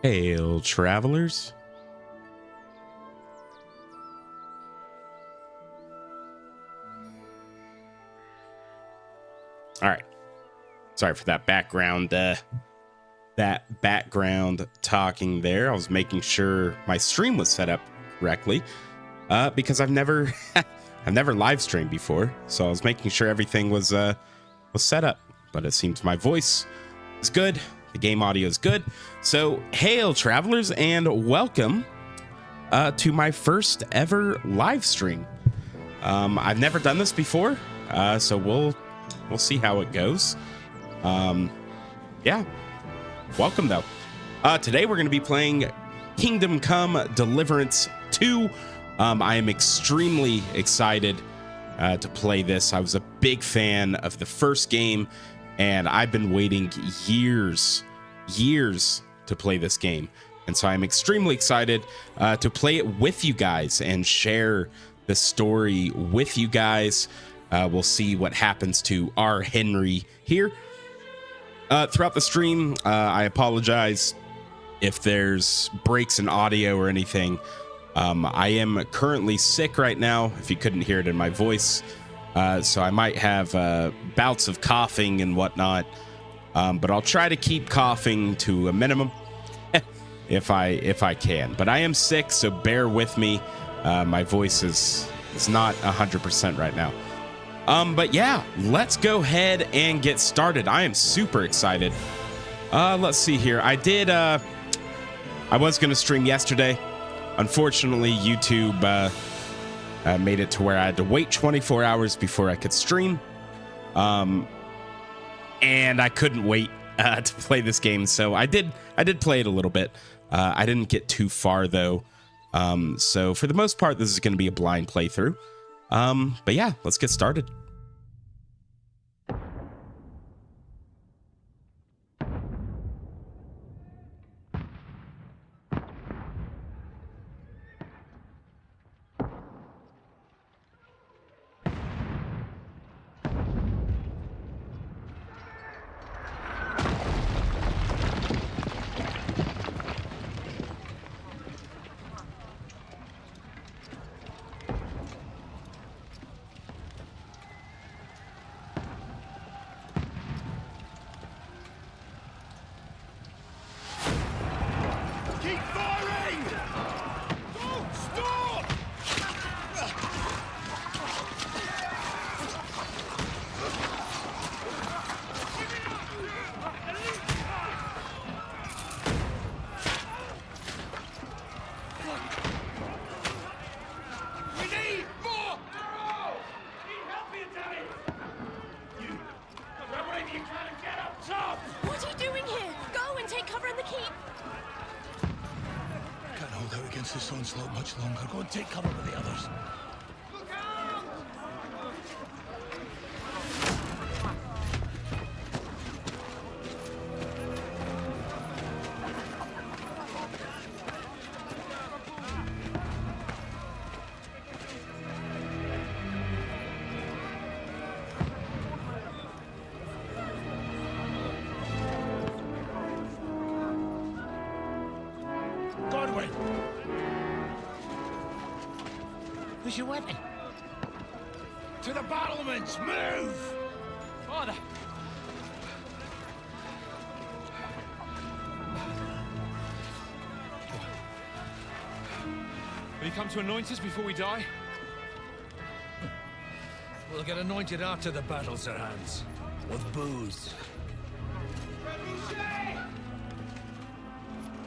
Hail, travelers. All right. Sorry for that background talking there. I was making sure my stream was set up correctly because I've never live streamed before, so I was making sure everything was set up. But it seems my voice is good, the game audio is good. So hail, travelers, and welcome to my first ever live stream. I've never done this before, so we'll see how it goes. Yeah, welcome though. Today we're going to be playing Kingdom Come Deliverance 2. I am extremely excited to play this. I was a big fan of the first game, and I've been waiting years to play this game. And so I'm extremely excited to play it with you guys and share the story with you guys. We'll see what happens to our Henry here. Throughout the stream, I apologize if there's breaks in audio or anything. I am currently sick right now, if you couldn't hear it in my voice. So I might have bouts of coughing and whatnot. But I'll try to keep coughing to a minimum if I can. But I am sick, so bear with me. My voice is not 100% right now. But yeah, let's go ahead and get started. I am super excited. Let's see here. I was going to stream yesterday. Unfortunately, YouTube made it to where I had to wait 24 hours before I could stream. And I couldn't wait to play this game, so I did play it a little bit. I didn't get too far though. So for the most part, this is going to be a blind playthrough. But yeah, let's get started. Take cover with the others. Godwin! Where's your weapon? To the battlements! Move! Father! Will you come to anoint us before we die? We'll get anointed after the battles are hands. With booze.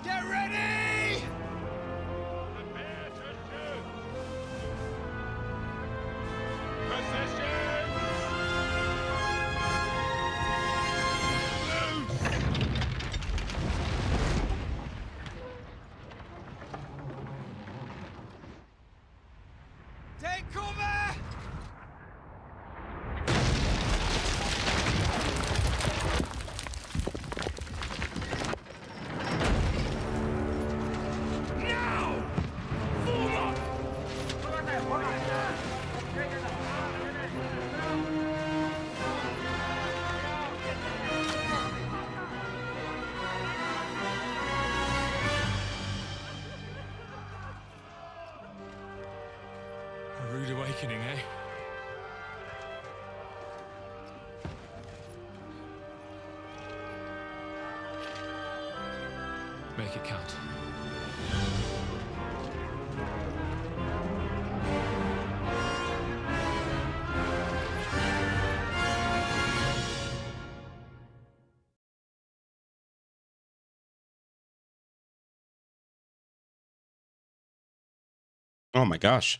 Get ready! Take cover! make it count. Oh my gosh.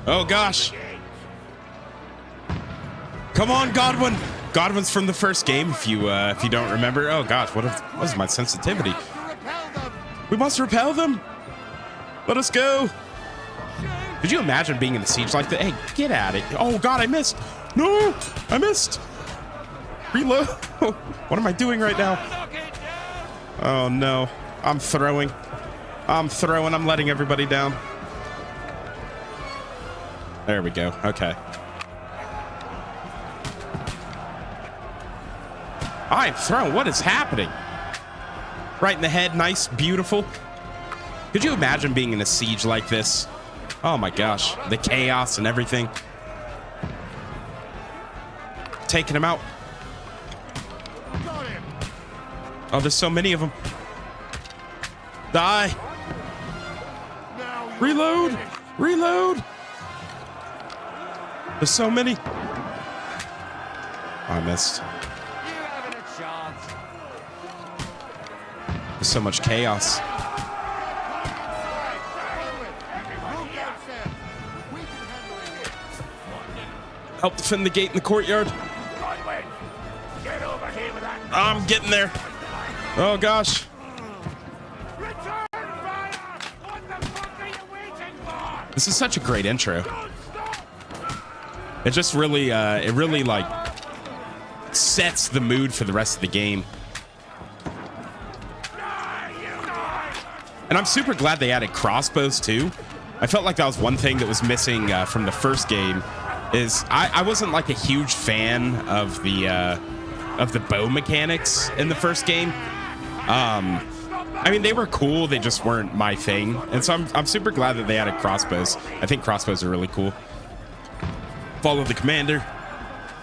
Oh gosh. Come on, Godwin. Godwin's from the first game. If you don't remember. Oh gosh, what was my sensitivity? We must repel them. Let us go. Could you imagine being in a siege like that? Hey, get at it. Oh god, I missed. No, I missed. Reload. What am I doing right now? Oh no, I'm throwing. I'm letting everybody down. There we go. Okay. I'm thrown. What is happening? Right in the head. Nice. Beautiful. Could you imagine being in a siege like this? Oh my gosh. The chaos and everything. Taking him out. Oh, there's so many of them. Die. Reload. Reload. There's so many. Oh, I missed. There's so much chaos. Help defend the gate in the courtyard. I'm getting there. Oh gosh. This is such a great intro. It just really, like sets the mood for the rest of the game. And I'm super glad they added crossbows too. I felt like that was one thing that was missing from the first game. Is I wasn't like a huge fan of the bow mechanics in the first game. I mean, they were cool. They just weren't my thing. And so I'm super glad that they added crossbows. I think crossbows are really cool. Follow the commander.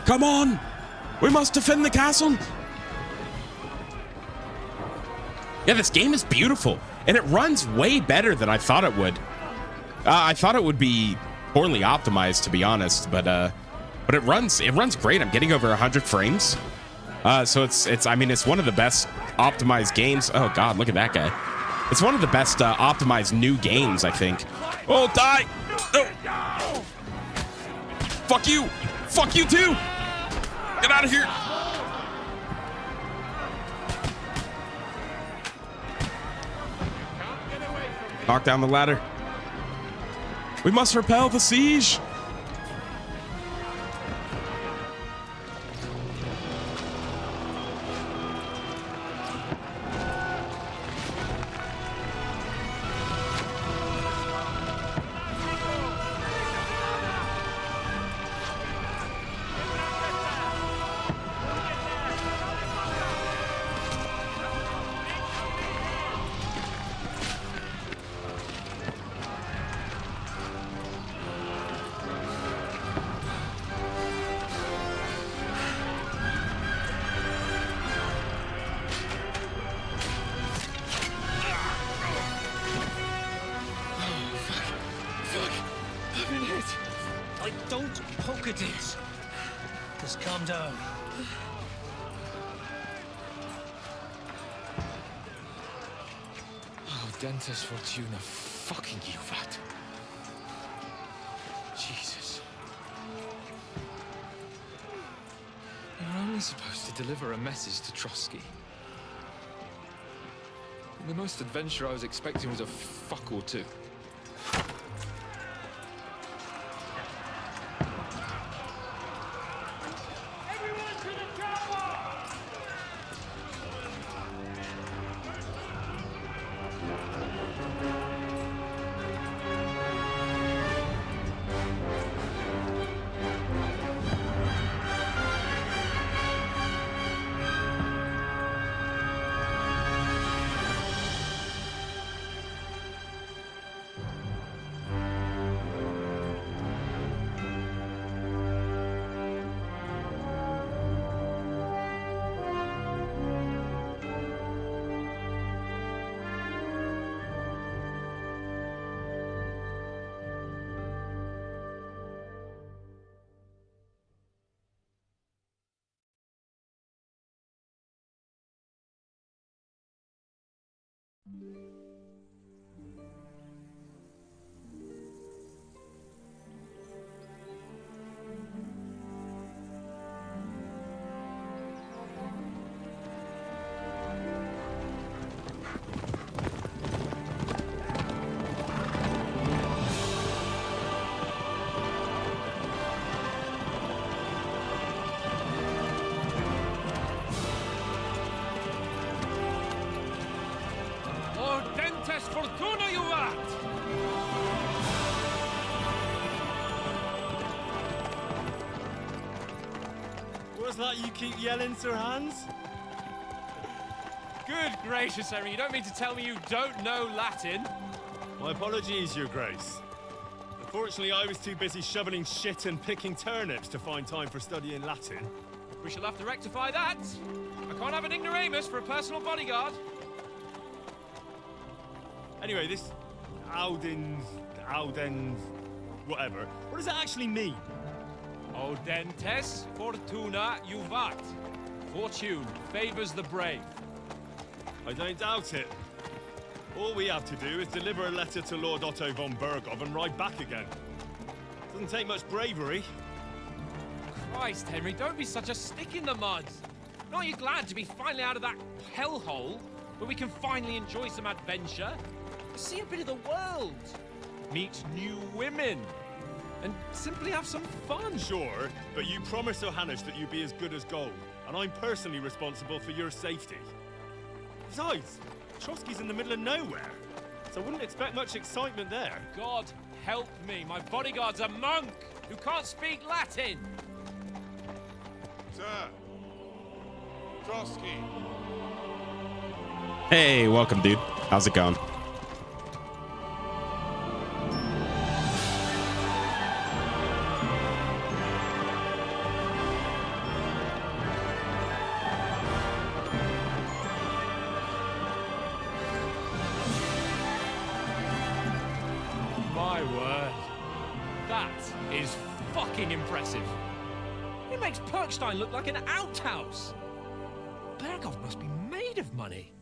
Come on. We must defend the castle. Yeah, this game is beautiful. And it runs way better than I thought it would. I thought it would be poorly optimized, to be honest. But it runs great. I'm getting over 100 frames. So I mean, it's one of the best optimized games. Oh god, look at that guy. It's one of the best optimized new games, I think. Oh, die! Oh. Fuck you! Fuck you too! Get out of here! Knock down the ladder. We must repel the siege. Don't poke at it. Just calm down. Oh, Dentes Fortuna, fucking you, that. Jesus. You're only supposed to deliver a message to Trotsky. And the most adventure I was expecting was a fuck or two. Ordentes fortuna juvat! What's that you keep yelling, Sir Hans? Good gracious, Henry, you don't mean to tell me you don't know Latin? My apologies, Your Grace. Unfortunately, I was too busy shoveling shit and picking turnips to find time for studying Latin. We shall have to rectify that. I can't have an ignoramus for a personal bodyguard. Anyway, this Audens, whatever. What does that actually mean? Audentes fortuna juvat. Fortune favors the brave. I don't doubt it. All we have to do is deliver a letter to Lord Otto von Bergov and ride back again. Doesn't take much bravery. Christ, Henry, don't be such a stick in the mud. Aren't you glad to be finally out of that hellhole where we can finally enjoy some adventure? See a bit of the world, meet new women, and simply have some fun. Sure, but you promised Johannes that you'd be as good as gold, and I'm personally responsible for your safety. Besides, Trotsky's in the middle of nowhere, so I wouldn't expect much excitement there. God help me, my bodyguard's a monk who can't speak Latin. Sir, Trotsky. Hey, welcome, dude. How's it going? My word. That is fucking impressive. It makes Perkstein look like an outhouse. Bergov must be made of money.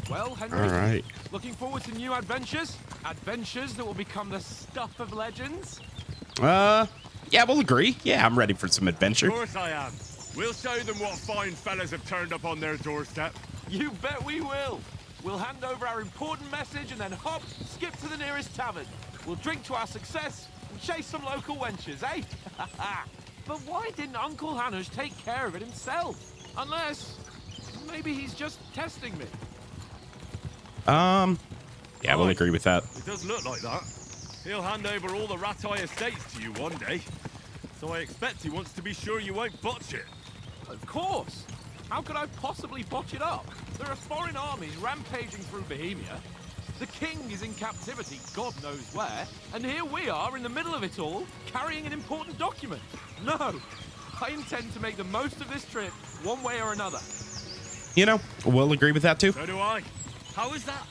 Well, Henry, All right. looking forward to new adventures? Adventures that will become the stuff of legends? Yeah, we'll agree. Yeah, I'm ready for some adventure. Of course I am. We'll show them what fine fellas have turned up on their doorstep. You bet we will. We'll hand over our important message and then hop, skip to the nearest tavern. We'll drink to our success and chase some local wenches, eh? But why didn't Uncle Hanush take care of it himself? Unless, maybe he's just testing me. Yeah, we'll agree with that. It does look like that. He'll hand over all the Ratai estates to you one day. So I expect he wants to be sure you won't botch it. Of course. How could I possibly botch it up? There are foreign armies rampaging through Bohemia. The king is in captivity, God knows where, and here we are in the middle of it all, carrying an important document. No, I intend to make the most of this trip, one way or another. You know, we'll agree with that too. So do I. How is that?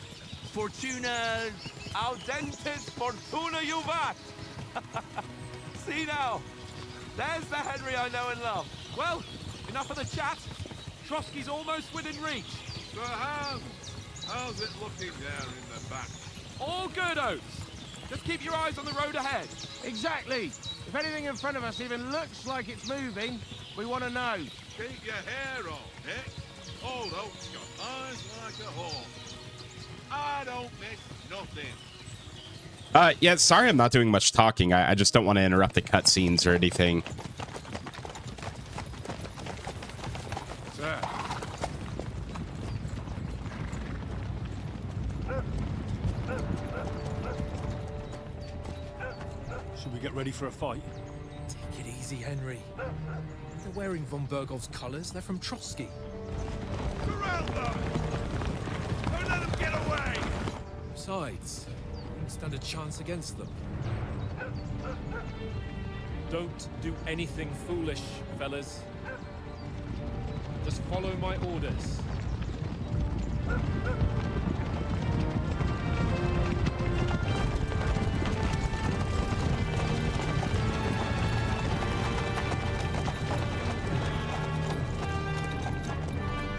Fortuna... Audentes fortuna juvat. See now, there's the Henry I know and love. Well, enough of the chat. Trotsky's almost within reach. So how's it looking there in the back? All good, Oates. Just keep your eyes on the road ahead. Exactly. If anything in front of us even looks like it's moving, we want to know. Keep your hair on, Nick. Old Oak's got eyes like a hawk. I don't miss nothing. Yeah, sorry I'm not doing much talking. I just don't want to interrupt the cutscenes or anything. Sir. Should we get ready for a fight? Take it easy, Henry. They're wearing von Bergov's colors. They're from Trotsky. Surround them! Don't let them get away! Besides, we don't stand a chance against them. Don't do anything foolish, fellas. Just follow my orders.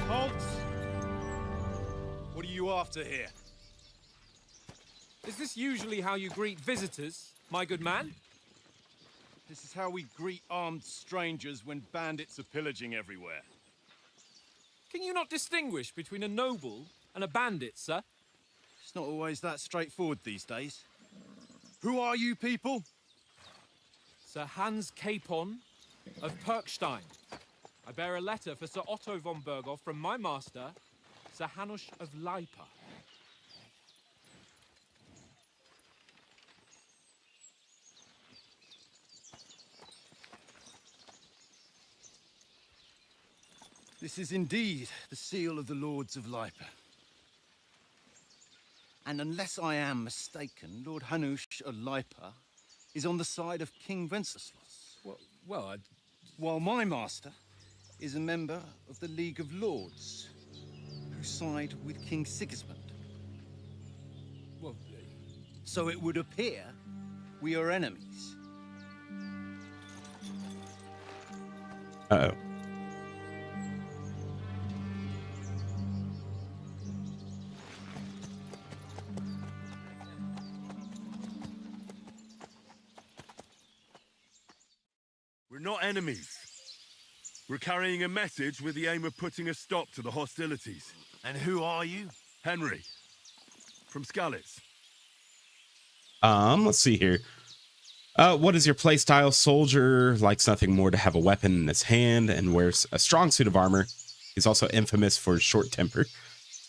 Halt! What are you after here? Is this usually how you greet visitors, my good man? This is how we greet armed strangers when bandits are pillaging everywhere. Can you not distinguish between a noble and a bandit, sir? It's not always that straightforward these days. Who are you people? Sir Hans Capon of Perkstein. I bear a letter for Sir Otto von Berghoff from my master, Sir Hanush of Lipa. This is indeed the seal of the Lords of Lipa. And unless I am mistaken, Lord Hanush of Lipa is on the side of King Wenceslas. Well, While my master is a member of the League of Lords, who side with King Sigismund. well, So it would appear we are enemies. Uh-oh. We're not enemies. We're carrying a message with the aim of putting a stop to the hostilities. And who are you? Henry, from Skalitz. Let's see here. What is your playstyle? Soldier likes nothing more to have a weapon in his hand and wears a strong suit of armor. He's also infamous for his short temper.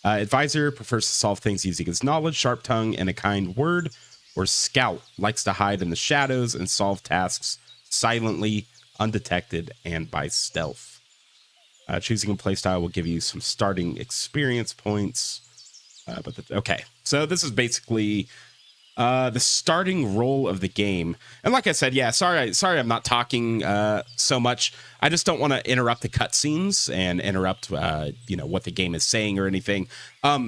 Advisor prefers to solve things using his knowledge, sharp tongue, and a kind word. Or scout likes to hide in the shadows and solve tasks silently, undetected, and by stealth. Choosing a playstyle will give you some starting experience points. Okay, so this is basically the starting role of the game. And like I said, yeah, sorry I'm not talking so much. I just don't want to interrupt the cutscenes and interrupt what the game is saying or anything.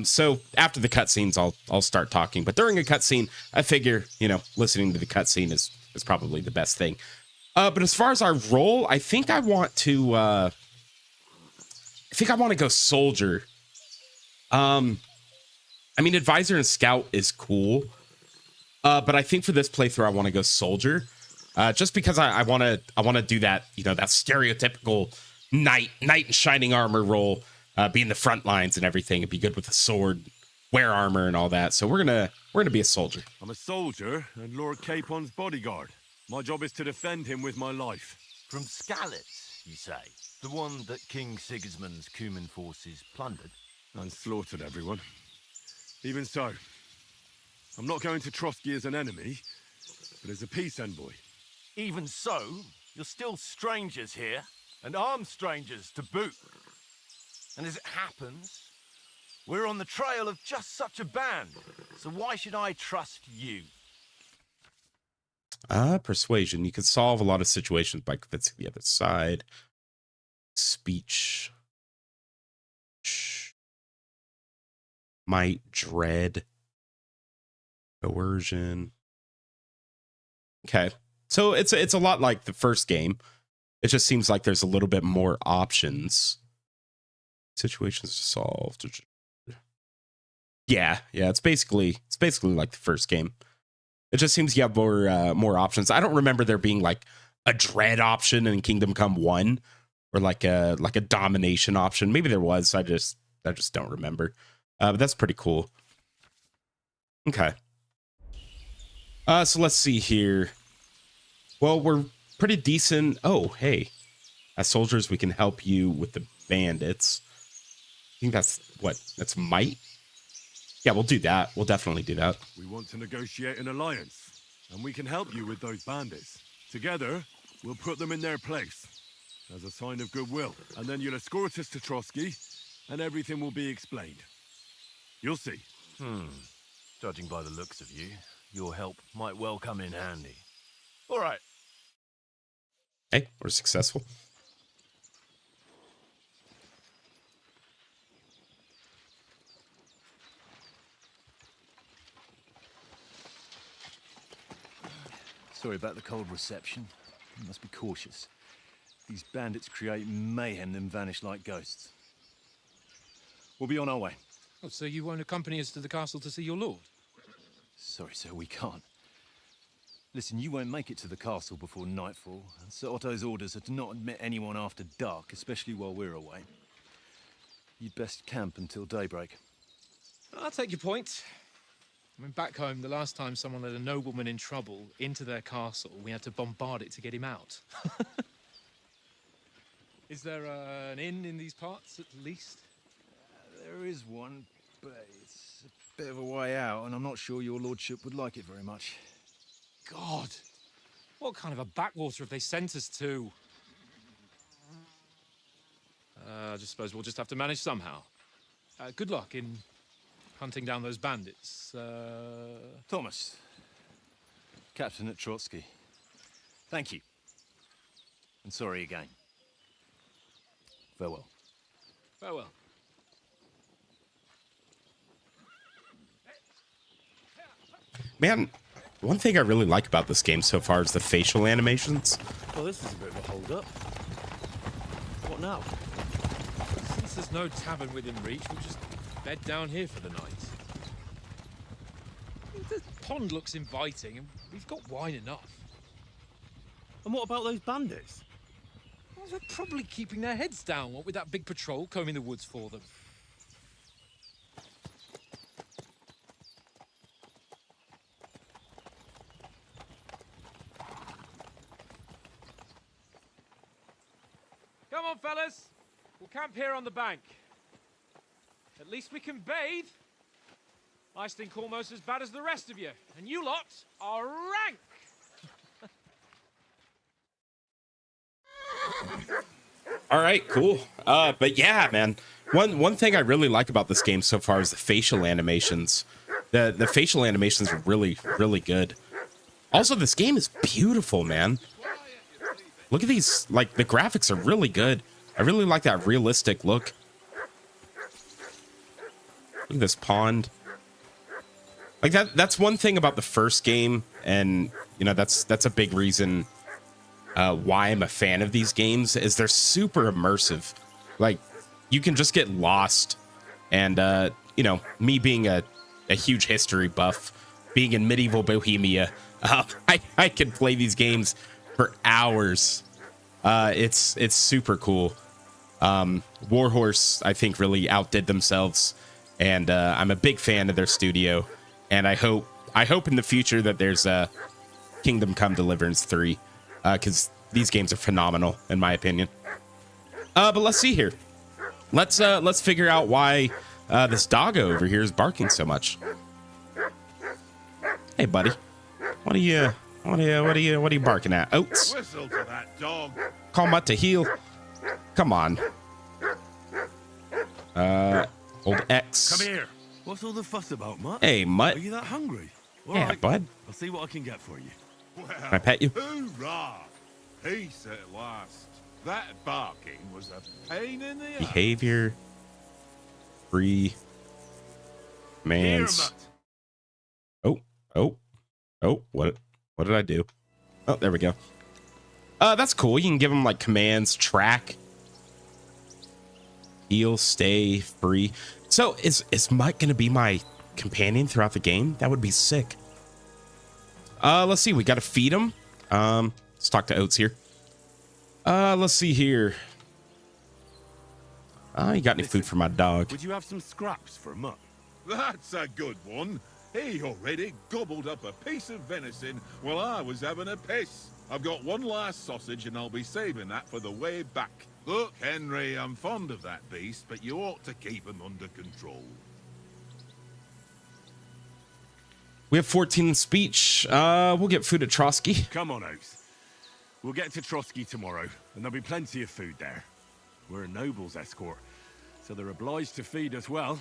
So after the cutscenes, I'll start talking. But during a cutscene, I figure listening to the cutscene is probably the best thing. But as far as our role, I think I want to go soldier. I mean, advisor and scout is cool. But I think for this playthrough, I want to go soldier, just because I want to do that, that stereotypical knight in shining armor role, be in the front lines and everything, and be good with a sword, wear armor and all that. So we're gonna be a soldier. I'm a soldier and Lord Capon's bodyguard. My job is to defend him with my life. From Skalitz, you say? The one that King Sigismund's Cuman forces plundered? And slaughtered everyone. Even so, I'm not going to Trotsky as an enemy, but as a peace envoy. Even so, you're still strangers here, and armed strangers to boot. And as it happens, we're on the trail of just such a band, so why should I trust you? Persuasion. You can solve a lot of situations by convincing the other side. Speech. Might, dread. Coercion. Okay. So it's a lot like the first game. It just seems like there's a little bit more options. Situations to solve. Yeah, it's basically like the first game. It just seems you have more options. I don't remember there being like a dread option in Kingdom Come 1 or like a domination option. Maybe there was. I just don't remember. But that's pretty cool. Okay. So let's see here. Well, we're pretty decent. Oh, hey. As soldiers, we can help you with the bandits. I think that's might? Yeah, we'll do that. We'll definitely do that. We want to negotiate an alliance, and we can help you with those bandits. Together, we'll put them in their place, as a sign of goodwill. And then you'll escort us to Trotsky, and everything will be explained. You'll see. Judging by the looks of you, your help might well come in handy. All right, Hey, we're successful. Sorry about the cold reception. You must be cautious. These bandits create mayhem, then vanish like ghosts. We'll be on our way. Oh, so you won't accompany us to the castle to see your lord? Sorry, sir, we can't. Listen, you won't make it to the castle before nightfall, and Sir Otto's orders are to not admit anyone after dark, especially while we're away. You'd best camp until daybreak. I'll take your point. I mean, back home, the last time someone led a nobleman in trouble into their castle, we had to bombard it to get him out. Is there an inn in these parts, at least? There is one, but it's a bit of a way out, and I'm not sure your lordship would like it very much. God, what kind of a backwater have they sent us to? I just suppose we'll just have to manage somehow. Good luck in hunting down those bandits. Thomas, Captain at Trotsky, thank you. And sorry again. Farewell. Farewell. Man, one thing I really like about this game so far is the facial animations. Well, this is a bit of a hold-up. What now? Since there's no tavern within reach, we'll just bed down here for the night. The pond looks inviting, and we've got wine enough. And what about those bandits? Well, they're probably keeping their heads down, what with that big patrol combing the woods for them. Come on, fellas. We'll camp here on the bank. At least we can bathe. I stink almost as bad as the rest of you, and you lot are rank. All right, cool. But yeah, man, one thing I really like about this game so far is the facial animations. The facial animations are really, really good. Also, this game is beautiful, man. Look at these, like, the graphics are really good. I really like that realistic look. Look at this pond. Like, that's one thing about the first game, and, you know, that's a big reason why I'm a fan of these games, is they're super immersive. Like, you can just get lost. And, you know, me being a huge history buff, being in medieval Bohemia, I can play these games for hours. It's super cool. Warhorse, I think, really outdid themselves, and I'm a big fan of their studio. And I hope in the future that there's a Kingdom Come Deliverance 3, because these games are phenomenal in my opinion. But let's see here. Let's figure out why this doggo over here is barking so much. Hey, buddy, what are you barking at? Oats. Whistle to that dog. Call him up to heel. Come on. Old X. Come here. What's all the fuss about, Mutt? Hey, Mutt. Are you that hungry? All Yeah, right, bud. I'll see what I can get for you. Can I pet you? Hoorah! Peace at last. That barking was a pain in the ass. Behavior. Free. Man's. Oh, what did I do? Oh, there we go. That's cool. You can give him like commands, track, heal, stay, free. So is Mutt gonna be my companion throughout the game? That would be sick. Let's see. We gotta feed him. Let's talk to Oats here. Let's see here. You got any food for my dog? Would you have some scraps for Mutt? That's a good one. He already gobbled up a piece of venison while I was having a piss. I've got one last sausage and I'll be saving that for the way back. Look, Henry, I'm fond of that beast, but you ought to keep him under control. We have 14 in speech. We'll get food at Trotsky. Come on, Oaks. We'll get to Trotsky tomorrow, and there'll be plenty of food there. We're a noble's escort, so they're obliged to feed us well.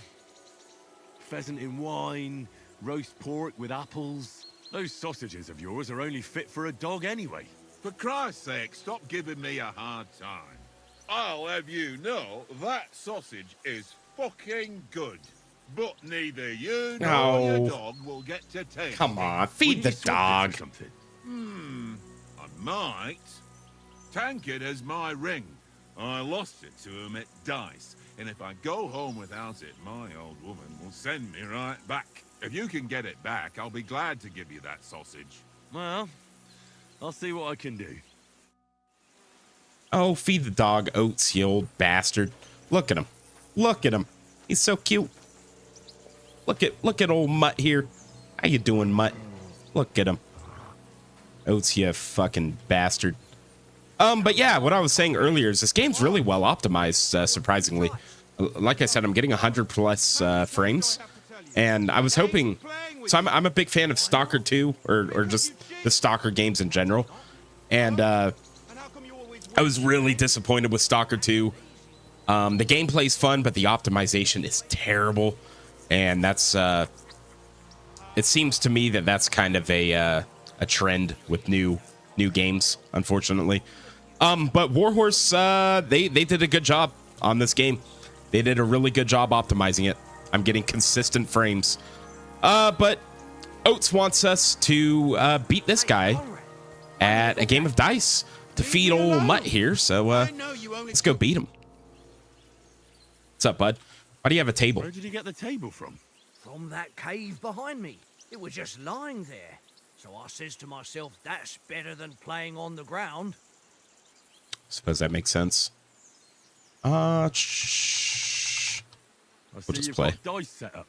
Pheasant in wine, roast pork with apples. Those sausages of yours are only fit for a dog anyway. For Christ's sake, stop giving me a hard time. I'll have you know that sausage is fucking good. But neither you nor your No. dog will get to taste Come it. on, We feed need the to swap dog. this or something. I might. Tankard has my ring. I lost it to him at dice, and if I go home without it, my old woman will send me right back. If you can get it back, I'll be glad to give you that sausage. Well, I'll see what I can do. Oh, feed the dog, Oats, you old bastard. Look at him. Look at him. He's so cute. Look at old Mutt here. How you doing, Mutt? Look at him. Oats, you fucking bastard. But yeah, what I was saying earlier is this game's really well optimized, surprisingly. Like I said, I'm getting 100 plus frames. And I was hoping... So I'm a big fan of Stalker 2, or just the Stalker games in general. And I was really disappointed with Stalker 2. The gameplay's fun, but the optimization is terrible. And that's... it seems to me that that's kind of a trend with new games, unfortunately. But Warhorse, they did a good job on this game. They did a really good job optimizing it. I'm getting consistent frames. But Oats wants us to beat this guy at a game of dice to feed old Mutt here. So let's go beat him. What's up, bud? Why do you have a table? Where did you get the table from? From that cave behind me. It was just lying there. So I says to myself, that's better than playing on the ground. Suppose that makes sense. Shh. I see We'll just you've play. got dice set up.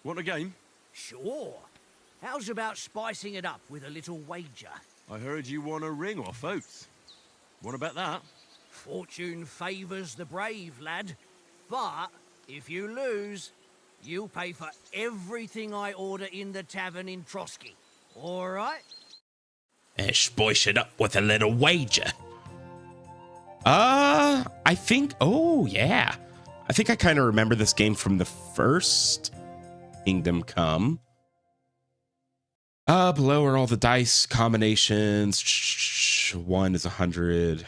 Want a game? Sure. How's about spicing it up with a little wager? I heard you won a ring off Oats. What about that? Fortune favours the brave, lad. But if you lose, you'll pay for everything I order in the tavern in Trotsky. All right? Spice it up with a little wager. I think, oh yeah. I think I kind of remember this game from the first Kingdom Come. Below are all the dice combinations. One is 100.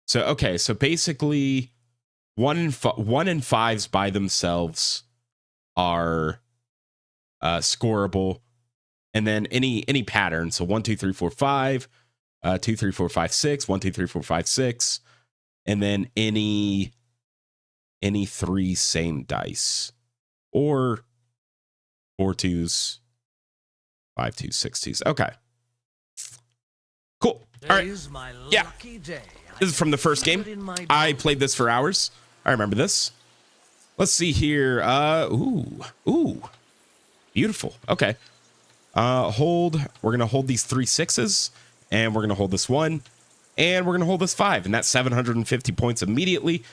So, okay. So basically 1 and 5s by themselves are scoreable. And then any pattern. So 1, 2, 3, 4, 5, 2, 3, 4, 5, 6, 1, 2, 3, 4, 5, 6. And then any 3 same dice. Or 4 2s, 5 2s, 6 2s. Okay. Cool. All right. Yeah. This is from the first game. I played this for hours. I remember this. Let's see here. Ooh. Beautiful. Okay. Hold. We're gonna hold these 3 6s, and we're gonna hold this 1, and we're gonna hold this 5, and that's 750 points immediately.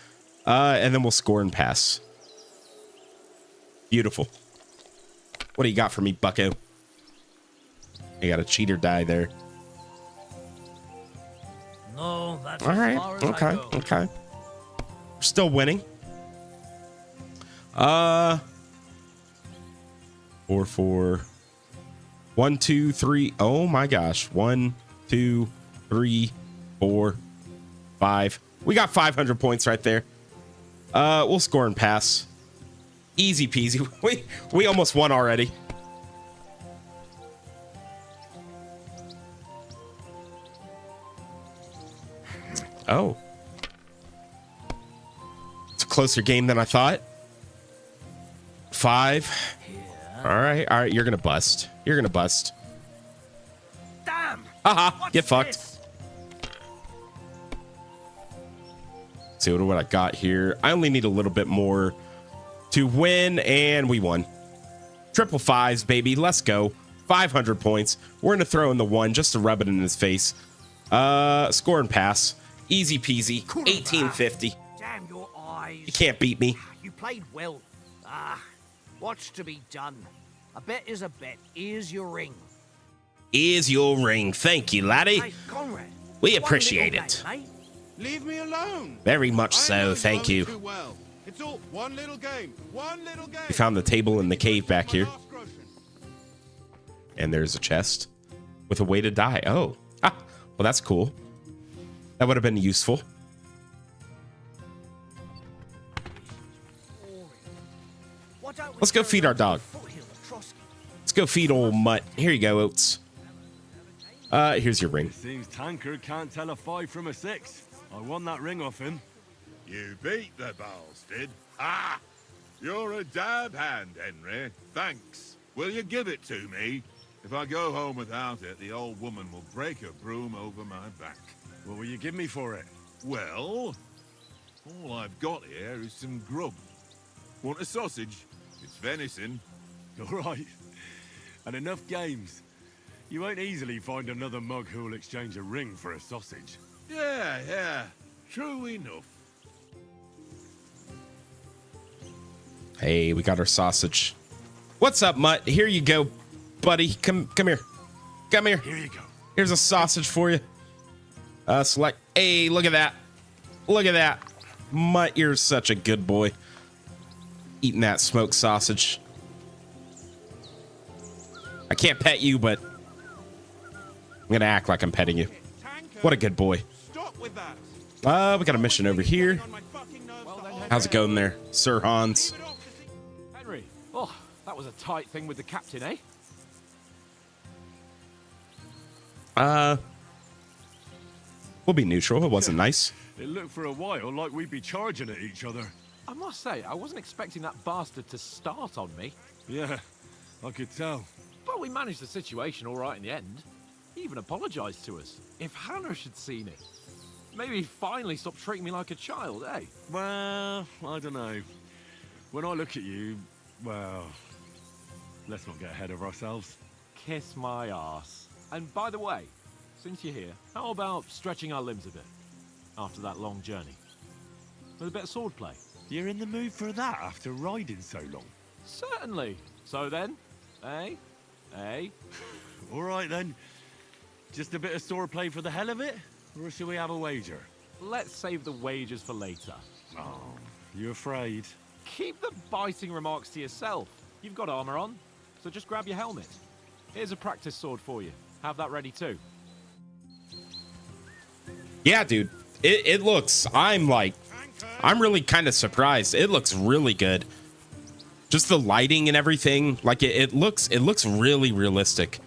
And then we'll score and pass. Beautiful. What do you got for me, bucko? You got a cheater die there. No, that's All right. as far as Okay. I go. Okay. We're still winning. 4 4. 1 2 3. Oh my gosh. 1 2 3 4 5. We got 500 points right there. We'll score and pass. Easy peasy. We almost won already. Oh. It's a closer game than I thought. 5. All right. You're gonna bust. Damn! Haha. Get What's fucked. this? See what I got here. I only need a little bit more to win, and we won. Triple 5s, baby. Let's go. 500 points. We're gonna throw in the 1 just to rub it in his face. Score and pass. Easy peasy. 1850. Damn your eyes. You can't beat me. You played well. What's to be done? A bet is a bet. Here's your ring. Here's your ring. Thank you, laddie. Hey, Conrad. We one appreciate little it. game, eh? Leave me alone. Very much I so. know Thank you you. too well. It's all one little game. One little game. We found the table in the cave back My here, last groschen. and there's a chest. with a way to die. Oh, well, that's cool. That would have been useful. Let's go feed our dog. Let's go feed old Mutt. Here you go, Oats. Here's your ring. It seems Tankard can't tell a 5 from a 6. I won that ring off him. You beat the bastard. Ah! You're a dab hand, Henry. Thanks. Will you give it to me? If I go home without it, the old woman will break her broom over my back. What will you give me for it? Well, all I've got here is some grub. Want a sausage? It's venison. All right. And enough games. You won't easily find another mug who'll exchange a ring for a sausage. Yeah. True enough. Hey, we got our sausage. What's up, Mutt? Here you go, buddy. Come here. Come here. Here you go. Here's a sausage for you. Select. Hey, look at that. Look at that. Mutt, you're such a good boy. Eating that smoked sausage. I can't pet you, but I'm gonna act like I'm petting you. What a good boy. Stop with that. We got a mission over here. How's it going there, Sir Hans? Henry, oh, that was a tight thing with the captain, eh? We'll be neutral. It wasn't nice. It looked for a while like we'd be charging at each other. I must say, I wasn't expecting that bastard to start on me. Yeah, I could tell. But we managed the situation all right in the end. He even apologized to us. If Hanush had seen it, maybe he'd finally stop treating me like a child, eh? Well, I don't know. When I look at you, well, let's not get ahead of ourselves. Kiss my arse. And by the way, since you're here, how about stretching our limbs a bit after that long journey? With a bit of swordplay. You're in the mood for that after riding so long? Certainly. So then, eh? Eh? All right then. Just a bit of swordplay for the hell of it? Or shall we have a wager? Let's save the wagers for later. Oh, you afraid? Keep the biting remarks to yourself. You've got armor on, so just grab your helmet. Here's a practice sword for you. Have that ready too. Yeah, dude. It looks. I'm really kind of surprised. It looks really good. Just the lighting and everything. Like it looks really realistic,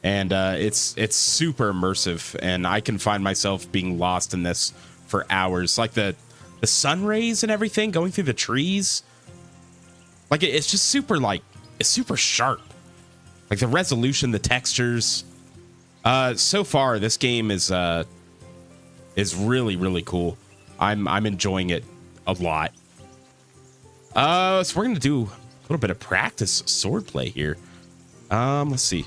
and it's super immersive. And I can find myself being lost in this for hours. Like the sun rays and everything going through the trees. Like it's just super it's super sharp. Like the resolution, the textures. So far, this game is really, really cool. I'm enjoying it a lot. So we're gonna do a little bit of practice swordplay here. Let's see.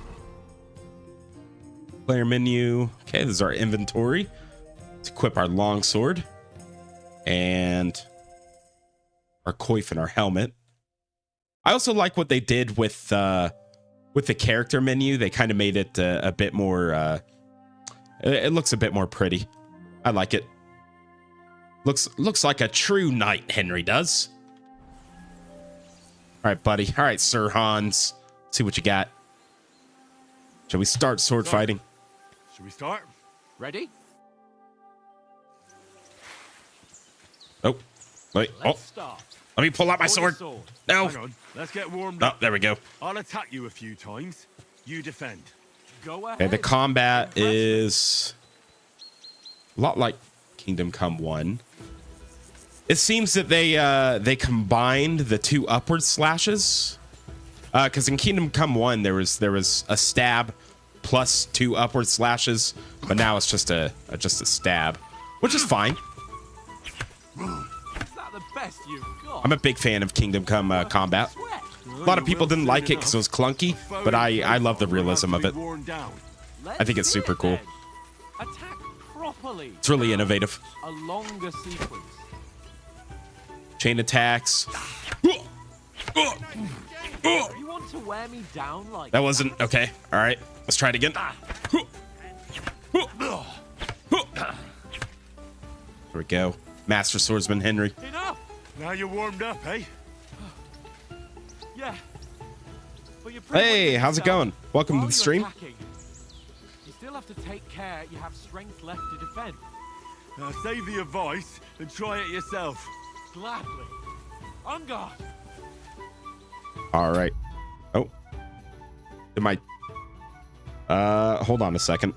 Player menu. Okay, this is our inventory. Let's equip our longsword and our coif and our helmet. I also like what they did with the character menu. They kind of made it a bit more. It looks a bit more pretty. I like it. Looks like a true knight, Henry does. All right, buddy. All right, Sir Hans. See what you got. Shall we start sword fighting? Should we start? Ready? Oh, wait. Let's start. Let me pull out my sword. No. Hang on. Let's get warmed Oh, up. there we go. I'll attack you a few times. You defend. Go ahead. Okay, the combat is a lot like Kingdom Come 1. It seems that they combined the two upward slashes. Because in Kingdom Come 1 there was a stab plus 2 upward slashes, but now it's just a stab, which is fine. Is that the best you've got? I'm a big fan of Kingdom Come combat. A lot of people didn't like it because it was clunky, but I love the realism of it. I think it's super cool. Attack properly. It's really innovative. A longer sequence. Chain attacks. You want to wear me down like That wasn't okay. All right, let's try it again. There we go. Master Swordsman Henry. Enough. Now you're warmed up, eh? Yeah. But you're Hey, how's it going? Welcome to the stream. still have to take care you have strength left to defend. Now save the advice and try it yourself. Gladly. On guard. All right. Oh. Am I... hold on a second.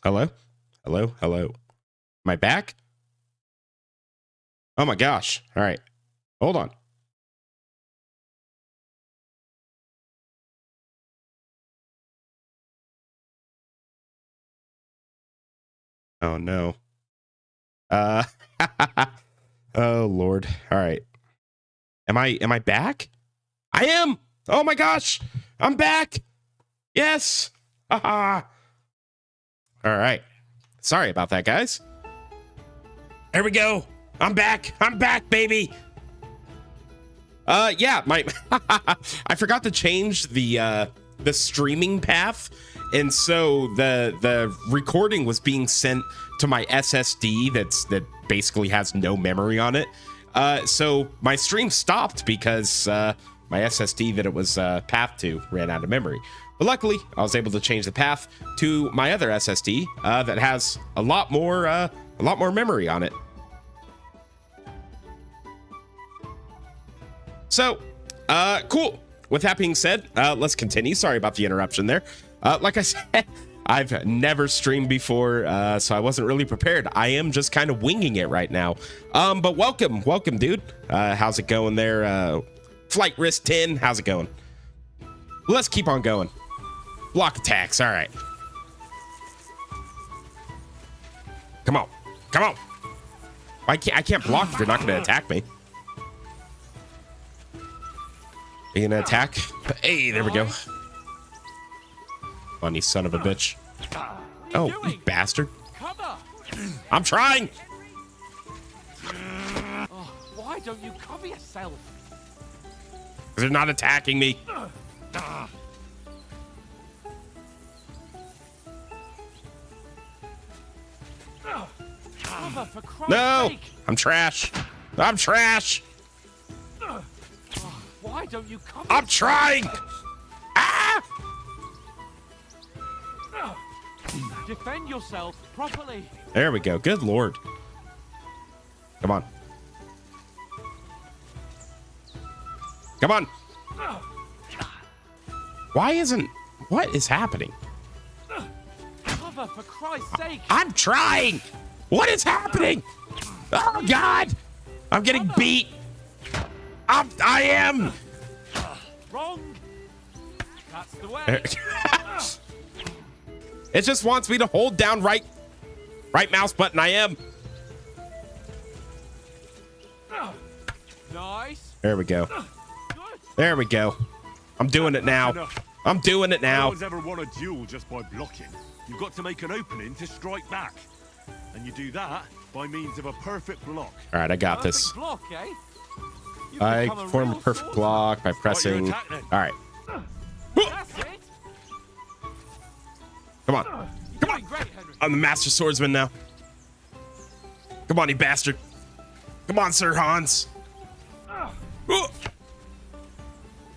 Hello? Hello? Hello? Am I back? Oh my gosh. All right. Hold on. Oh no. Uh Oh Lord. All right. Am I back? I am. Oh my gosh. I'm back. Yes. Haha. All right. Sorry about that, guys. There we go. I'm back. I'm back, baby. Yeah, my I forgot to change the streaming path, and so the recording was being sent to my SSD that basically has no memory on it. So my stream stopped because my SSD that it was path to ran out of memory. But luckily, I was able to change the path to my other SSD that has a lot more memory on it. So, cool. With that being said, let's continue. Sorry about the interruption there. Like I said, I've never streamed before, so I wasn't really prepared. I am just kind of winging it right now. But welcome, dude. How's it going there? Flight Risk 10, how's it going? Let's keep on going. Block attacks, all right. Come on, come on. I can't block if you're not gonna attack me. Are you gonna attack? Hey, there we go. Funny son of a bitch. Oh, you bastard. I'm trying. Oh, why don't you cover yourself? They're not attacking me. Cover, for Christ's No, sake. I'm trash. I'm trash. Why don't you cover I'm trying. Ah! Defend yourself properly. There we go. Good Lord. Come on. Come on. Why isn't... What is happening? Cover, for Christ's sake. I'm trying. What is happening? Oh, God. I'm getting beat. I am. Wrong. That's the way. It just wants me to hold down right mouse button. I am. Nice. There we go. There we go. I'm doing it now. I'm doing it No now. one's ever won a duel just by blocking. You've got to make an opening to strike back. And you do that by means of a perfect block. All right, I got this. Perfect block, eh? You've I become a form a real perfect sorcerer. block by pressing. attack then. All right. That's it. Come on. Come on. Great, Henry. I'm the master swordsman now. Come on, you bastard. Come on, Sir Hans.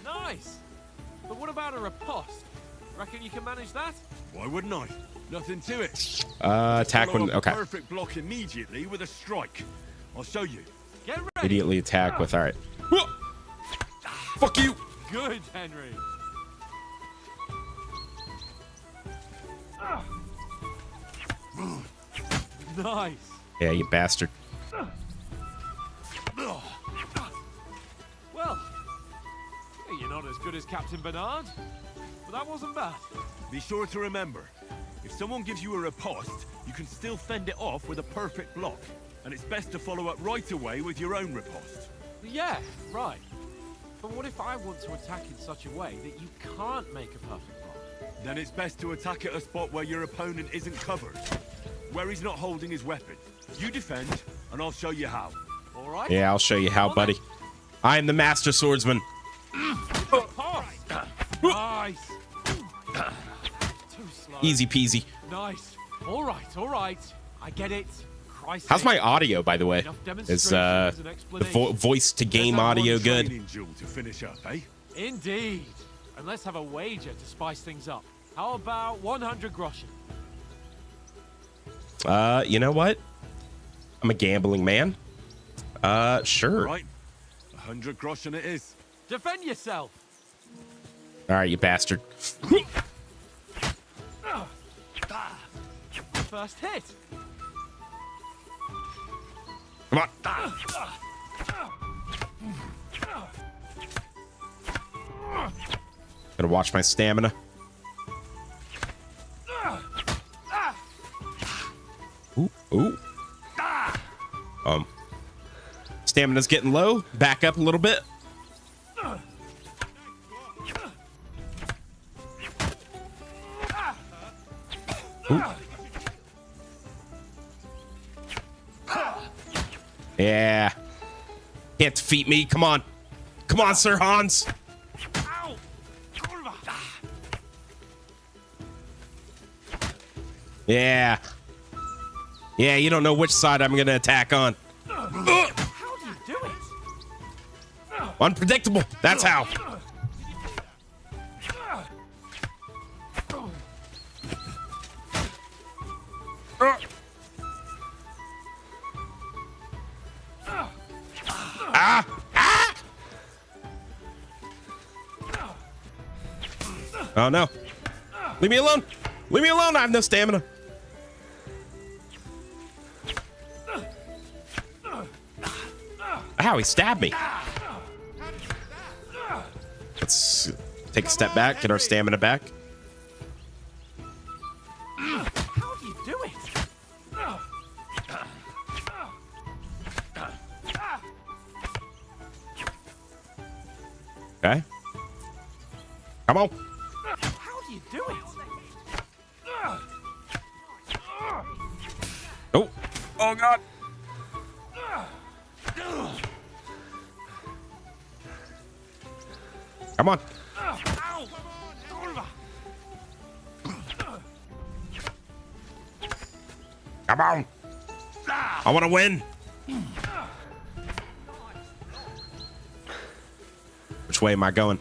Nice. But what about a riposte? Reckon you can manage that? Why wouldn't I? Nothing to it. Attack Follow when... up a Okay. perfect block immediately with a strike. I'll show you. Get ready. Immediately attack with... All right. Fuck you. Good, Henry. Nice. Yeah, you bastard. Well, you're not as good as Captain Bernard, but that wasn't bad. Be sure to remember, if someone gives you a riposte, you can still fend it off with a perfect block. And it's best to follow up right away with your own riposte. Yeah, right. But what if I want to attack in such a way that you can't make a perfect block? Then it's best to attack at a spot where your opponent isn't covered. Where he's not holding his weapon. You defend, and I'll show you how. All right? Yeah, I'll show you how, buddy. I am the master swordsman. Nice. Too slow. Easy peasy. Nice. All right. I get it. Christ How's sake. my audio, by the way? Enough Is demonstrations and the explanations. voice to game Let's have audio one good? training duel to finish up, eh? Indeed. And let's have a wager to spice things up. How about 100 groschen? You know what? I'm a gambling man. Sure. Right. 100 groschen it is. Defend yourself. All right, you bastard. first hit. Come on. Gotta watch my stamina. Ooh, ooh. Stamina's getting low. Back up a little bit. Ooh. Yeah. Can't defeat me. Come on. Come on, Sir Hans. Yeah. Yeah, you don't know which side I'm going to attack on. How do you do it? Unpredictable. That's how. Ah! Ah! Oh no. Leave me alone. Leave me alone. I have no stamina. Ow, he stabbed me. Let's take a step back, get our stamina back. How do you do it? Okay. Come on. How do you do it? Oh. Oh, God. Come on. Come on. I want to win. Which way am I going?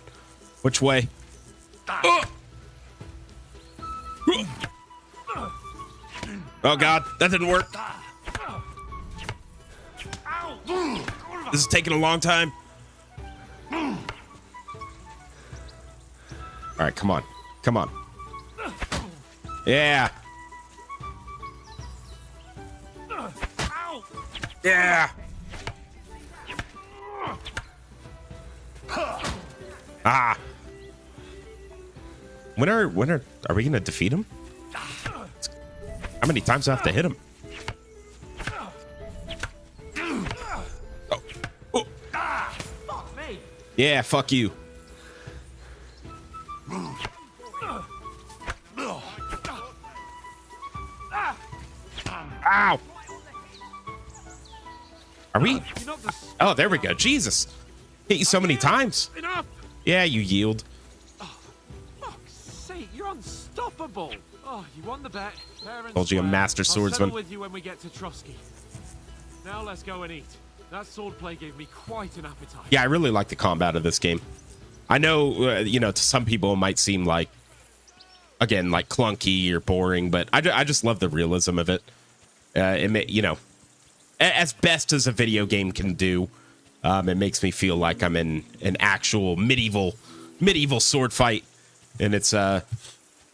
Which way? Oh, God. That didn't work. This is taking a long time. All right, come on. Come on. Yeah. Yeah. Ah. When are we gonna defeat him? How many times do I have to hit him? Oh. Oh. Fuck me. Yeah, fuck you. Ow. Are we? Oh, there we go. Jesus. Hit you so many times. Enough. Yeah, you yield. Fuck's sake, you're unstoppable. Oh, you won the bet. Fair and Told you a square. master I'll swordsman. settle with you when we get to Trotsky. Now let's go and eat. That swordplay gave me quite an appetite. Yeah, I really like the combat of this game. I know, you know, to some people it might seem like, again, like clunky or boring, but I just love the realism of it. You know, as best as a video game can do, it makes me feel like I'm in an actual medieval sword fight, and it's yeah,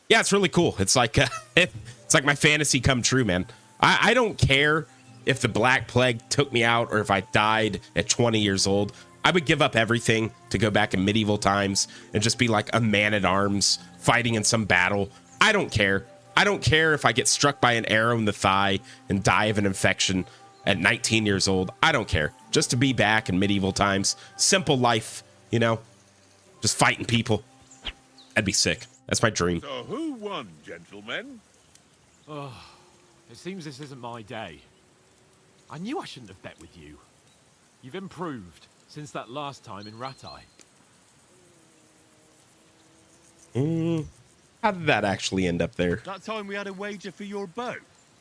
it's really cool. It's like it's like my fantasy come true, man. I don't care if the Black Plague took me out or if I died at 20 years old. I would give up everything to go back in medieval times and just be like a man at arms fighting in some battle. I don't care. I don't care if I get struck by an arrow in the thigh and die of an infection at 19 years old. I don't care. Just to be back in medieval times. Simple life, you know? Just fighting people. That'd be sick. That's my dream. So who won, gentlemen? Oh, it seems this isn't my day. I knew I shouldn't have bet with you. You've improved since that last time in Ratai. How did that actually end up there? That time we had a wager for your bow.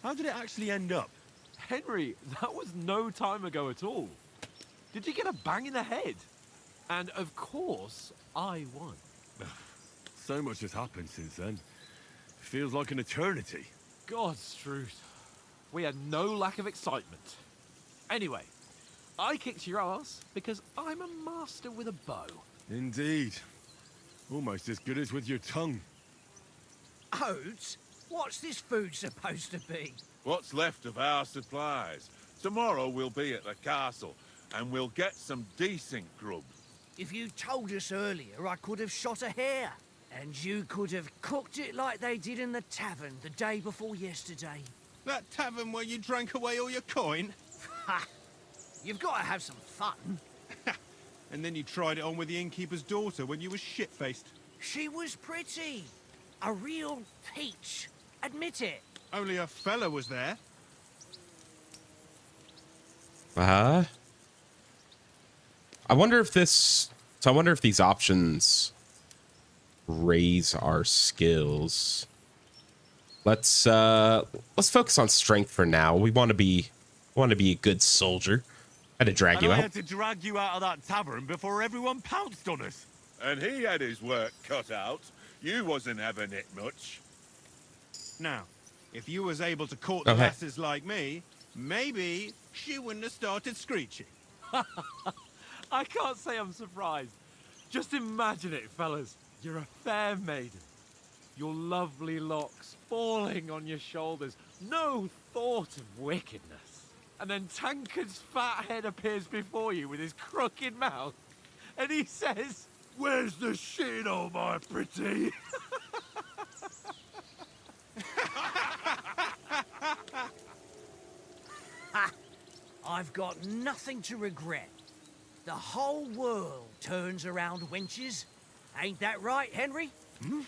How did it actually end up? Henry, that was no time ago at all. Did you get a bang in the head? And of course, I won. So much has happened since then. Feels like an eternity. God's truth. We had no lack of excitement. Anyway, I kicked your ass because I'm a master with a bow. Indeed. Almost as good as with your tongue. Oates, What's this food supposed to be? What's left of our supplies. Tomorrow we'll be at the castle, and we'll get some decent grub. If you told us earlier, I could have shot a hare. And you could have cooked it like they did in the tavern the day before yesterday. That tavern where you drank away all your coin? Ha! You've got to have some fun. And then you tried it on with the innkeeper's daughter when you were shit-faced. She was pretty. A real peach. Admit it. Only a fella was there. I wonder if this... So I wonder if these options raise our skills. Let's focus on strength for now. We want to be a good soldier. I had to drag you I out. had to drag you out of that tavern before everyone pounced on us. And he had his work cut out. You wasn't having it much. Now, if you was able to court the lasses like me, maybe she wouldn't have started screeching. I can't say I'm surprised. Just imagine it, fellas. You're a fair maiden. Your lovely locks falling on your shoulders. No thought of wickedness. And then Tankard's fat head appears before you with his crooked mouth. And he says, "Where's the shit, oh my pretty?" Ha! I've got nothing to regret. The whole world turns around wenches. Ain't that right, Henry? Hmm?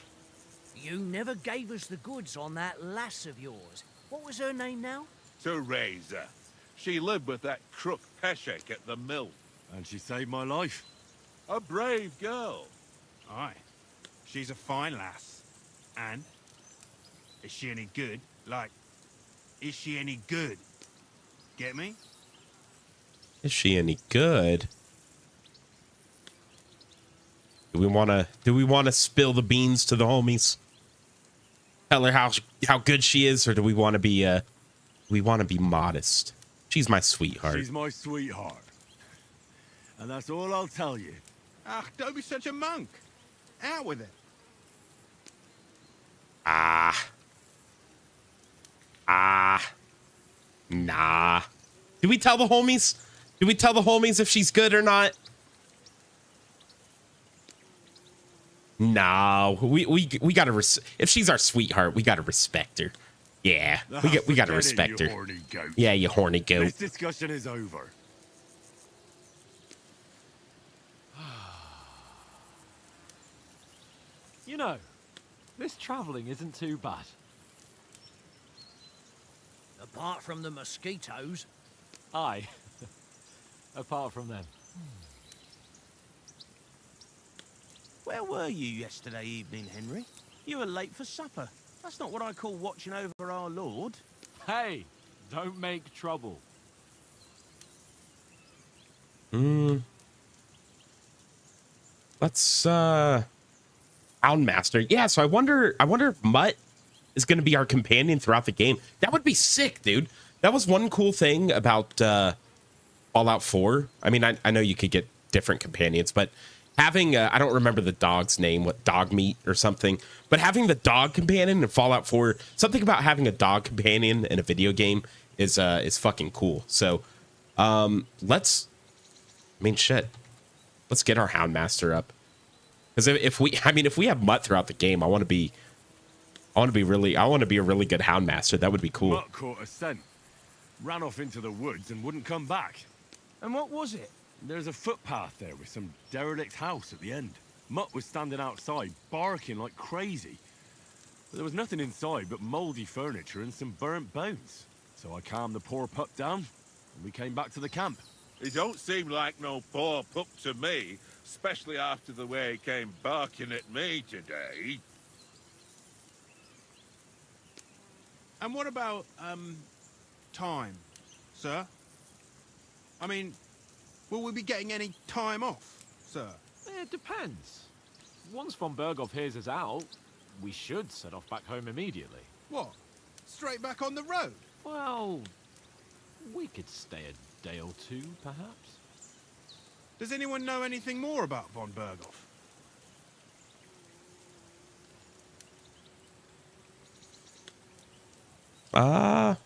You never gave us the goods on that lass of yours. What was her name now? Teresa. She lived with that crook Peshek at the mill. And she saved my life. A brave girl. Aye. She's a fine lass. And? Is she any good? Like, is she any good? Get me? Is she any good? Do we wanna spill the beans to the homies? Tell her how good she is, or do we wanna be modest? She's my sweetheart. She's my sweetheart. And that's all I'll tell you. Ah, don't be such a monk. Out with it. Nah. Do we tell the homies? Do we tell the homies if she's good or not? No, we gotta if she's our sweetheart, we gotta respect her. Yeah, we gotta respect her. Horny goat. Yeah, you horny goat. This discussion is over. you know, this travelling isn't too bad. Apart from the mosquitoes. Aye. Apart from them. Where were you yesterday evening, Henry? You were late for supper. That's not what I call watching over our Lord. Hey, don't make trouble. Let's Houndmaster. Yeah, so I wonder if Mutt is going to be our companion throughout the game. That would be sick, dude. That was one cool thing about Fallout 4. I mean, I know you could get different companions, but having I don't remember the dog's name, what, dog meat or something, but having the dog companion in Fallout 4, something about having a dog companion in a video game is fucking cool. So let's get our Houndmaster up. Because if we have Mutt throughout the game, I want to be a really good Houndmaster. That would be cool. Mutt caught a scent, ran off into the woods and wouldn't come back. And what was it? There's a footpath there with some derelict house at the end. Mutt was standing outside, barking like crazy. But there was nothing inside but mouldy furniture and some burnt bones. So I calmed the poor pup down, and we came back to the camp. He don't seem like no poor pup to me, especially after the way he came barking at me today. And what about, time, sir? I mean, will we be getting any time off, sir? It depends. Once von Berghoff hears us out, we should set off back home immediately. What? Straight back on the road? Well, we could stay a day or two, perhaps. Does anyone know anything more about von Only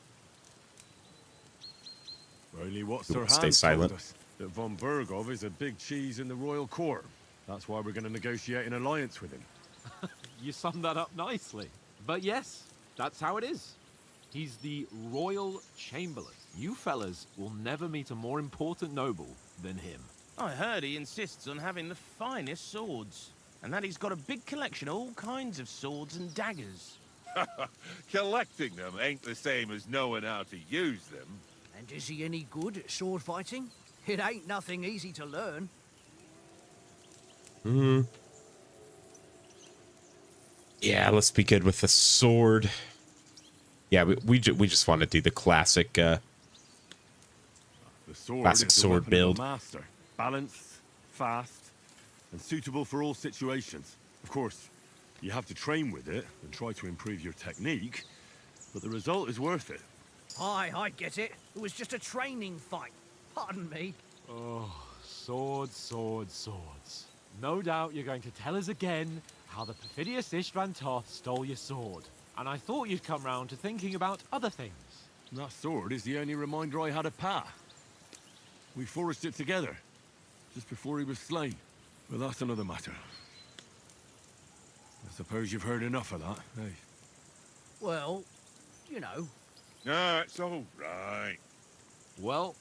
what You Sir wanna stay Hans silent? told us, that von Bergov is a big cheese in the royal court. That's why we're going to negotiate an alliance with him. You summed that up nicely. But yes, that's how it is. He's the Royal Chamberlain. You fellas will never meet a more important noble than him. I heard he insists on having the finest swords, and that he's got a big collection of all kinds of swords and daggers. Collecting them ain't the same as knowing how to use them. And is he any good at sword fighting? It ain't nothing easy to learn. Yeah, let's be good with the sword. Yeah, we just want to do the classic The sword Classic is the sword weapon build. of a master. Balanced, fast, and suitable for all situations. Of course, you have to train with it and try to improve your technique, but the result is worth it. Aye, I get it. It was just a training fight. Pardon me. Oh, swords, swords, swords. No doubt you're going to tell us again how the perfidious Istvan Toth stole your sword. And I thought you'd come round to thinking about other things. That sword is the only reminder I had of Pa. We forged it together, just before he was slain. But that's another matter. I suppose you've heard enough of that, eh? Well, you know. No, it's all right. Well,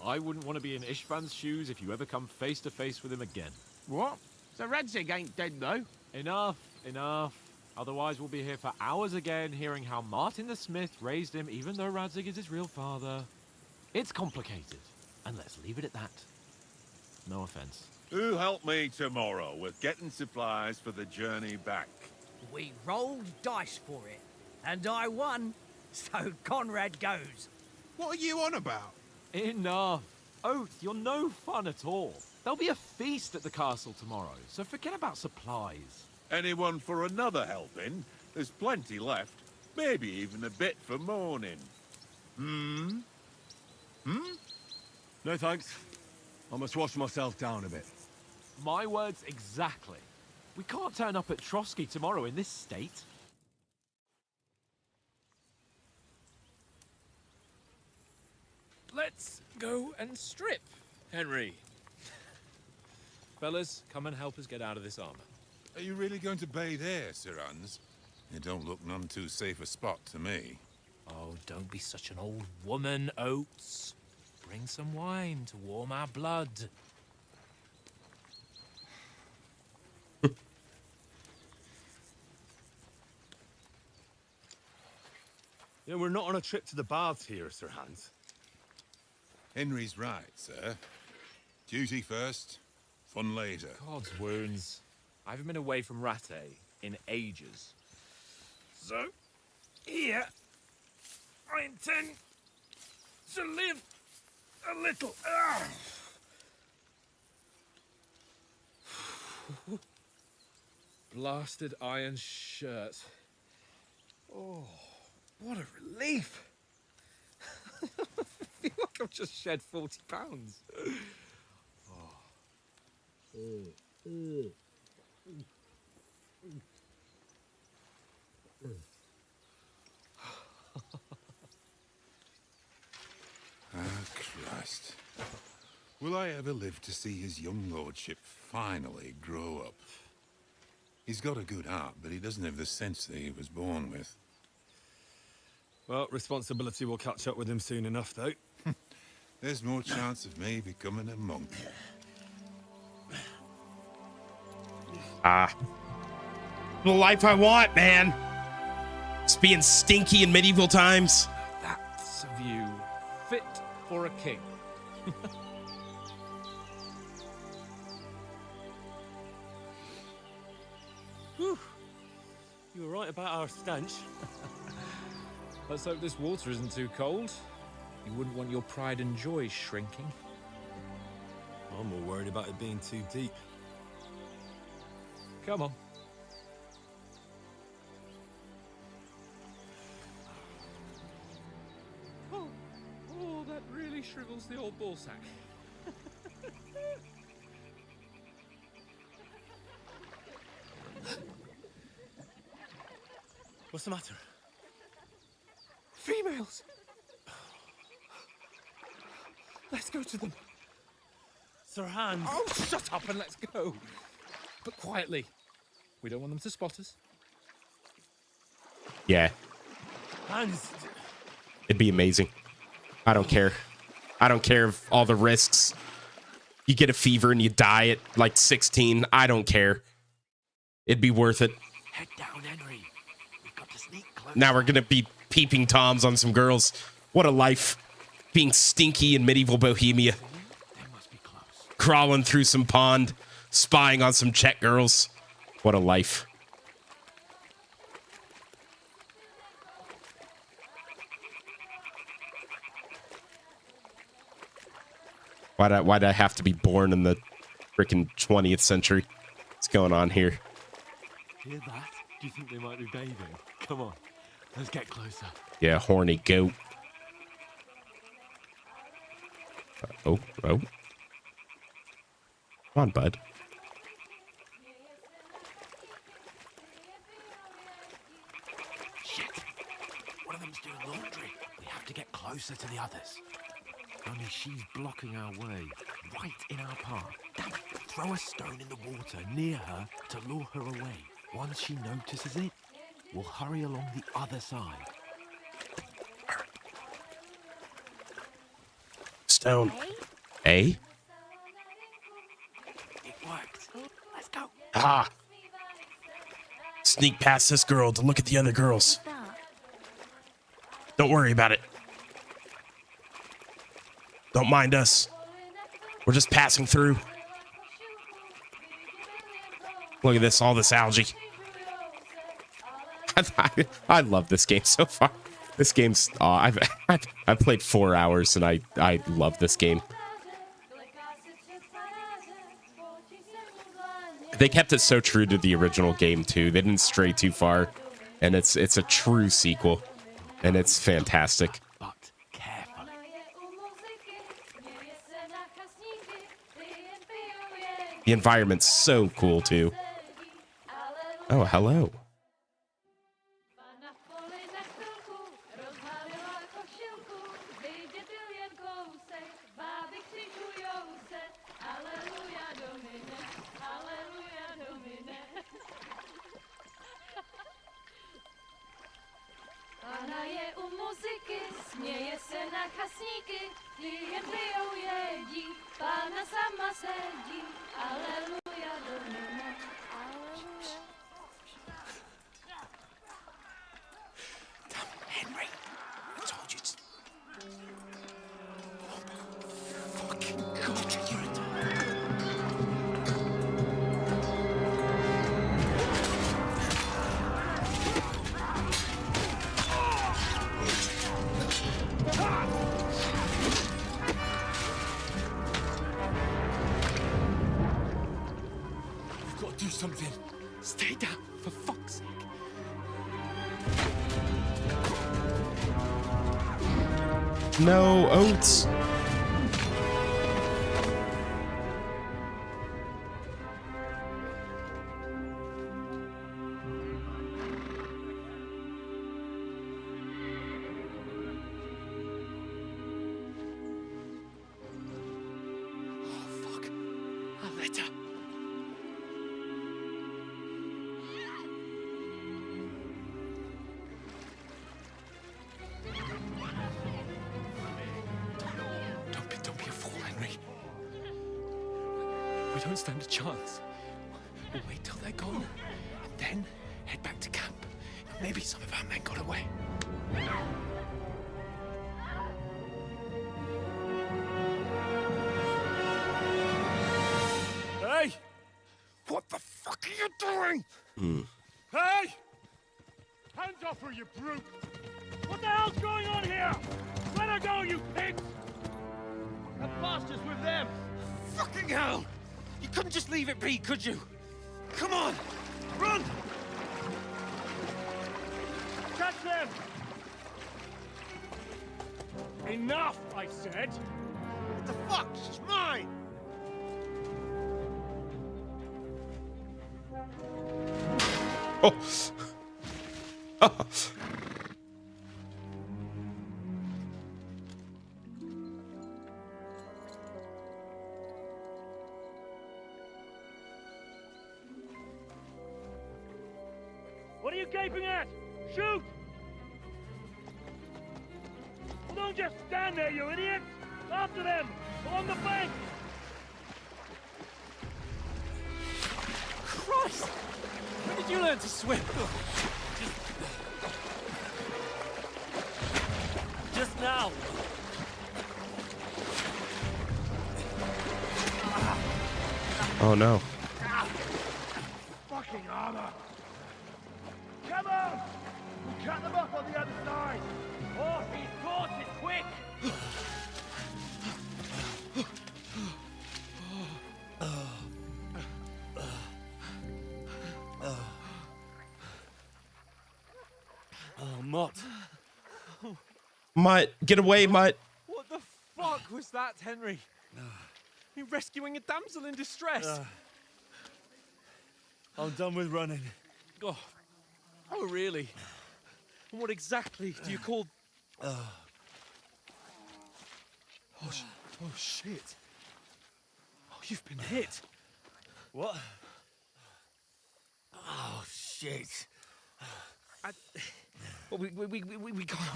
I wouldn't want to be in Istvan's shoes if you ever come face to face with him again. What? So Radzig ain't dead, though? Enough, enough. Otherwise we'll be here for hours again hearing how Martin the Smith raised him even though Radzig is his real father. It's complicated, and let's leave it at that. No offense. Who help me tomorrow with getting supplies for the journey back? We rolled dice for it, and I won, so Conrad goes. What are you on about? Enough. Oath, you're no fun at all. There'll be a feast at the castle tomorrow, so forget about supplies. Anyone for another helping? There's plenty left. Maybe even a bit for morning. No thanks. I must wash myself down a bit. My words exactly. We can't turn up at Trotsky tomorrow in this state. Let's go and strip, Henry. Fellas, come and help us get out of this armor. Are you really going to bathe here, Sir Hans? It don't look none too safe a spot to me. Oh, don't be such an old woman, Oates. Bring some wine to warm our blood. You know, we're not on a trip to the baths here, Sir Hans. Henry's right, sir. Duty first, fun later. God's wounds. I haven't been away from Rattay in ages. So, here, I intend to live a little. Blasted iron shirt. Oh, what a relief. I feel like I've just shed 40 pounds. Ah, Christ. Will I ever live to see his young lordship finally grow up? He's got a good heart, but he doesn't have the sense that he was born with. Well, responsibility will catch up with him soon enough, though. There's more chance of me becoming a monk. the life I want, man. Just being stinky in medieval times. That's a view fit for a king. Whew. You were right about our stench. Let's hope this water isn't too cold. You wouldn't want your pride and joy shrinking. I'm more worried about it being too deep. Come on. Oh, that really shrivels the old ball sack. What's the matter? Females! Let's go to them. Sir Hans. Oh, shut up and let's go. But quietly. We don't want them to spot us. Yeah, Hans. it'd be amazing. I don't care. I don't care if all the risks. You get a fever and you die at like 16. I don't care. It'd be worth it. Head down, Henry. We've got to sneak close. Now we're going to be peeping Toms on some girls. What a life. Being stinky in medieval Bohemia. They must be close. Crawling through some pond. Spying on some Czech girls. What a life. Why'd I have to be born in the freaking 20th century? What's going on here? Hear that? Do you think they might be bathing? Come on, let's get closer. Yeah, horny goat. Oh. Come on, bud. Shit! One of them's doing laundry. We have to get closer to the others. Only she's blocking our way, right in our path. Damn it! Throw a stone in the water near her to lure her away. Once she notices it, we'll hurry along the other side. Stone. A? It worked. Let's go. Ah. Sneak past this girl to look at the other girls. Don't worry about it. Don't mind us. We're just passing through. Look at this, all this algae. I love this game so far. This game's I've played 4 hours and I love this game. They kept it so true to the original game too. They didn't stray too far, and it's a true sequel, and it's fantastic. But carefully. The environment's so cool too. Oh, hello. Pána je u muziky, směje se na chasníky, ty jen pijou jedí, Pána sama sedí, aleluja, domina, aleluja. Damn, Henry! I told you to... Oh, fucking God, you're a... We've got to do something. Stay down, for fuck's sake. No, oats. Oh, fuck. A letter. Don't be a fool, Henry. We don't stand a chance. We'll wait till they're gone, and then head back to camp. Maybe some of our men got away. Hey! What the fuck are you doing? Hey! Hands off her, you brute! What the hell's going on here? Let her go, you pigs! The bastards with them! Fucking hell! You couldn't just leave it be, could you? Come on! Run! Catch them! Enough, I said! What the fuck? She's mine! Oh. What are you gaping at? Shoot! Well, don't just stand there, you idiot! After them! Along the bank! Christ! When did you learn to swim? Just now. Oh no. Fucking armor! Come on! We'll cut them off on the other side! Oh, he's caught it quick! Oh, Mott. Mutt, get away, Mutt. What the fuck was that, Henry? You rescuing a damsel in distress. I'm done with running. Oh, really? And what exactly do you call... Oh, shit. Oh, you've been hit. What? Oh, shit. Well, we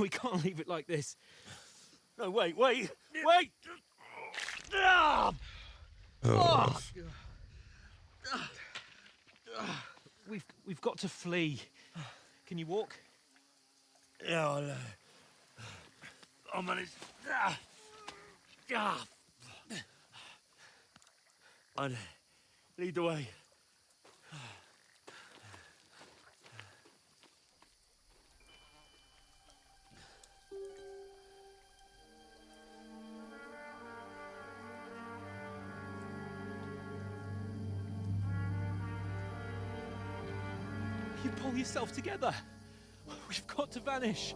can't leave it like this. No, wait! Ah! Oh. We've got to flee. Can you walk? Yeah, I'll manage. I'd lead the way. You pull yourself together. We've got to vanish.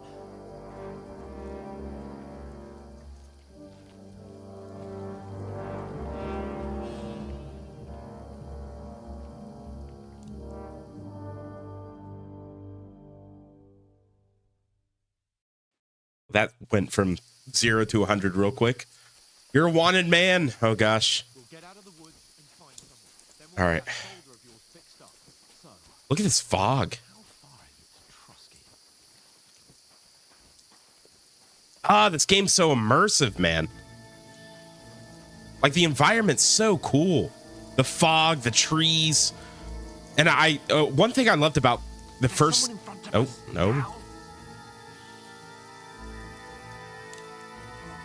That went from 0 to 100 real quick. You're a wanted man. Oh gosh. We'll get out of the woods and find someone. Then All right. have a shoulder of yours fixed up. So, Look at this fog. how far is it to Trusky? Ah, this game's so immersive, man. Like the environment's so cool. The fog, the trees. And one thing I loved about the first... Oh, no.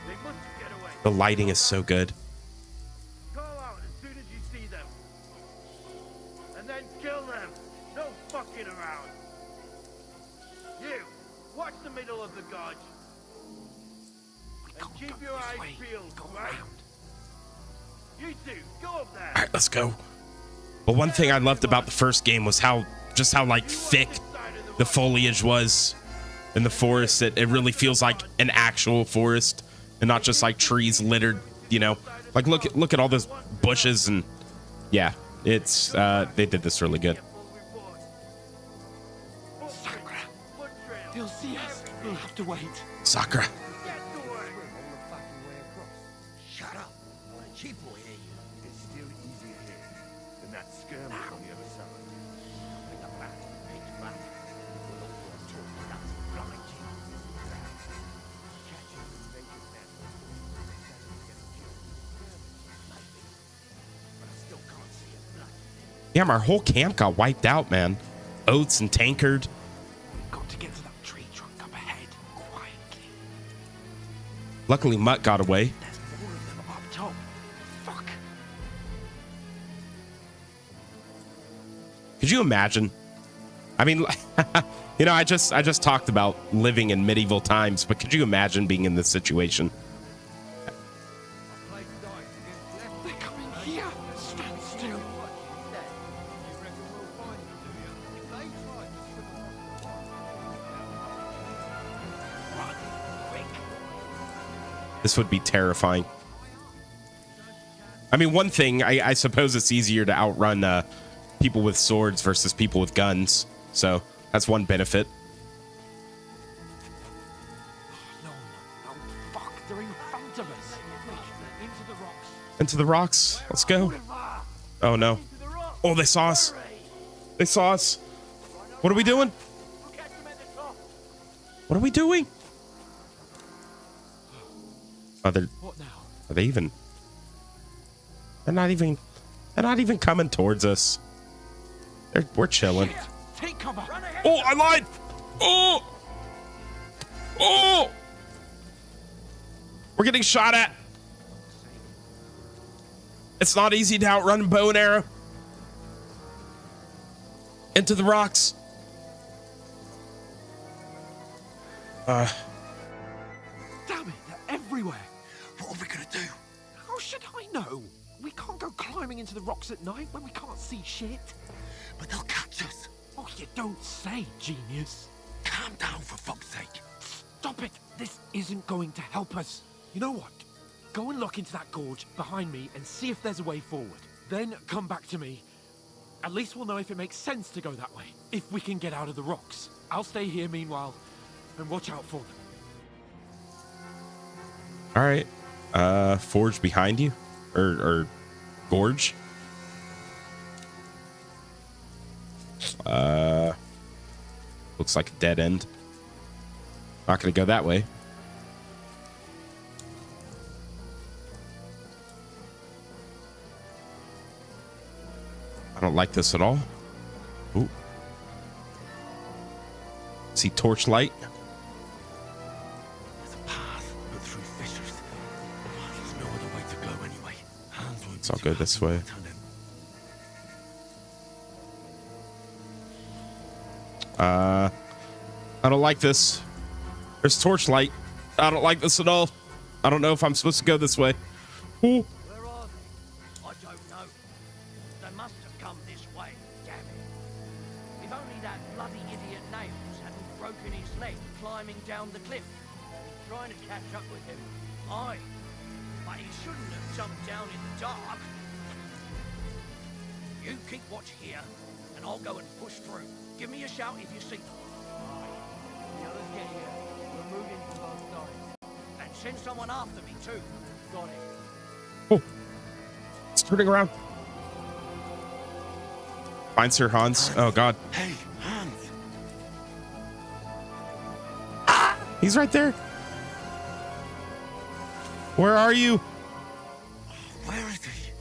They must get away. The lighting is so good. Call out as soon as you see them. And then kill them. No fucking around. You, watch the middle of the gorge. And keep your eyes peeled, right? You two, go up there. All right, let's go. But one thing I loved about the first game was how like thick the foliage was in the forest. It really feels like an actual forest and not just like trees littered, you know. Like look at all those bushes, and yeah, it's they did this really good. They'll see us. We'll have to wait. Sakura. Shut up. The chief will hear you. It's still easier here than that skirmish on the other side. Bring them back. Pitch back. We'll all talk about blind you. Catching the naked man. Maybe. But I still can't see a blood. Yeah, our whole camp got wiped out, man. Oats and Tankard. We've got to get to that tree trunk up ahead, quietly. Luckily, Mutt got away. There's more of them up top. Fuck. Could you imagine? I mean, you know, I just talked about living in medieval times, but could you imagine being in this situation? They're coming here. Stand still. This would be terrifying. I mean, one thing, I suppose it's easier to outrun people with swords versus people with guns. So that's one benefit. No, fuck. They're in front of us. Quick, into the rocks. Into the rocks. Let's go. Oh, no. Oh, they saw us. They saw us. What are we doing? What are we doing? Oh, What now? are they even? They're not even coming towards us. We're chilling. Take cover. Oh, I lied. Oh. Oh. We're getting shot at. It's not easy to outrun bow and arrow. Into the rocks. Damn it, they're everywhere. What are we gonna do? How should I know? We can't go climbing into the rocks at night when we can't see shit. But they'll catch us. Oh, you don't say, genius. Calm down, for fuck's sake. Stop it. This isn't going to help us. You know what? Go and look into that gorge behind me and see if there's a way forward. Then come back to me. At least we'll know if it makes sense to go that way, if we can get out of the rocks. I'll stay here meanwhile and watch out for them. All right. Forge behind you, or gorge. Looks like a dead end. Not gonna go that way. I don't like this at all. Ooh. See torchlight. There's a path, but through fissures. There's no other way to go anyway. It's all good this way. I don't like this. There's torchlight. I don't like this at all. I don't know if I'm supposed to go this way. Ooh. Where are they? I don't know. They must have come this way, damn it. If only that bloody idiot Nails hadn't broken his leg climbing down the cliff. Trying to catch up with him. Aye. But he shouldn't have jumped down in the dark. You keep watch here, and I'll go and push through. Give me a shout if you see them. The others get here. We're moving from both sides. And send someone after me too. Got it. Oh, it's turning around. Find Sir Hans. Oh God, Hey, Hans. he's right there. Where are you, Where is he?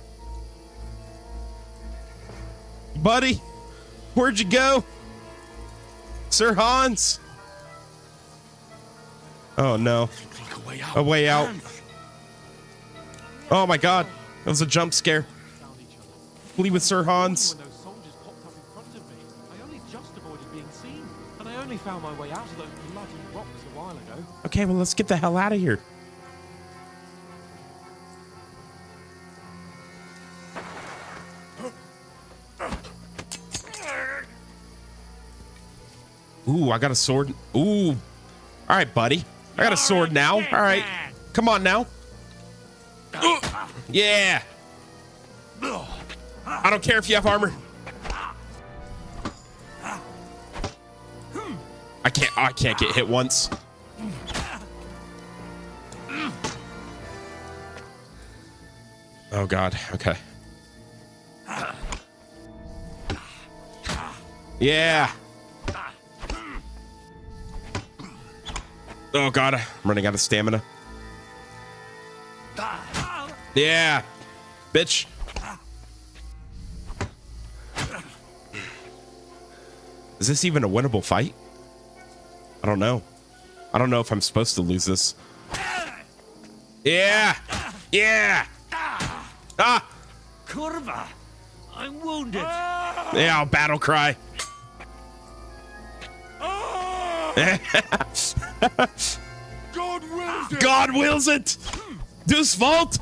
buddy? Where'd you go, Sir Hans? Oh no, Looks like a way out. a way out. Hans. Oh my God, that was a jump scare. Found each other. Flee with Sir Hans. When those soldiers popped up in front of me, I only just avoided being seen. And I only found my way out of those bloody rocks a while ago. Okay, well let's get the hell out of here. Ooh, I got a sword. Ooh. All right, buddy. I got a sword now. All right. Come on now. Yeah. I don't care if you have armor. I can't get hit once. Oh God. Okay. Yeah. Oh God, I'm running out of stamina. Yeah, bitch. Is this even a winnable fight? I don't know. I don't know if I'm supposed to lose this. Yeah. Yeah. Ah. Curva. I'm wounded. Yeah, battle cry. God wills it! God wills it. This fault.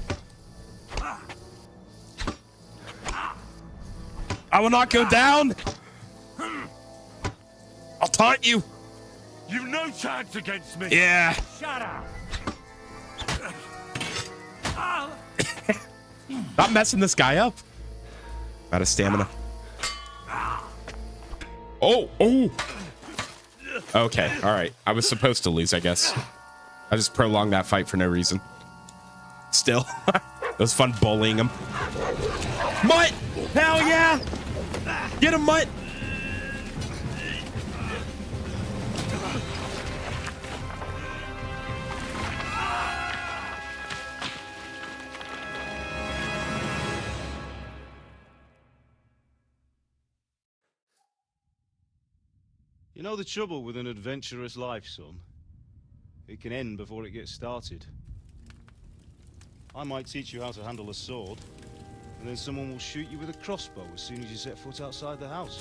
I will not go down. I'll taunt you. You've no chance against me! Yeah. Shut up. Not messing this guy up. Out of stamina. Oh, oh. Okay, all right. I was supposed to lose, I guess. I just prolonged that fight for no reason. Still, it was fun bullying him. Mutt! Hell yeah! Get him, Mutt! know the trouble with an adventurous life, son? It can end before it gets started. I might teach you how to handle a sword, and then someone will shoot you with a crossbow as soon as you set foot outside the house.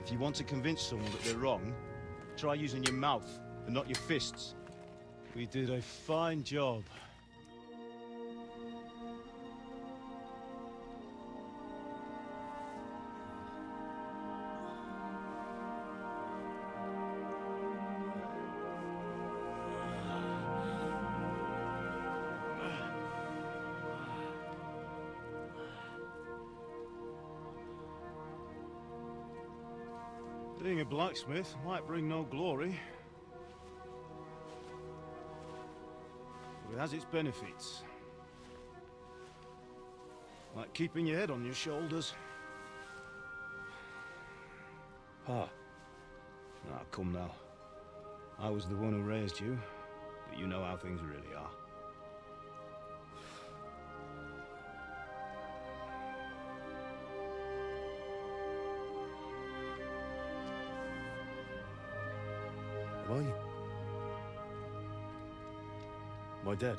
If you want to convince someone that they're wrong, try using your mouth and not your fists. We did a fine job. Being a blacksmith might bring no glory, but it has its benefits. Like keeping your head on your shoulders. Pa. Now, come now. I was the one who raised you, but you know how things really are. Am I dead?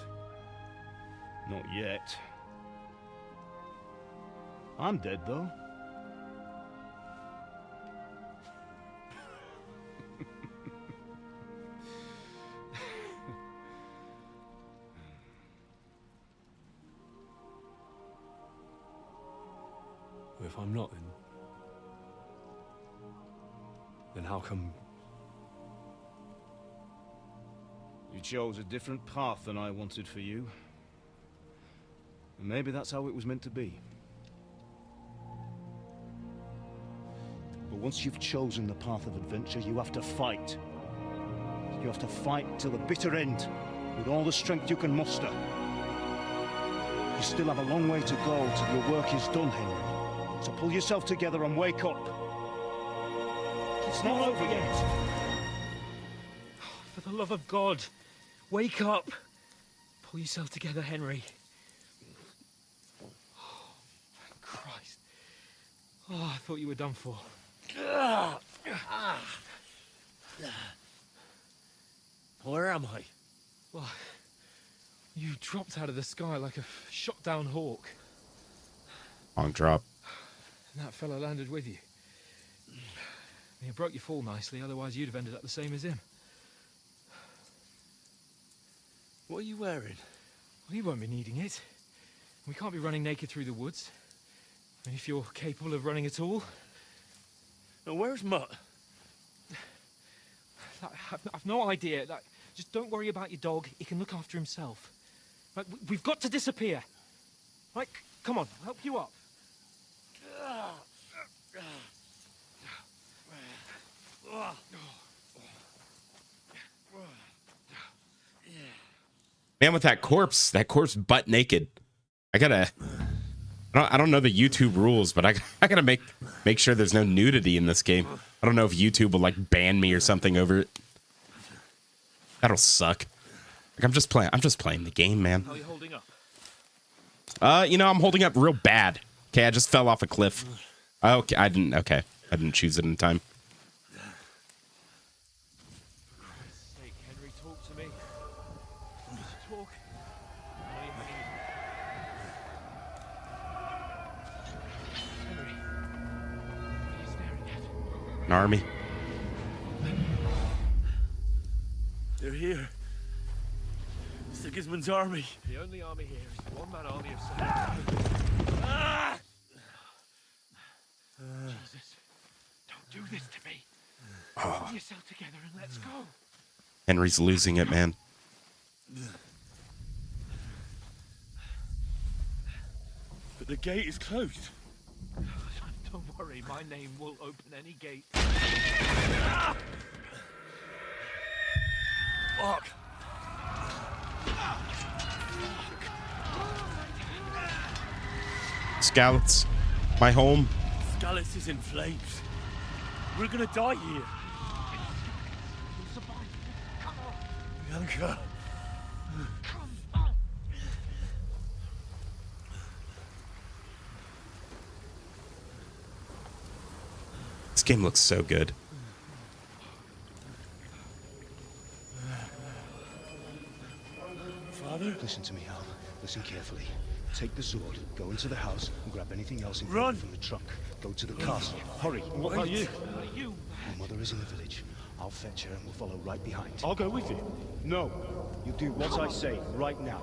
Not yet. I'm dead, though. If I'm not, then how come... You chose a different path than I wanted for you. And maybe that's how it was meant to be. But once you've chosen the path of adventure, you have to fight. You have to fight till the bitter end, with all the strength you can muster. You still have a long way to go till your work is done, Henry. So pull yourself together and wake up. It's not over yet. For the love of God, wake up. Pull yourself together, Henry. Oh, Christ. Oh, I thought you were done for. Where am I? Well, you dropped out of the sky like a shot-down hawk. Long drop. And that fella landed with you. You broke your fall nicely, otherwise you'd have ended up the same as him. What are you wearing? Well, you won't be needing it. We can't be running naked through the woods. And if you're capable of running at all. Now, where's Mutt? I've no idea. Just don't worry about your dog. He can look after himself. We've got to disappear. Right, come on, I'll help you up. Man, with that corpse butt naked. I don't know the YouTube rules, but I gotta make sure there's no nudity in this game. I don't know if YouTube will like ban me or something over it. That'll suck. Like I'm just playing the game, man. How are you holding up? I'm holding up real bad. Okay, I just fell off a cliff. Okay, I didn't choose it in time. Hey, Henry, talk to me. Talk. Henry, what are you staring at? An army. They're here. Sigismund's army. The only army here is a one-man army of soldiers. Jesus, don't do this to me. Pull yourself together and let's go. Henry's losing it, man. But the gate is closed. Don't worry, my name will open any gate. Fuck. Scouts, my home. Scallis is in flames. We're gonna die here. Bianca. game looks so good. Father? Listen to me, Al. Listen carefully. Take the sword, go into the house, and grab anything else important from the truck. Go to the castle. Hurry. What about you? My mother is in the village. I'll fetch her and we'll follow right behind. I'll go with you. No. You do what I say right now.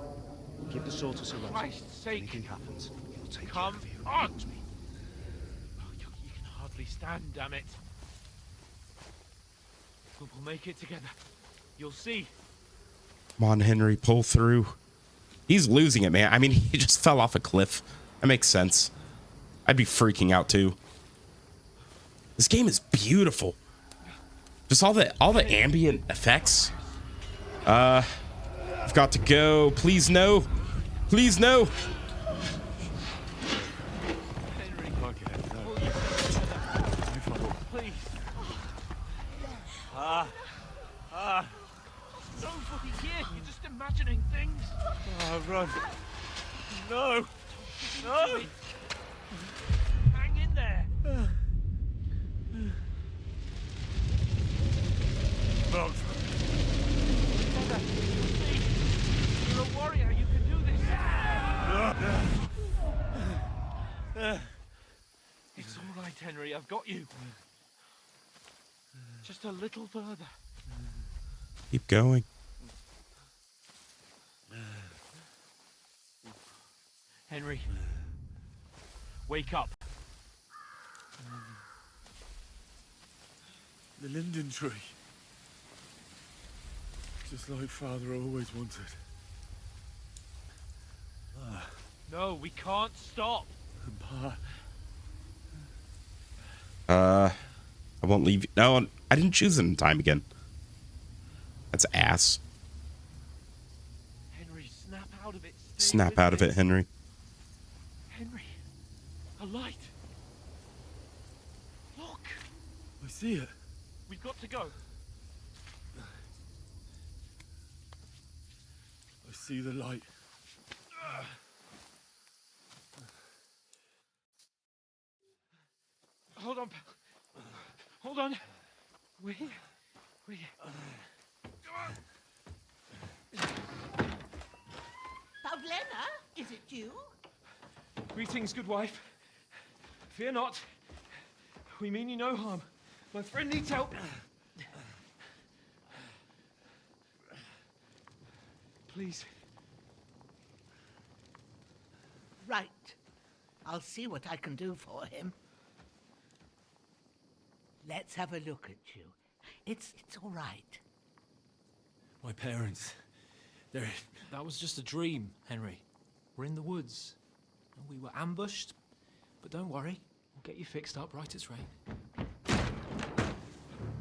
Give the sword to Sir Roger. Christ's sake. Anything happens, he'll take Come care of you. on. Promise me. Oh, you can hardly stand, damn it. We'll make it together. You'll see. Come on, Henry, pull through. He's losing it, man. I mean, he just fell off a cliff. That makes sense. I'd be freaking out too. This game is beautiful. Just all the ambient effects. I've got to go. Please no. Please no. Please. Nobody here. You're just imagining things. Oh, run. No. No. Hang in there. Bugs. Together. You'll see. You're a warrior. You can do this. It's all right, Henry. I've got you. Just a little further. Keep going. Henry, wake up. The linden tree. Just like Father always wanted. No, we can't stop. Pa. I won't leave you. No, I didn't choose it in time again. That's ass. Henry, snap out of it. Snap out of it, Henry. Henry, a light. Look. I see it. We've got to go. I see the light. Hold on, pal. Hold on. We're here. We're here. Pavlena, is it you? Greetings, good wife. Fear not. We mean you no harm. My friend needs help. Please. Right. I'll see what I can do for him. Let's have a look at you. It's all right. My parents. That was just a dream, Henry. We're in the woods. We were ambushed, but don't worry. We'll get you fixed up right as rain.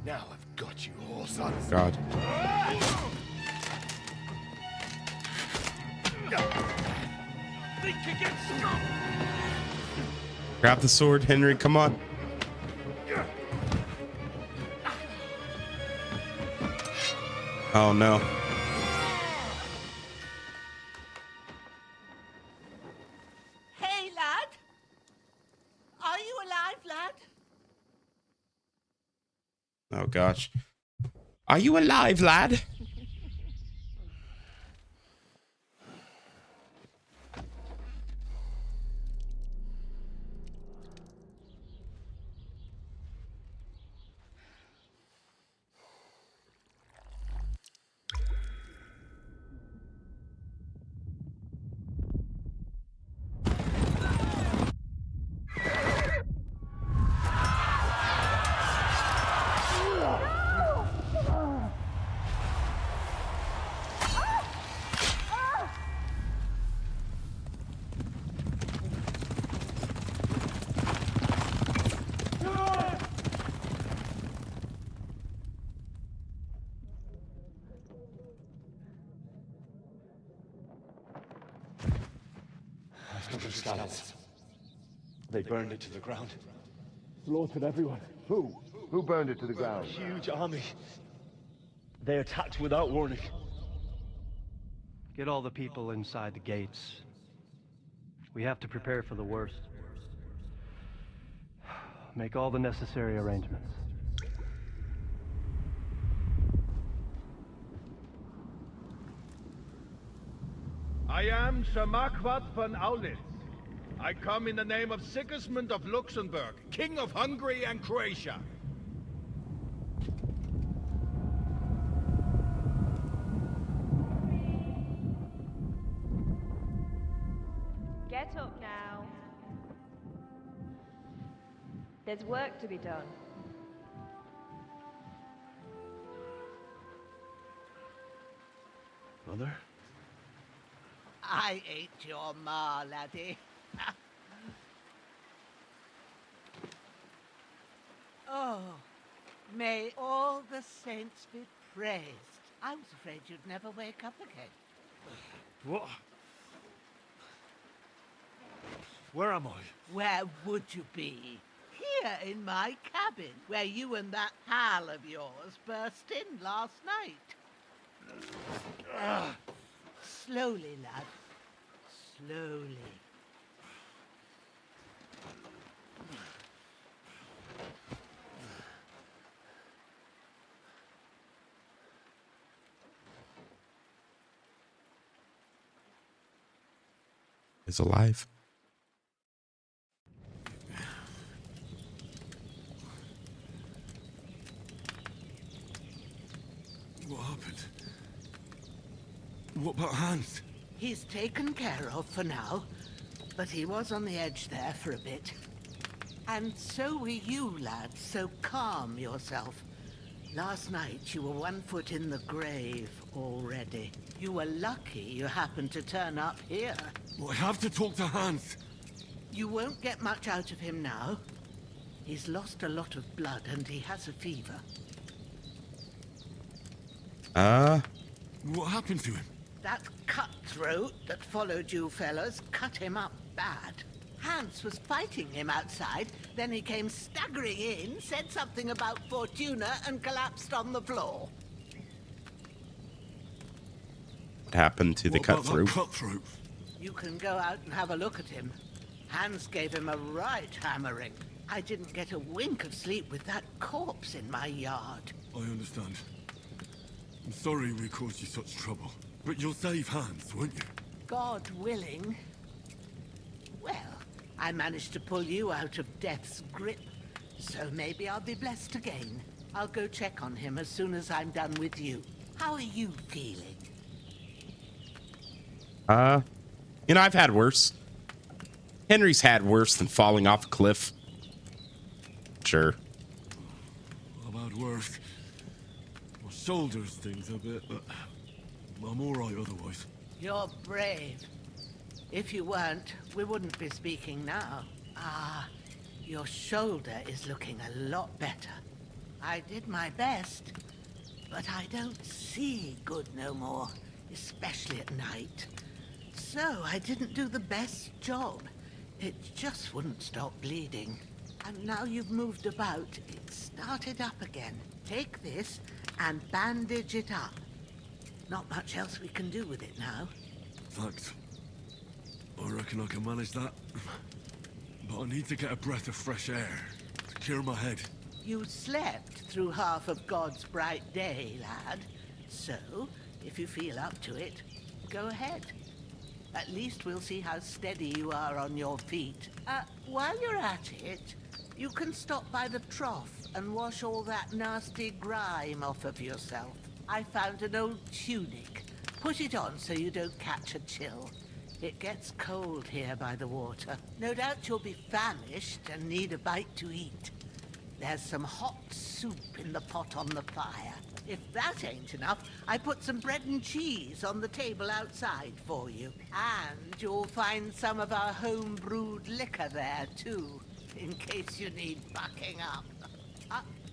Now I've got you all, sons. God. Think against Scott! Grab the sword, Henry. Come on. Oh, no. Hey, lad. Are you alive, lad? Oh, gosh. Are you alive, lad? They burned it to the ground. Slaughtered everyone. Who? Who burned it to the ground? Huge army. They attacked without warning. Get all the people inside the gates. We have to prepare for the worst. make all the necessary arrangements. I am Sir Marquardt von Aulitz. I come in the name of Sigismund of Luxembourg, King of Hungary and Croatia. Get up now. There's work to be done. Mother? I ain't your ma, laddie. Oh, may all the saints be praised. I was afraid you'd never wake up again. What? Where am I? Where would you be? Here in my cabin, where you and that pal of yours burst in last night. Slowly, lad. Slowly. Is alive. What happened? What about Hans? He's taken care of for now, but he was on the edge there for a bit. And so were you, lad, so calm yourself. Last night you were 1 foot in the grave already. You were lucky you happened to turn up here. Well, I have to talk to Hans. You won't get much out of him now. He's lost a lot of blood and he has a fever. What happened to him? That cutthroat that followed you fellas cut him up bad. Hans was fighting him outside, then he came staggering in, said something about Fortuna, and collapsed on the floor. What happened to the cutthroat? Cutthroat? You can go out and have a look at him. Hans gave him a right hammering. I didn't get a wink of sleep with that corpse in my yard. I understand. I'm sorry we caused you such trouble. But you'll save Hans, won't you? God willing. Well, I managed to pull you out of death's grip, so maybe I'll be blessed again. I'll go check on him as soon as I'm done with you. How are you feeling? You know, I've had worse. Henry's had worse than falling off a cliff. Sure. I've had worse. My shoulders stings a bit, but I'm all right otherwise. You're brave. If you weren't, we wouldn't be speaking now. Ah, your shoulder is looking a lot better. I did my best, but I don't see good no more, especially at night. So I didn't do the best job. It just wouldn't stop bleeding. And now you've moved about, it started up again. Take this and bandage it up. Not much else we can do with it now. Thanks. I reckon I can manage that. But I need to get a breath of fresh air to clear my head. You slept through half of God's bright day, lad. So, if you feel up to it, go ahead. At least we'll see how steady you are on your feet. While you're at it, you can stop by the trough and wash all that nasty grime off of yourself. I found an old tunic. Put it on so you don't catch a chill. It gets cold here by the water. No doubt you'll be famished and need a bite to eat. There's some hot soup in the pot on the fire. If that ain't enough, I put some bread and cheese on the table outside for you. And you'll find some of our home-brewed liquor there, too, in case you need bucking up.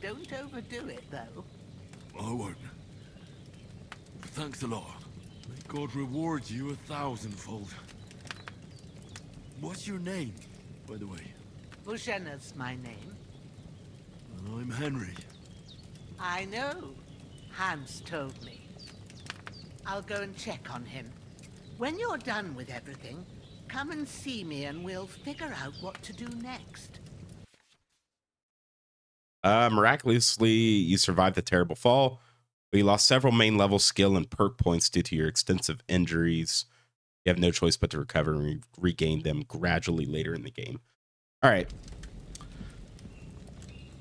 Don't overdo it, though. I won't. Thanks a lot. May God reward you 1,000-fold. What's your name, by the way? Bushenna's my name. And I'm Henry. I know. Hans told me. I'll go and check on him. When you're done with everything, come and see me and we'll figure out what to do next. Miraculously, you survived the terrible fall, but you lost several main level skill and perk points due to your extensive injuries. You have no choice but to recover and regain them gradually later in the game. All right.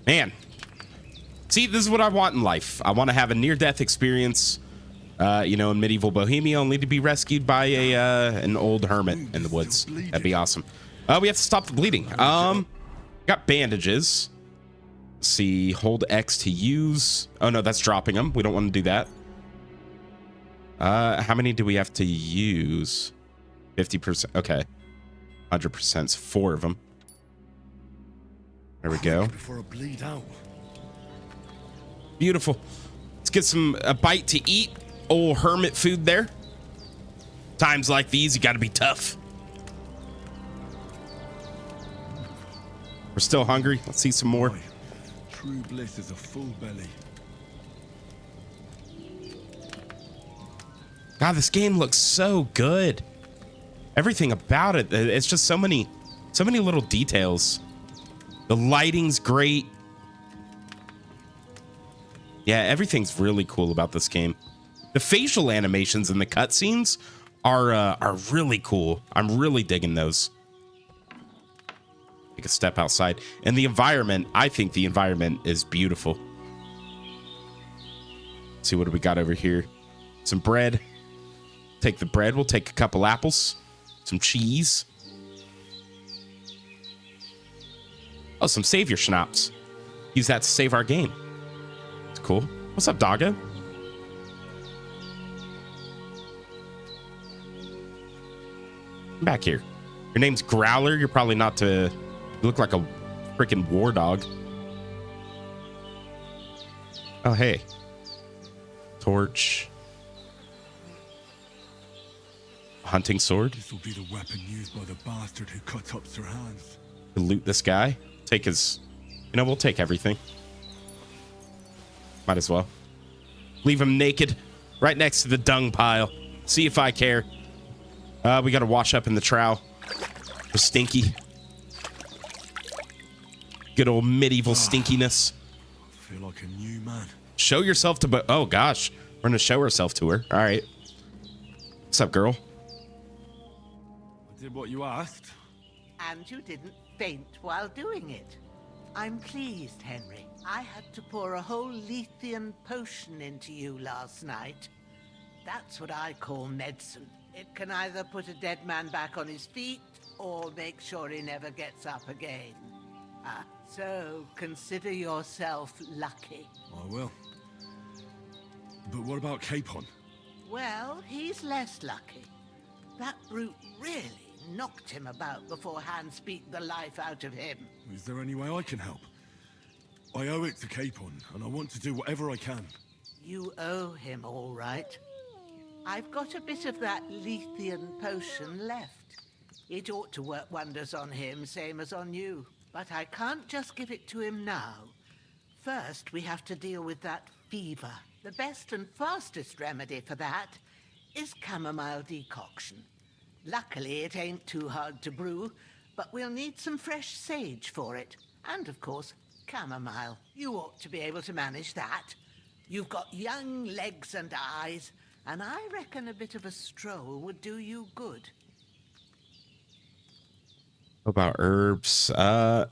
Man. See, this is what I want in life. I want to have a near-death experience, in medieval Bohemia, only to be rescued by an old hermit in the woods. That'd be awesome. We have to stop the bleeding. Got bandages. Let's see, hold X to use. Oh, no, that's dropping them. We don't want to do that. How many do we have to use? 50%. Okay. 100% is 4 of them. There we go. Before I bleed out. Beautiful. Let's get a bite to eat. Old hermit food there. Times like these, you got to be tough. We're still hungry. Let's see some more. True bliss is a full belly. God, this game looks so good. Everything about it. It's just so many little details. The lighting's great. Yeah, everything's really cool about this game. The facial animations and the cutscenes are really cool. I'm really digging those. Take a step outside. And the environment, I think the environment is beautiful. Let's see, what do we got over here? Some bread. Take the bread. We'll take a couple apples. Some cheese. Oh, some savior schnapps. Use that to save our game. It's cool. What's up, doggo? Come back here. Your name's Growler. You're probably not to... You look like a freaking war dog. Oh, hey. Torch. Hunting sword. This will be the weapon used by the bastard who cut up Sir Hans. To loot this guy. Take his... we'll take everything. Might as well. Leave him naked. Right next to the dung pile. See if I care. We gotta wash up in the trowel. The stinky. Good old medieval stinkiness. I feel like a new man. Show yourself to... Oh, gosh. We're gonna show herself to her. All right. What's up, girl? I did what you asked. And you didn't faint while doing it. I'm pleased, Henry. I had to pour a whole Lethean potion into you last night. That's what I call medicine. It can either put a dead man back on his feet or make sure he never gets up again. So consider yourself lucky. I will. But what about Capon? Well, he's less lucky. That brute really knocked him about before Hans beat the life out of him. Is there any way I can help? I owe it to Capon, and I want to do whatever I can. You owe him, all right. I've got a bit of that Lethean potion left. It ought to work wonders on him, same as on you. But I can't just give it to him now. First, we have to deal with that fever. The best and fastest remedy for that is chamomile decoction. Luckily, it ain't too hard to brew, but we'll need some fresh sage for it. And, of course, chamomile. You ought to be able to manage that. You've got young legs and eyes, and I reckon a bit of a stroll would do you good. What about herbs? I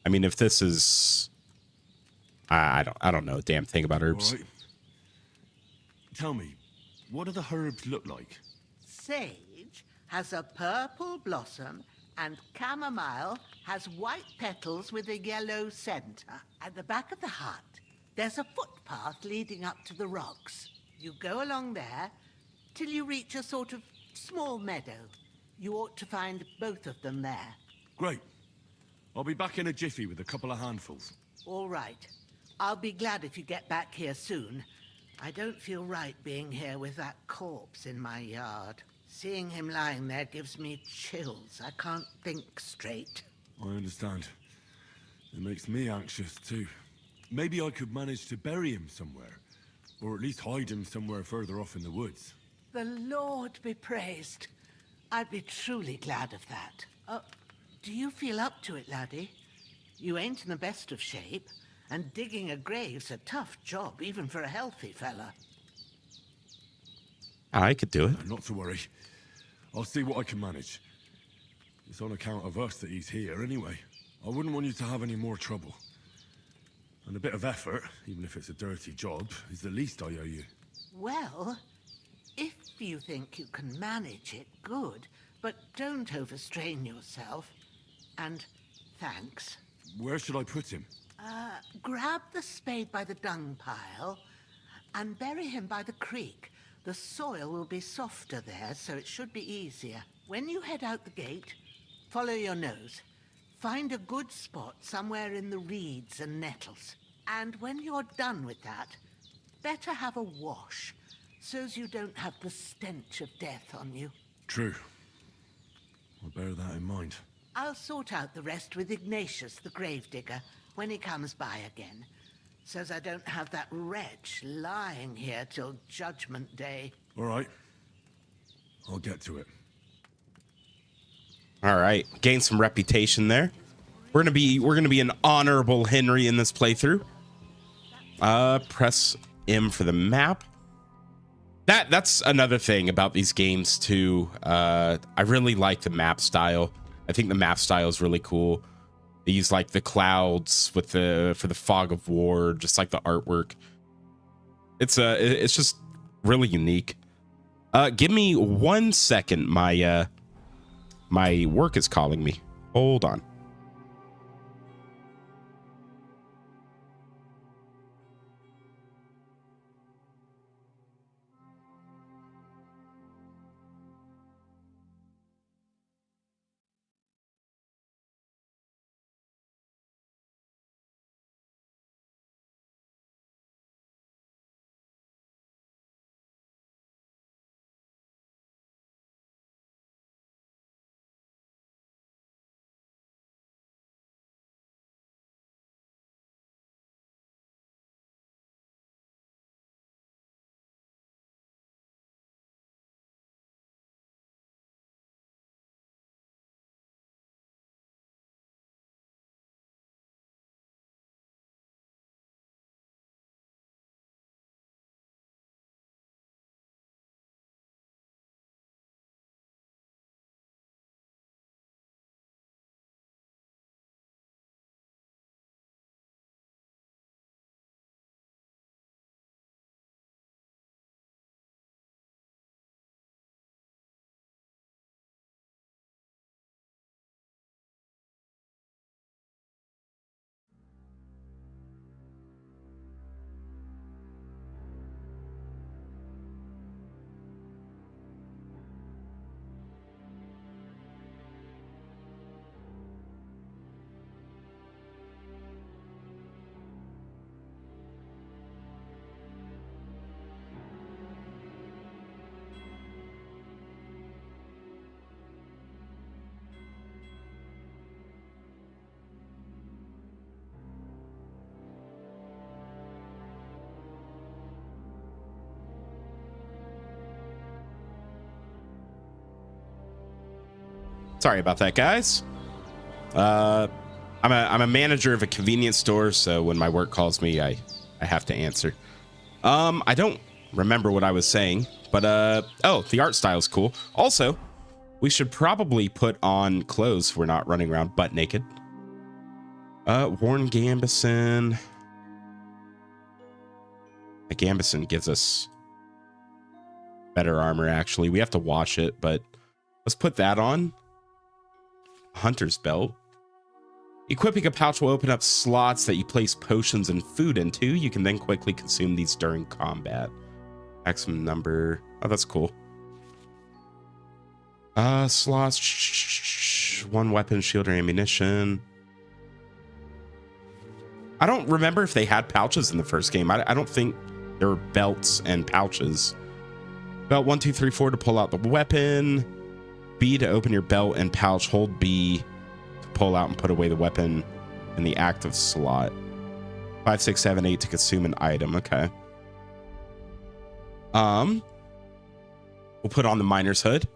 mean, if this is... I don't know a damn thing about herbs. All right. Tell me, what do the herbs look like? Sage has a purple blossom, and chamomile has white petals with a yellow center. At the back of the hut, there's a footpath leading up to the rocks. You go along there till you reach a sort of small meadow. You ought to find both of them there. Great. I'll be back in a jiffy with a couple of handfuls. All right. I'll be glad if you get back here soon. I don't feel right being here with that corpse in my yard. Seeing him lying there gives me chills. I can't think straight. I understand. It makes me anxious too. Maybe I could manage to bury him somewhere. Or at least hide him somewhere further off in the woods. The Lord be praised. I'd be truly glad of that. Do you feel up to it, laddie? You ain't in the best of shape, and digging a grave's a tough job, even for a healthy fella. I could do it. Not to worry. I'll see what I can manage. It's on account of us that he's here anyway. I wouldn't want you to have any more trouble. And a bit of effort, even if it's a dirty job, is the least I owe you. Well, if you think you can manage it, good. But don't overstrain yourself. And thanks. Where should I put him? Grab the spade by the dung pile and bury him by the creek. The soil will be softer there, so it should be easier. When you head out the gate, follow your nose. Find a good spot somewhere in the reeds and nettles. And when you're done with that, better have a wash, so's you don't have the stench of death on you. True. I'll bear that in mind. I'll sort out the rest with Ignatius, the gravedigger, when he comes by again, so's I don't have that wretch lying here till Judgment Day. All right. I'll get to it. All right, gain some reputation there. We're gonna be an honorable Henry in this playthrough. Press M for the map. That's another thing about these games too. I really like the map style. I think the map style is really cool. They use like the clouds for the fog of war, just like the artwork. It's just really unique. Give me 1 second. My work is calling me. Hold on. Sorry about that, guys. I'm a manager of a convenience store, so when my work calls me, I have to answer. I don't remember what I was saying, but oh, the art style is cool. Also, we should probably put on clothes if we're not running around butt naked. Worn Gambison. A Gambison gives us better armor, actually. We have to wash it, but let's put that on. Hunter's belt. Equipping a pouch will open up slots that you place potions and food into. You can then quickly consume these during combat. Maximum number. Oh, that's cool. Slots. One weapon, shield, or ammunition. I don't remember if they had pouches in the first game. I don't think there were belts and pouches. Belt 1, 2, 3, 4 to pull out the weapon. B to open your belt and pouch. Hold B to pull out and put away the weapon in the active slot. 5, 6, 7, 8 to consume an item. Okay. We'll put on the miner's hood.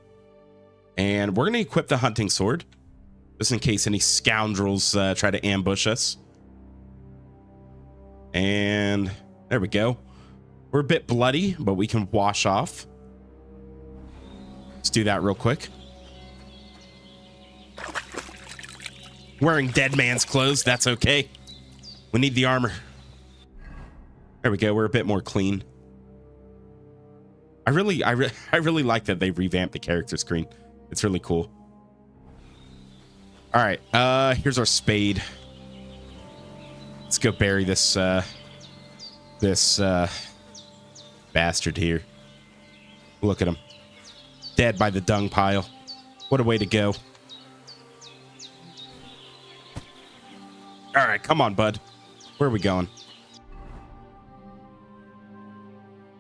And we're going to equip the hunting sword. just in case any scoundrels try to ambush us. And there we go. We're a bit bloody, but we can wash off. Let's do that real quick. Wearing dead man's clothes, that's okay. We need the armor. There we go. We're a bit more clean. I really like that they revamped the character screen. It's really cool. All right, here's our spade. Let's go bury this bastard here. Look at him. Dead by the dung pile. What a way to go. All right, come on, bud. Where are we going?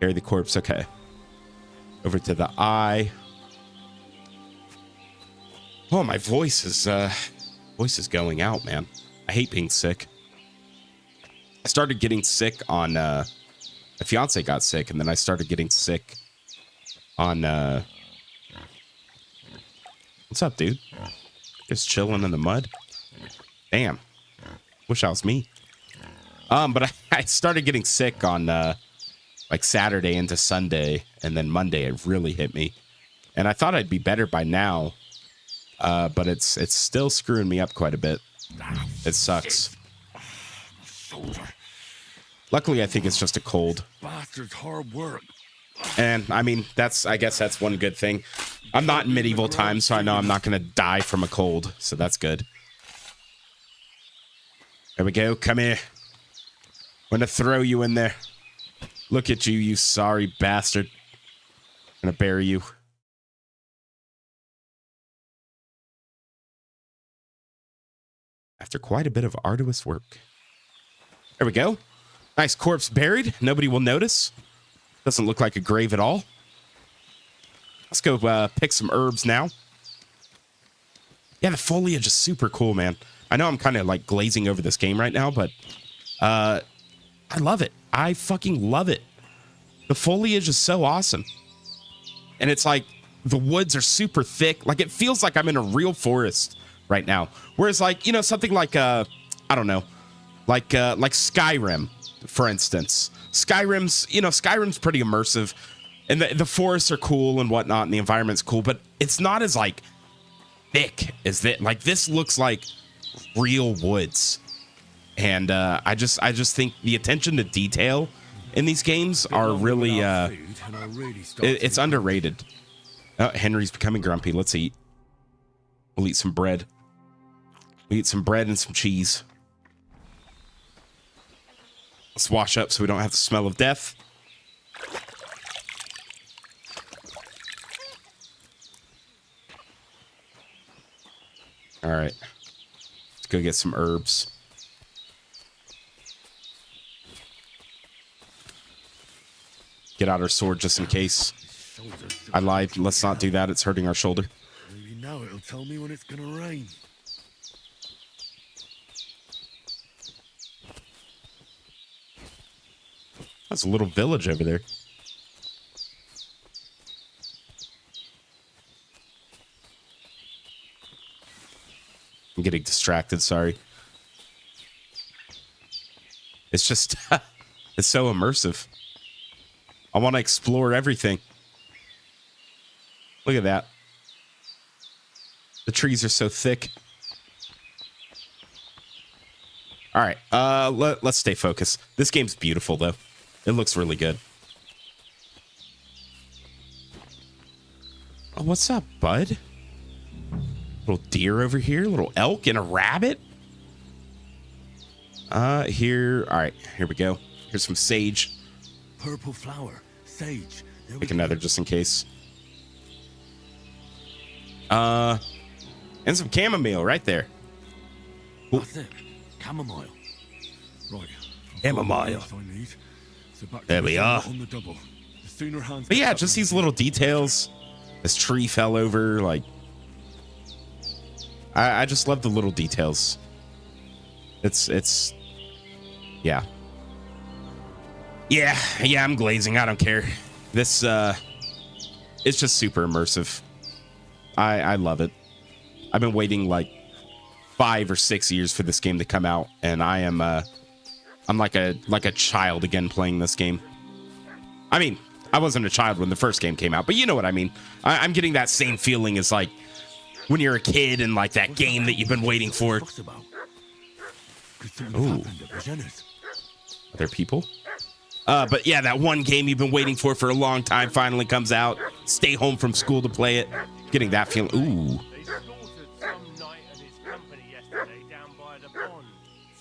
Carry the corpse. Okay. Over to the eye. Oh, my voice is going out, man. I hate being sick. I started getting sick on my fiance got sick, and then I started getting sick on what's up, dude? Just chilling in the mud. Damn. Wish I was me. But I started getting sick on like Saturday into Sunday, and then Monday it really hit me. And I thought I'd be better by now. But it's still screwing me up quite a bit. It sucks. Luckily, I think it's just a cold. Bastard's hard work. And I mean, I guess that's one good thing. I'm not in medieval times, so I know I'm not going to die from a cold. So that's good. There we go. Come here. I'm going to throw you in there. Look at you, you sorry bastard. I'm going to bury you. After quite a bit of arduous work. There we go. Nice corpse buried. Nobody will notice. Doesn't look like a grave at all. Let's go pick some herbs now. Yeah, the foliage is super cool, man. I know I'm kind of like glazing over this game right now, but I love it. I fucking love it. The foliage is so awesome. And it's like the woods are super thick. Like it feels like I'm in a real forest right now. Whereas like, you know, something like I don't know, like Skyrim, for instance. Skyrim's pretty immersive, and the forests are cool and whatnot, and the environment's cool, but it's not as like thick as that. Like this looks like real woods, and I just think the attention to detail in these games are really it's underrated. Oh, Henry's becoming grumpy. Let's eat. We'll eat some bread. We eat some bread and some cheese. Let's wash up so we don't have the smell of death. All right. Let's go get some herbs. Get out our sword just in case. I lied. Let's not do that. It's hurting our shoulder. Maybe now it'll tell me when it's gonna rain. That's a little village over there. I'm getting distracted, sorry. It's just, it's so immersive. I want to explore everything. Look at that. The trees are so thick. All right, let's stay focused. This game's beautiful, though. It looks really good. Oh, what's up, bud? Little deer over here, little elk and a rabbit. Here. All right, here we go. Here's some sage. Purple flower, sage. Pick another just in case. And some chamomile right there. Ooh. That's it. Chamomile. Right. Chamomile. There we are. But yeah, just these little details. This tree fell over. Like, I just love the little details. It's, yeah. Yeah, I'm glazing. I don't care. This, it's just super immersive. I love it. I've been waiting like 5 or 6 years for this game to come out, and I'm like a child again playing this game. I mean, I wasn't a child when the first game came out, but you know what I mean. I'm getting that same feeling as like when you're a kid and like that game that you've been waiting for. Ooh. Are there people? But yeah, that one game you've been waiting for a long time finally comes out. Stay home from school to play it. Getting that feeling. Ooh. They slaughtered some knight and his company yesterday down by the pond.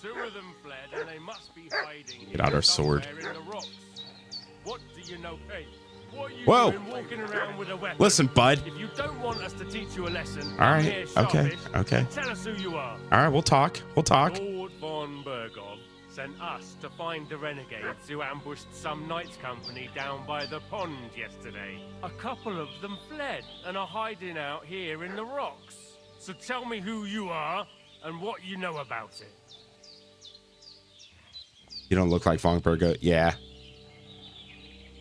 2 of them fled, and they must be hiding. Get out our sword. In the rocks. What do you know? Hey, what are you Whoa. doing walking around with a weapon? Listen, bud. If you don't want us to teach you a lesson, All right. here, Okay. sharpish, Okay. Tell us who you are. All right. We'll talk. We'll talk. Lord von Bergov sent us to find the renegades who ambushed some knight's company down by the pond yesterday. A couple of them fled and are hiding out here in the rocks. So tell me who you are and what you know about it. You don't look like Von Bergo. Yeah.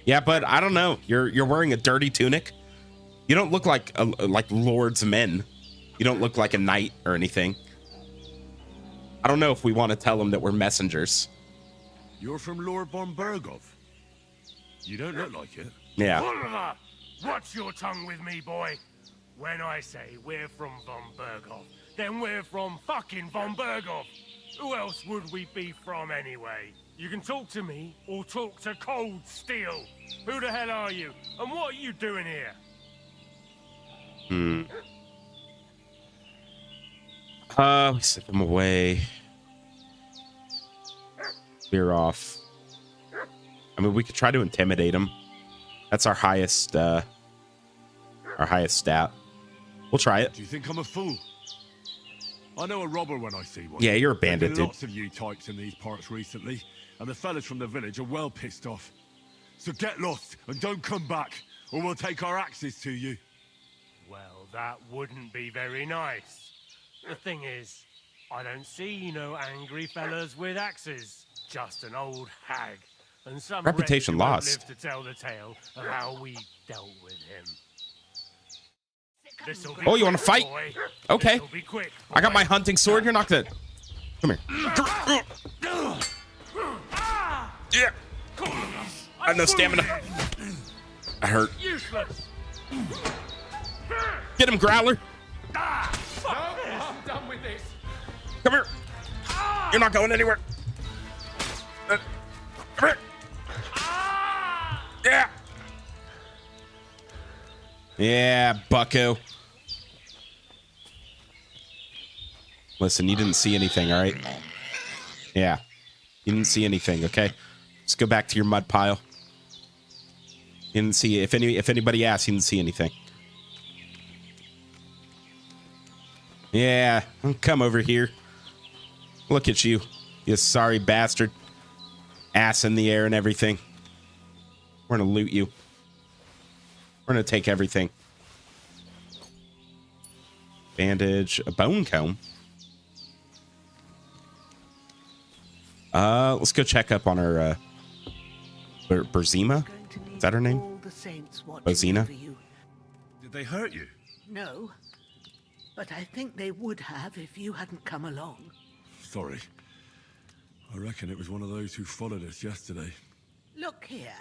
Yeah, but I don't know. You're wearing a dirty tunic. You don't look like lord's men. You don't look like a knight or anything. I don't know if we want to tell them that we're messengers. You're from Lord von Bergov. You don't look like it. Yeah. Oliver, watch your tongue with me, boy. When I say we're from von Bergov, then we're from fucking von Bergov. Who else would we be from anyway? You can talk to me or talk to cold steel. Who the hell are you? And what are you doing here? We set them away. Clear off. I mean, we could try to intimidate them. That's our highest stat. We'll try it. Do you think I'm a fool? I know a robber when I see one. Yeah, you're a bandit, There've been dude. lots of you types in these parts recently, and the fellas from the village are well pissed off. So get lost and don't come back, or we'll take our axes to you. Well, that wouldn't be very nice. The thing is, I don't see no angry fellas with axes. Just an old hag. And some Reputation wretch who won't lost. live to tell the tale of how we dealt with him. This'll be Oh, you want to quick, fight? boy. Okay. This'll be quick, I got boy. my hunting sword. You're not gonna. Come here. Yeah. I have no stamina. I hurt. Useless. Get him, Growler. I'm done with this. Come here. You're not going anywhere. Come here. Yeah. Yeah, bucko. Listen, you didn't see anything, all right? Yeah. You didn't see anything, okay? Just go back to your mud pile. You didn't see if anybody asks, you didn't see anything. Yeah, come over here. Look at you, you sorry bastard. Ass in the air and everything. We're gonna loot you. We're gonna take everything. Bandage, a bone comb. Let's go check up on our Berzima. Is that her name? All the saints watching Bozina? over you. Did they hurt you? No, but I think they would have if you hadn't come along. Sorry. I reckon it was one of those who followed us yesterday. Look here.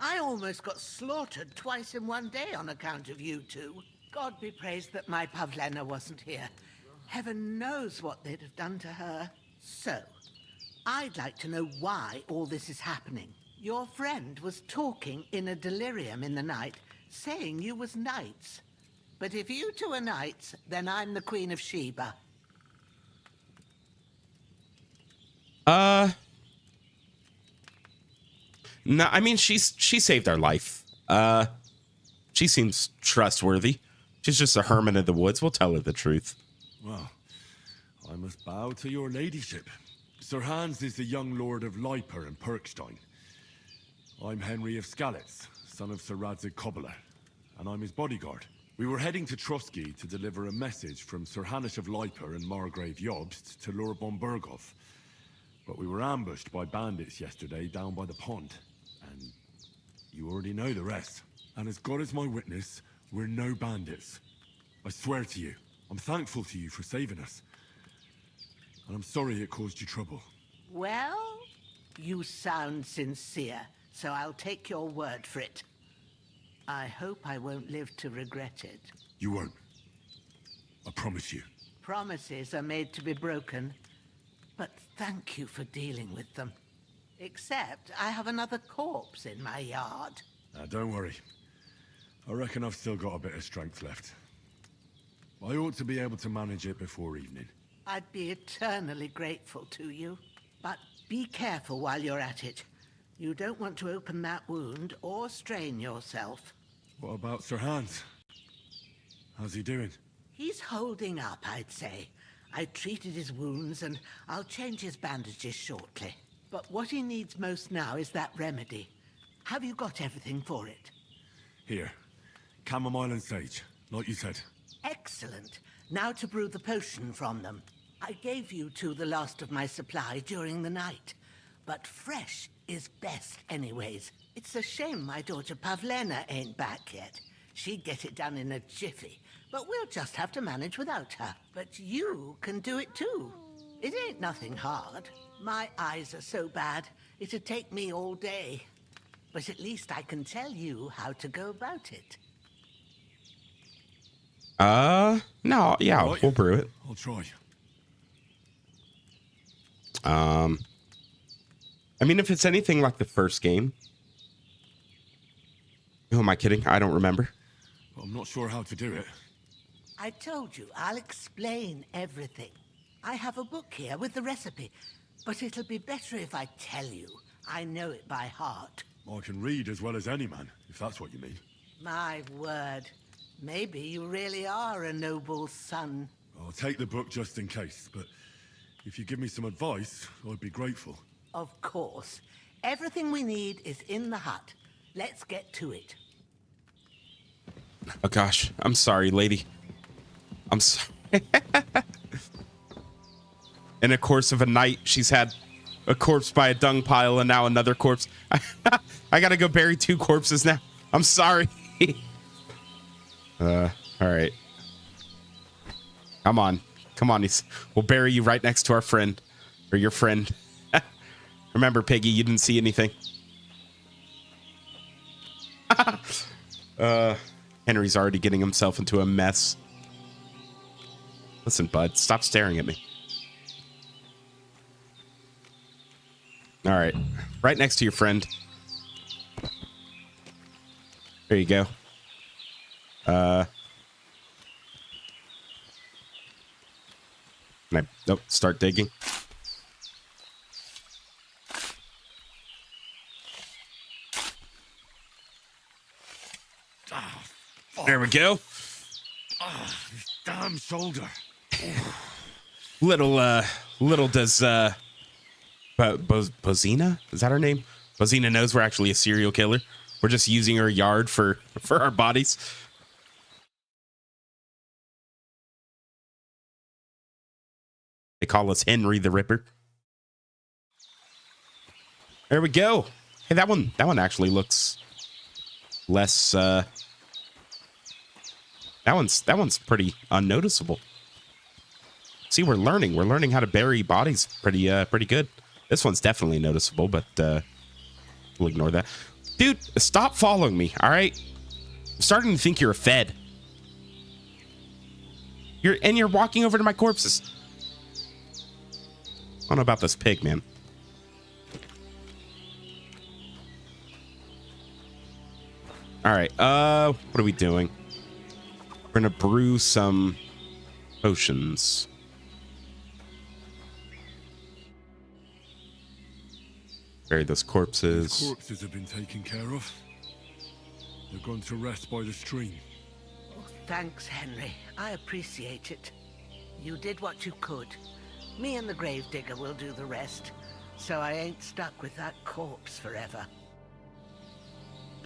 I almost got slaughtered twice in one day on account of you two. God be praised that my Pavlena wasn't here. Heaven knows what they'd have done to her. So, I'd like to know why all this is happening. Your friend was talking in a delirium in the night, saying you was knights. But if you two are knights, then I'm the Queen of Sheba. No, I mean she saved our life. She seems trustworthy. She's just a hermit of the woods. We'll tell her the truth. Well, I must bow to your ladyship. Sir Hans is the young lord of Leiper and Perkstein. I'm Henry of Skalitz, son of Sir Radzig Kobyla, and I'm his bodyguard. We were heading to Trotsky to deliver a message from Sir Hanish of Leiper and Margrave Jobst to Lord von Bergov. But we were ambushed by bandits yesterday down by the pond. And you already know the rest. And as God is my witness, we're no bandits. I swear to you, I'm thankful to you for saving us. and I'm sorry it caused you trouble. Well, you sound sincere, so I'll take your word for it. I hope I won't live to regret it. You won't. I promise you. Promises are made to be broken, but thank you for dealing with them. Except I have another corpse in my yard. Now, don't worry. I reckon I've still got a bit of strength left. I ought to be able to manage it before evening. I'd be eternally grateful to you. But be careful while you're at it. You don't want to open that wound or strain yourself. What about Sir Hans? How's he doing? He's holding up, I'd say. I treated his wounds and I'll change his bandages shortly. But what he needs most now is that remedy. Have you got everything for it? Here. Chamomile and sage, like you said. Excellent. Now to brew the potion from them. I gave you two the last of my supply during the night. But fresh is best anyways. It's a shame my daughter Pavlena ain't back yet. She'd get it done in a jiffy. But we'll just have to manage without her. But you can do it too. It ain't nothing hard. My eyes are so bad, it'd take me all day. But at least I can tell you how to go about it. No, yeah, Right. we'll brew it. I'll try. I mean, if it's anything like the first game. Who am I kidding? I don't remember. I'm not sure how to do it. I told you, I'll explain everything. I have a book here with the recipe, but it'll be better if I tell you. I know it by heart. I can read as well as any man, if that's what you mean. My word. Maybe you really are a noble son. I'll take the book just in case, but if you give me some advice, I'd be grateful. Of course. Everything we need is in the hut. Let's get to it. Oh gosh, I'm sorry, lady. I'm sorry. In a course of a night, she's had a corpse by a dung pile and now another corpse. I gotta go bury two corpses now. I'm sorry. All right. Come on. Come on. We'll bury you right next to our friend. Or your friend. Remember, Piggy, you didn't see anything. Henry's already getting himself into a mess. Listen, bud, stop staring at me. All right. Right next to your friend. There you go. Can I start digging? There we go. This damn shoulder. Little does Bozina? Is that her name? Bozina knows we're actually a serial killer. We're just using her yard for our bodies. They call us Henry the Ripper. There we go. Hey, that one actually looks less that one's pretty unnoticeable. See, we're learning how to bury bodies pretty good. This one's definitely noticeable, but we'll ignore that. Dude, stop following me, all right? I'm starting to think you're a fed. You're walking over to my corpses. I don't know about this pig, man. All right, what are we doing? We're gonna brew some potions. Bury those corpses. The corpses have been taken care of. They're gone to rest by the stream. Oh, thanks, Henry. I appreciate it. You did what you could. Me and the gravedigger will do the rest, so I ain't stuck with that corpse forever.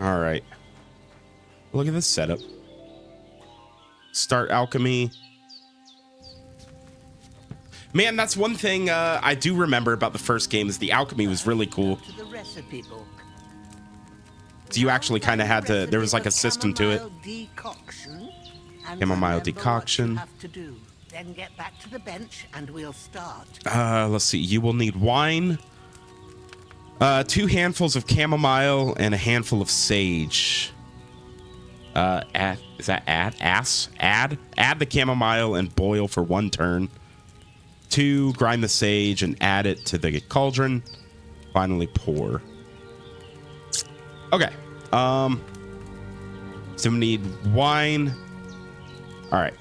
All right. Look at this setup. Start alchemy. Man, that's one thing I do remember about the first game is the alchemy was really cool. To the recipe book. So you actually kind of had to, there was like a system to it. Decoction. And Chamomile remember what you decoction. have to do. Then get back to the bench and we'll start. Let's see. You will need wine, 2 handfuls of chamomile, and a handful of sage. Add the chamomile and boil for 1 turn. 2, grind the sage and add it to the cauldron. Finally pour. Okay. So we need wine. All right.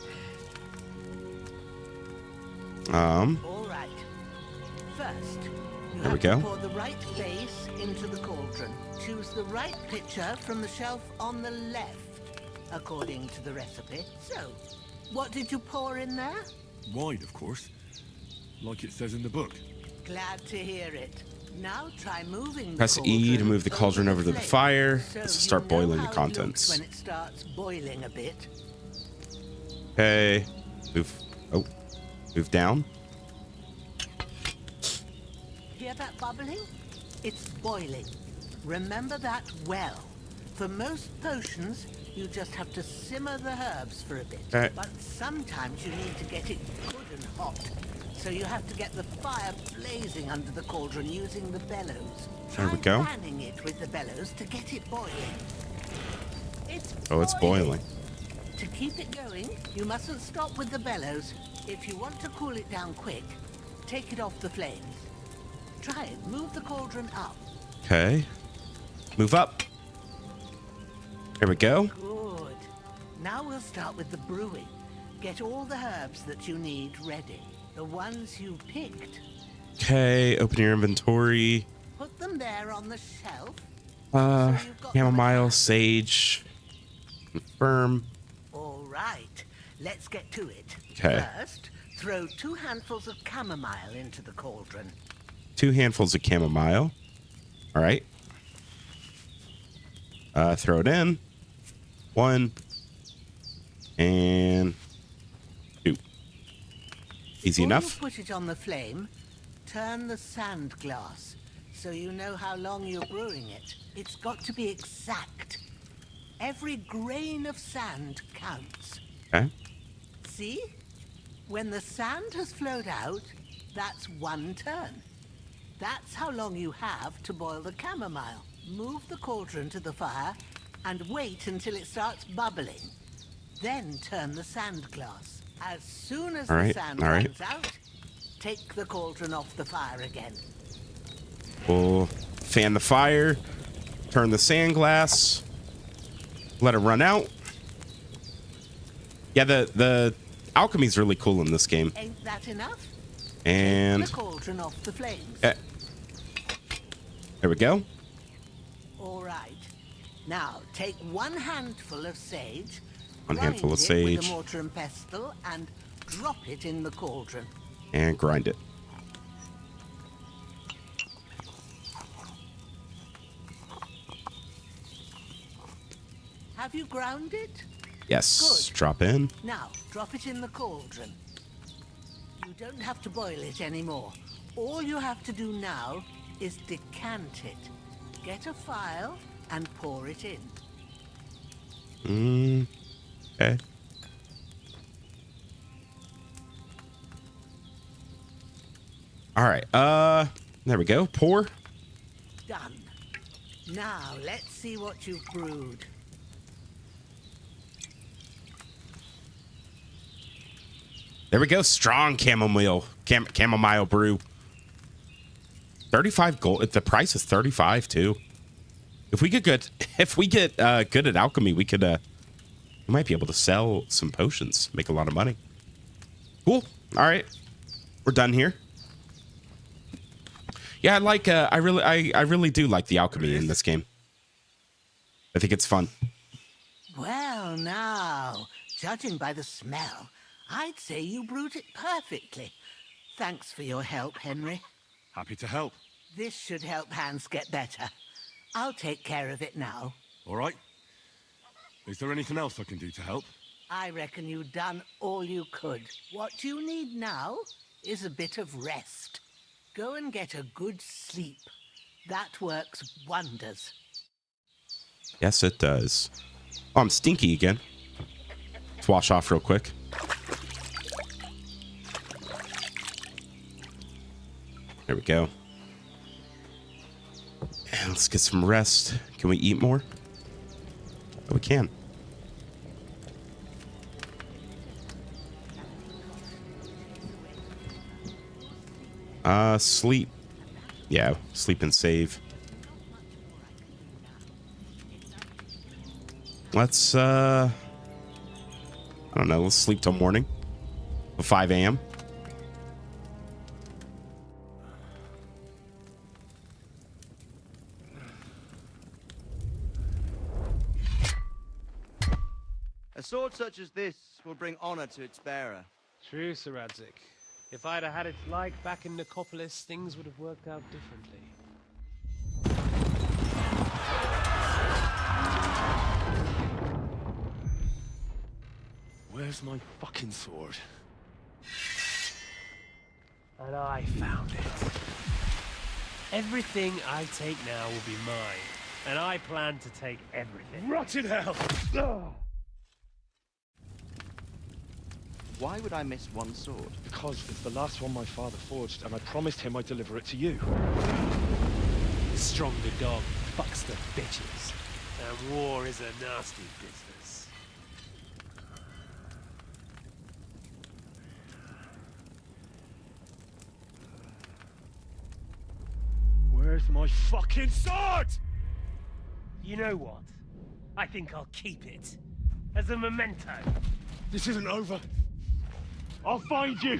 All right. First, you There we have go. to pour the right base into the cauldron. Choose the right pitcher from the shelf on the left, according to the recipe. So, what did you pour in there? Wine, of course. Like it says in the book. Glad to hear it. Now try moving the Press E to move the cauldron over to the fire. so Let's you start know boiling the how it looks contents. when it starts boiling a bit. Okay. Move. Oh. Move down. Hear that bubbling? It's boiling. Remember that well. For most potions, you just have to simmer the herbs for a bit. Okay. But sometimes you need to get it good and hot. So you have to get the fire blazing under the cauldron using the bellows. There we Try go. fanning it with the bellows to get it boiling. Oh, it's boiling. To keep it going, you mustn't stop with the bellows. If you want to cool it down quick, take it off the flames. Try it. Move the cauldron up. Okay. Move up. There we go. Good. Now we'll start with the brewing. Get all the herbs that you need ready. The ones you picked. Okay. Open your inventory. Put them there on the shelf. Chamomile, sage. Confirm. All right. Let's get to it. 'Kay. First, throw 2 handfuls of chamomile into the cauldron. 2 handfuls of chamomile. All right. Throw it in. 1 and 2. Easy Before enough. you put it on the flame, turn the sand glass so you know how long you're brewing it. It's got to be exact. Every grain of sand counts. Okay. See? When the sand has flowed out, that's 1 turn. That's how long you have to boil the chamomile. Move the cauldron to the fire and wait until it starts bubbling. Then turn the sand glass. As soon as All the right, sand all right. runs out, take the cauldron off the fire again. We'll fan the fire. Turn the sand glass. Let it run out. Yeah, the alchemy's really cool in this game. Ain't that enough? And Take the cauldron off the flames. there we go. All right. Now take 1 handful of sage. 1 handful of grind it with sage. a mortar and pestle and drop it in the cauldron. And grind it. Have you ground it? Yes. Good. Drop in. Now drop it in the cauldron. You don't have to boil it anymore. All you have to do now is decant it. Get a phial and pour it in. Okay. All right. There we go. Pour. Done. Now let's see what you've brewed. There we go. Strong chamomile brew. 35 gold. The price is 35 too. If we get good at alchemy, we might be able to sell some potions, make a lot of money. Cool. All right, we're done here. Yeah, I really do like the alchemy in this game. I think it's fun. Well, now, judging by the smell, I'd say you brewed it perfectly. Thanks for your help, Henry. Happy to help. This should help Hans get better. I'll take care of it now. All right. Is there anything else I can do to help? I reckon you've done all you could. What you need now is a bit of rest. Go and get a good sleep. That works wonders. Yes, it does. Oh, I'm stinky again. Let's wash off real quick. There we go. And let's get some rest. Can we eat more? Oh, we can. Sleep. Yeah, sleep and save. Let's, I don't know, let's sleep till morning. 5 a.m. A sword such as this will bring honor to its bearer. True, Sir Radzik. If I'd have had its like back in Nicopolis, things would have worked out differently. Where's my fucking sword? And I found it. Everything I take now will be mine, and I plan to take everything. Rot in hell! Why would I miss one sword? Because it's the last one my father forged, and I promised him I'd deliver it to you. The stronger dog fucks the bitches, and war is a nasty business. Where's my fucking sword? You know what? I think I'll keep it. As a memento. This isn't over. I'll find you!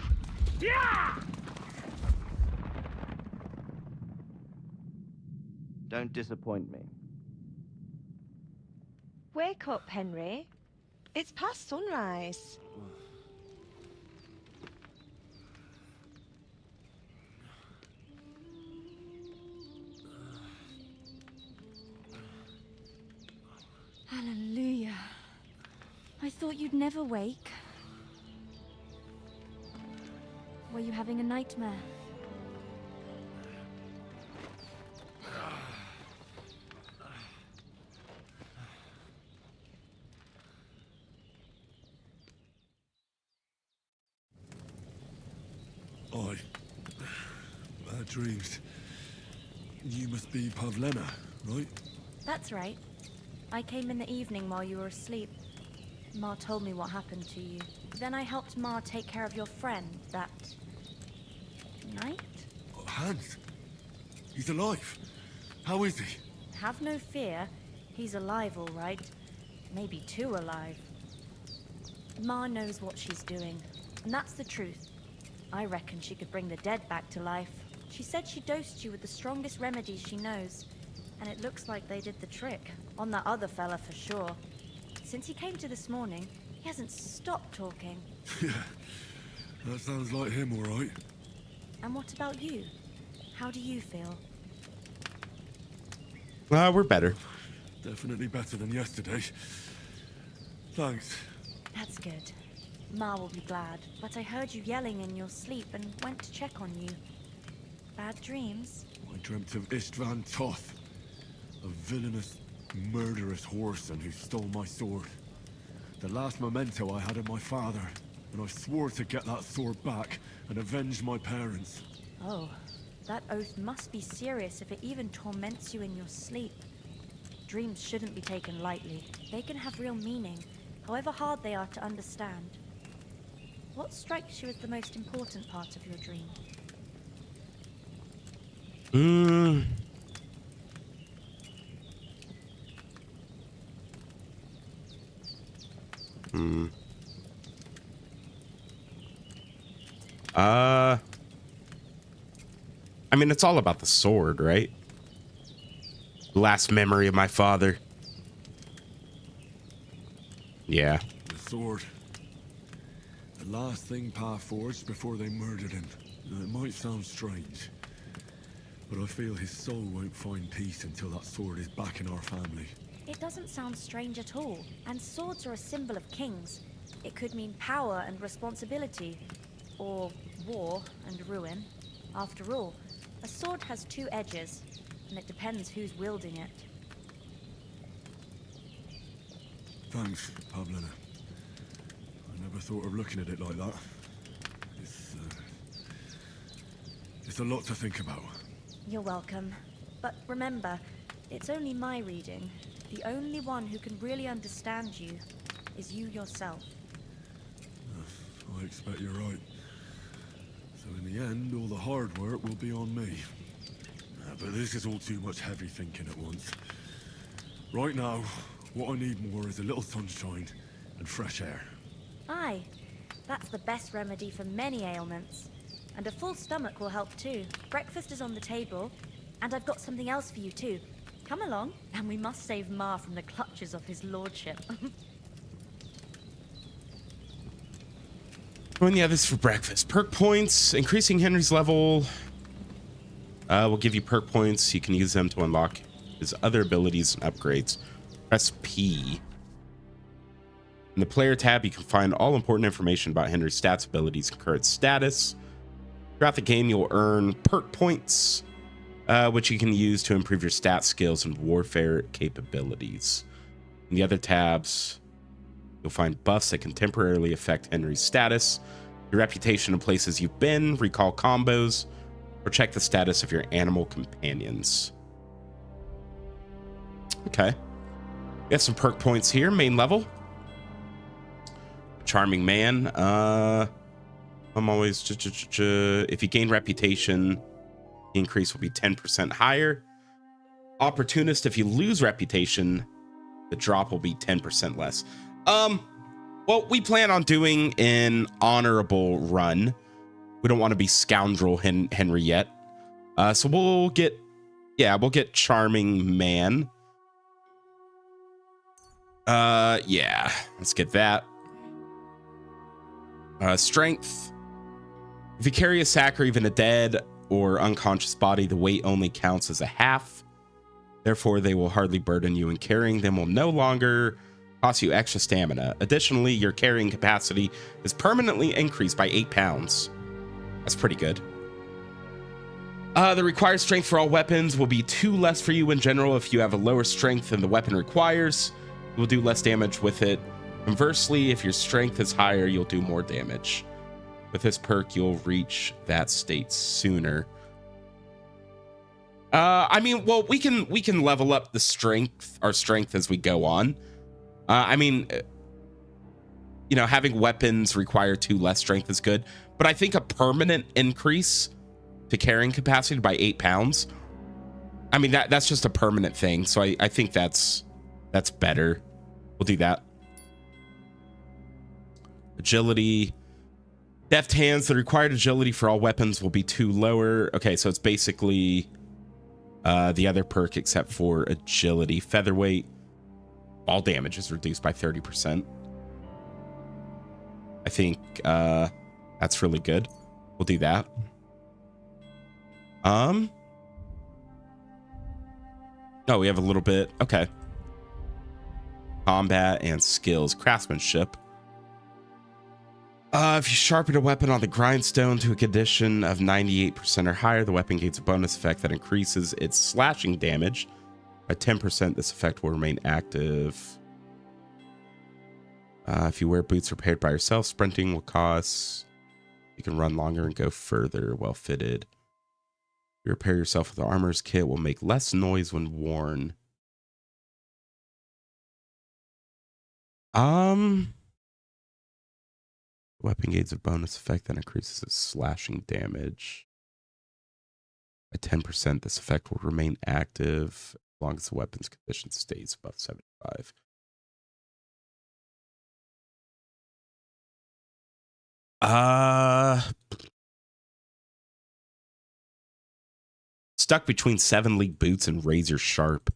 Yeah! Don't disappoint me. Wake up, Henry. It's past sunrise. Hallelujah. I thought you'd never wake. Were you having a nightmare? Bad dreams. You must be Pavlena, right? That's right. I came in the evening while you were asleep. Ma told me what happened to you. Then I helped Ma take care of your friend that night? Oh, Hans! He's alive! How is he? Have no fear. He's alive, all right. Maybe too alive. Ma knows what she's doing, and that's the truth. I reckon she could bring the dead back to life. She said she dosed you with the strongest remedies she knows, and it looks like they did the trick. On that other fella for sure. Since he came to this morning, he hasn't stopped talking. Yeah, that sounds like him, all right. And what about you? How do you feel? We're better. Definitely better than yesterday. Thanks. That's good. Ma will be glad, but I heard you yelling in your sleep and went to check on you. Bad dreams? I dreamt of Istvan Toth, a villainous, murderous whoreson who stole my sword. The last memento I had of my father, and I swore to get that sword back and avenge my parents. Oh, that oath must be serious if it even torments you in your sleep. Dreams shouldn't be taken lightly. They can have real meaning, however hard they are to understand. What strikes you as the most important part of your dream? I mean, it's all about the sword, right? Last memory of my father. Yeah. The sword. The last thing Pa forged before they murdered him. Now, it might sound strange, but I feel his soul won't find peace until that sword is back in our family. It doesn't sound strange at all, and swords are a symbol of kings. It could mean power and responsibility, or war and ruin. After all, a sword has two edges, and it depends who's wielding it. Thanks, Pavlena. I never thought of looking at it like that. It's It's a lot to think about. You're welcome. But remember, it's only my reading. The only one who can really understand you is you yourself. I expect you're right. So in the end, all the hard work will be on me. But this is all too much heavy thinking at once. Right now, what I need more is a little sunshine and fresh air. Aye, that's the best remedy for many ailments. And a full stomach will help too. Breakfast is on the table, and I've got something else for you too. Come along, and we must save Ma from the clutches of his lordship. Oh, and yeah, this is for breakfast. Perk points, increasing Henry's level. Will give you perk points. You can use them to unlock his other abilities and upgrades. Press P. In the player tab, you can find all important information about Henry's stats, abilities, and current status. Throughout the game, you'll earn perk points, which you can use to improve your stat skills and warfare capabilities. In the other tabs, you'll find buffs that can temporarily affect Henry's status, your reputation in places you've been, recall combos, or check the status of your animal companions. Okay. We have some perk points here. Main level. Charming man. I'm always... If you gain reputation, the increase will be 10% higher. Opportunist, if you lose reputation, the drop will be 10% less. Well, we plan on doing an honorable run. We don't want to be scoundrel Henry yet. So we'll get charming man. Yeah, let's get that. Strength. If you carry a sack or even a dead or unconscious body, the weight only counts as a half. Therefore, they will hardly burden you, and carrying them will no longer cost you extra stamina. Additionally, your carrying capacity is permanently increased by 8 pounds. That's pretty good. The required strength for all weapons will be 2 less for you in general. If you have a lower strength than the weapon requires, you will do less damage with it. Conversely, if your strength is higher, you'll do more damage. With this perk, you'll reach that state sooner. I mean, well, we can level up our strength as we go on. I mean, you know, having weapons require 2 less strength is good, but I think a permanent increase to carrying capacity by 8 pounds. I mean, that's just a permanent thing. So I think that's better. We'll do that. Agility. Deft hands. The required agility for all weapons will be 2 lower. Okay, so it's basically the other perk except for agility. Featherweight. All damage is reduced by 30%. I think that's really good. We'll do that. Oh, we have a little bit. Okay. Combat and skills. Craftsmanship. If you sharpen a weapon on the grindstone to a condition of 98% or higher, the weapon gains a bonus effect that increases its slashing damage by 10%. This effect will remain active. If you wear boots repaired by yourself, sprinting will cause... You can run longer and go further, well fitted. You repair yourself with the armor's kit will make less noise when worn. Weapon gains a bonus effect that increases its slashing damage by 10%. This effect will remain active as long as the weapon's condition stays above 75. Stuck between 7 league boots and razor sharp.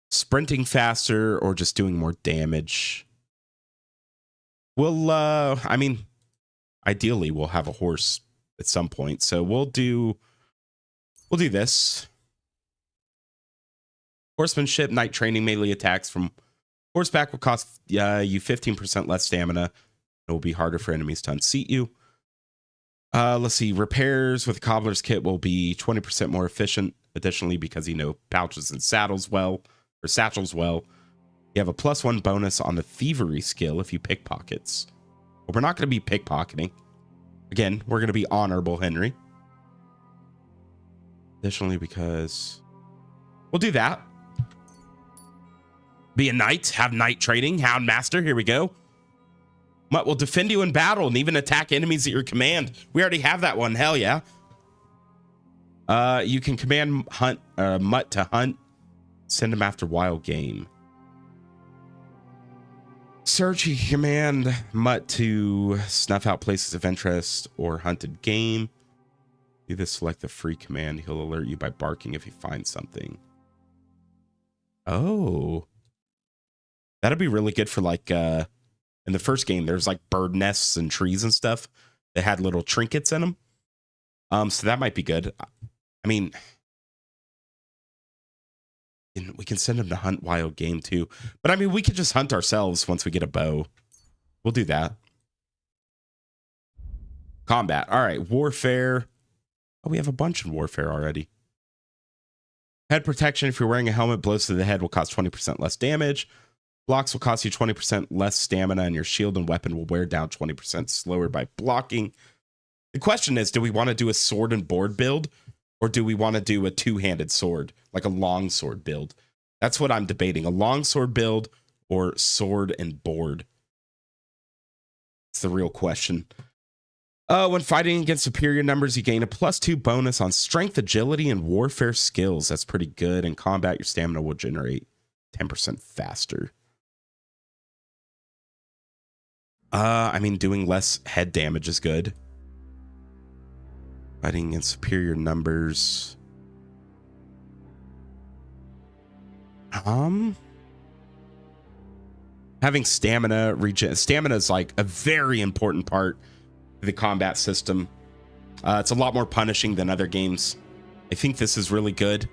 Sprinting faster or just doing more damage. We'll, I mean, ideally we'll have a horse at some point. So we'll do this. Horsemanship, night training, melee attacks from horseback will cost you 15% less stamina. It will be harder for enemies to unseat you. Let's see. Repairs with the cobbler's kit will be 20% more efficient. Additionally, because you know pouches and satchels well, you have a +1 bonus on the thievery skill if you pickpockets. But we're not going to be pickpocketing. Again, we're going to be honorable, Henry. Additionally, because we'll do that. Be a knight, have knight training, hound master. Here we go. Mutt will defend you in battle and even attack enemies at your command. We already have that one. Hell yeah. You can command Mutt to hunt. Send him after wild game. Search, you can command Mutt to snuff out places of interest or hunted game. Do this, select the free command. He'll alert you by barking if he finds something. Oh. That'd be really good for like, in the first game, there's like bird nests and trees and stuff that had little trinkets in them. So that might be good. I mean, we can send him to hunt wild game too. But I mean, we could just hunt ourselves once we get a bow. We'll do that. Combat. All right. Warfare. Oh, we have a bunch in warfare already. Head protection. If you're wearing a helmet, blows to the head will cost 20% less damage. Blocks will cost you 20% less stamina, and your shield and weapon will wear down 20% slower by blocking. The question is, do we want to do a sword and board build, or do we want to do a two-handed sword, like a long sword build? That's what I'm debating. A long sword build or sword and board. It's the real question. When fighting against superior numbers, you gain a +2 bonus on strength, agility, and warfare skills. That's pretty good. In combat, your stamina will generate 10% faster. I mean, doing less head damage is good. Fighting in superior numbers. Having stamina regen. Stamina is like a very important part of the combat system. It's a lot more punishing than other games. I think this is really good.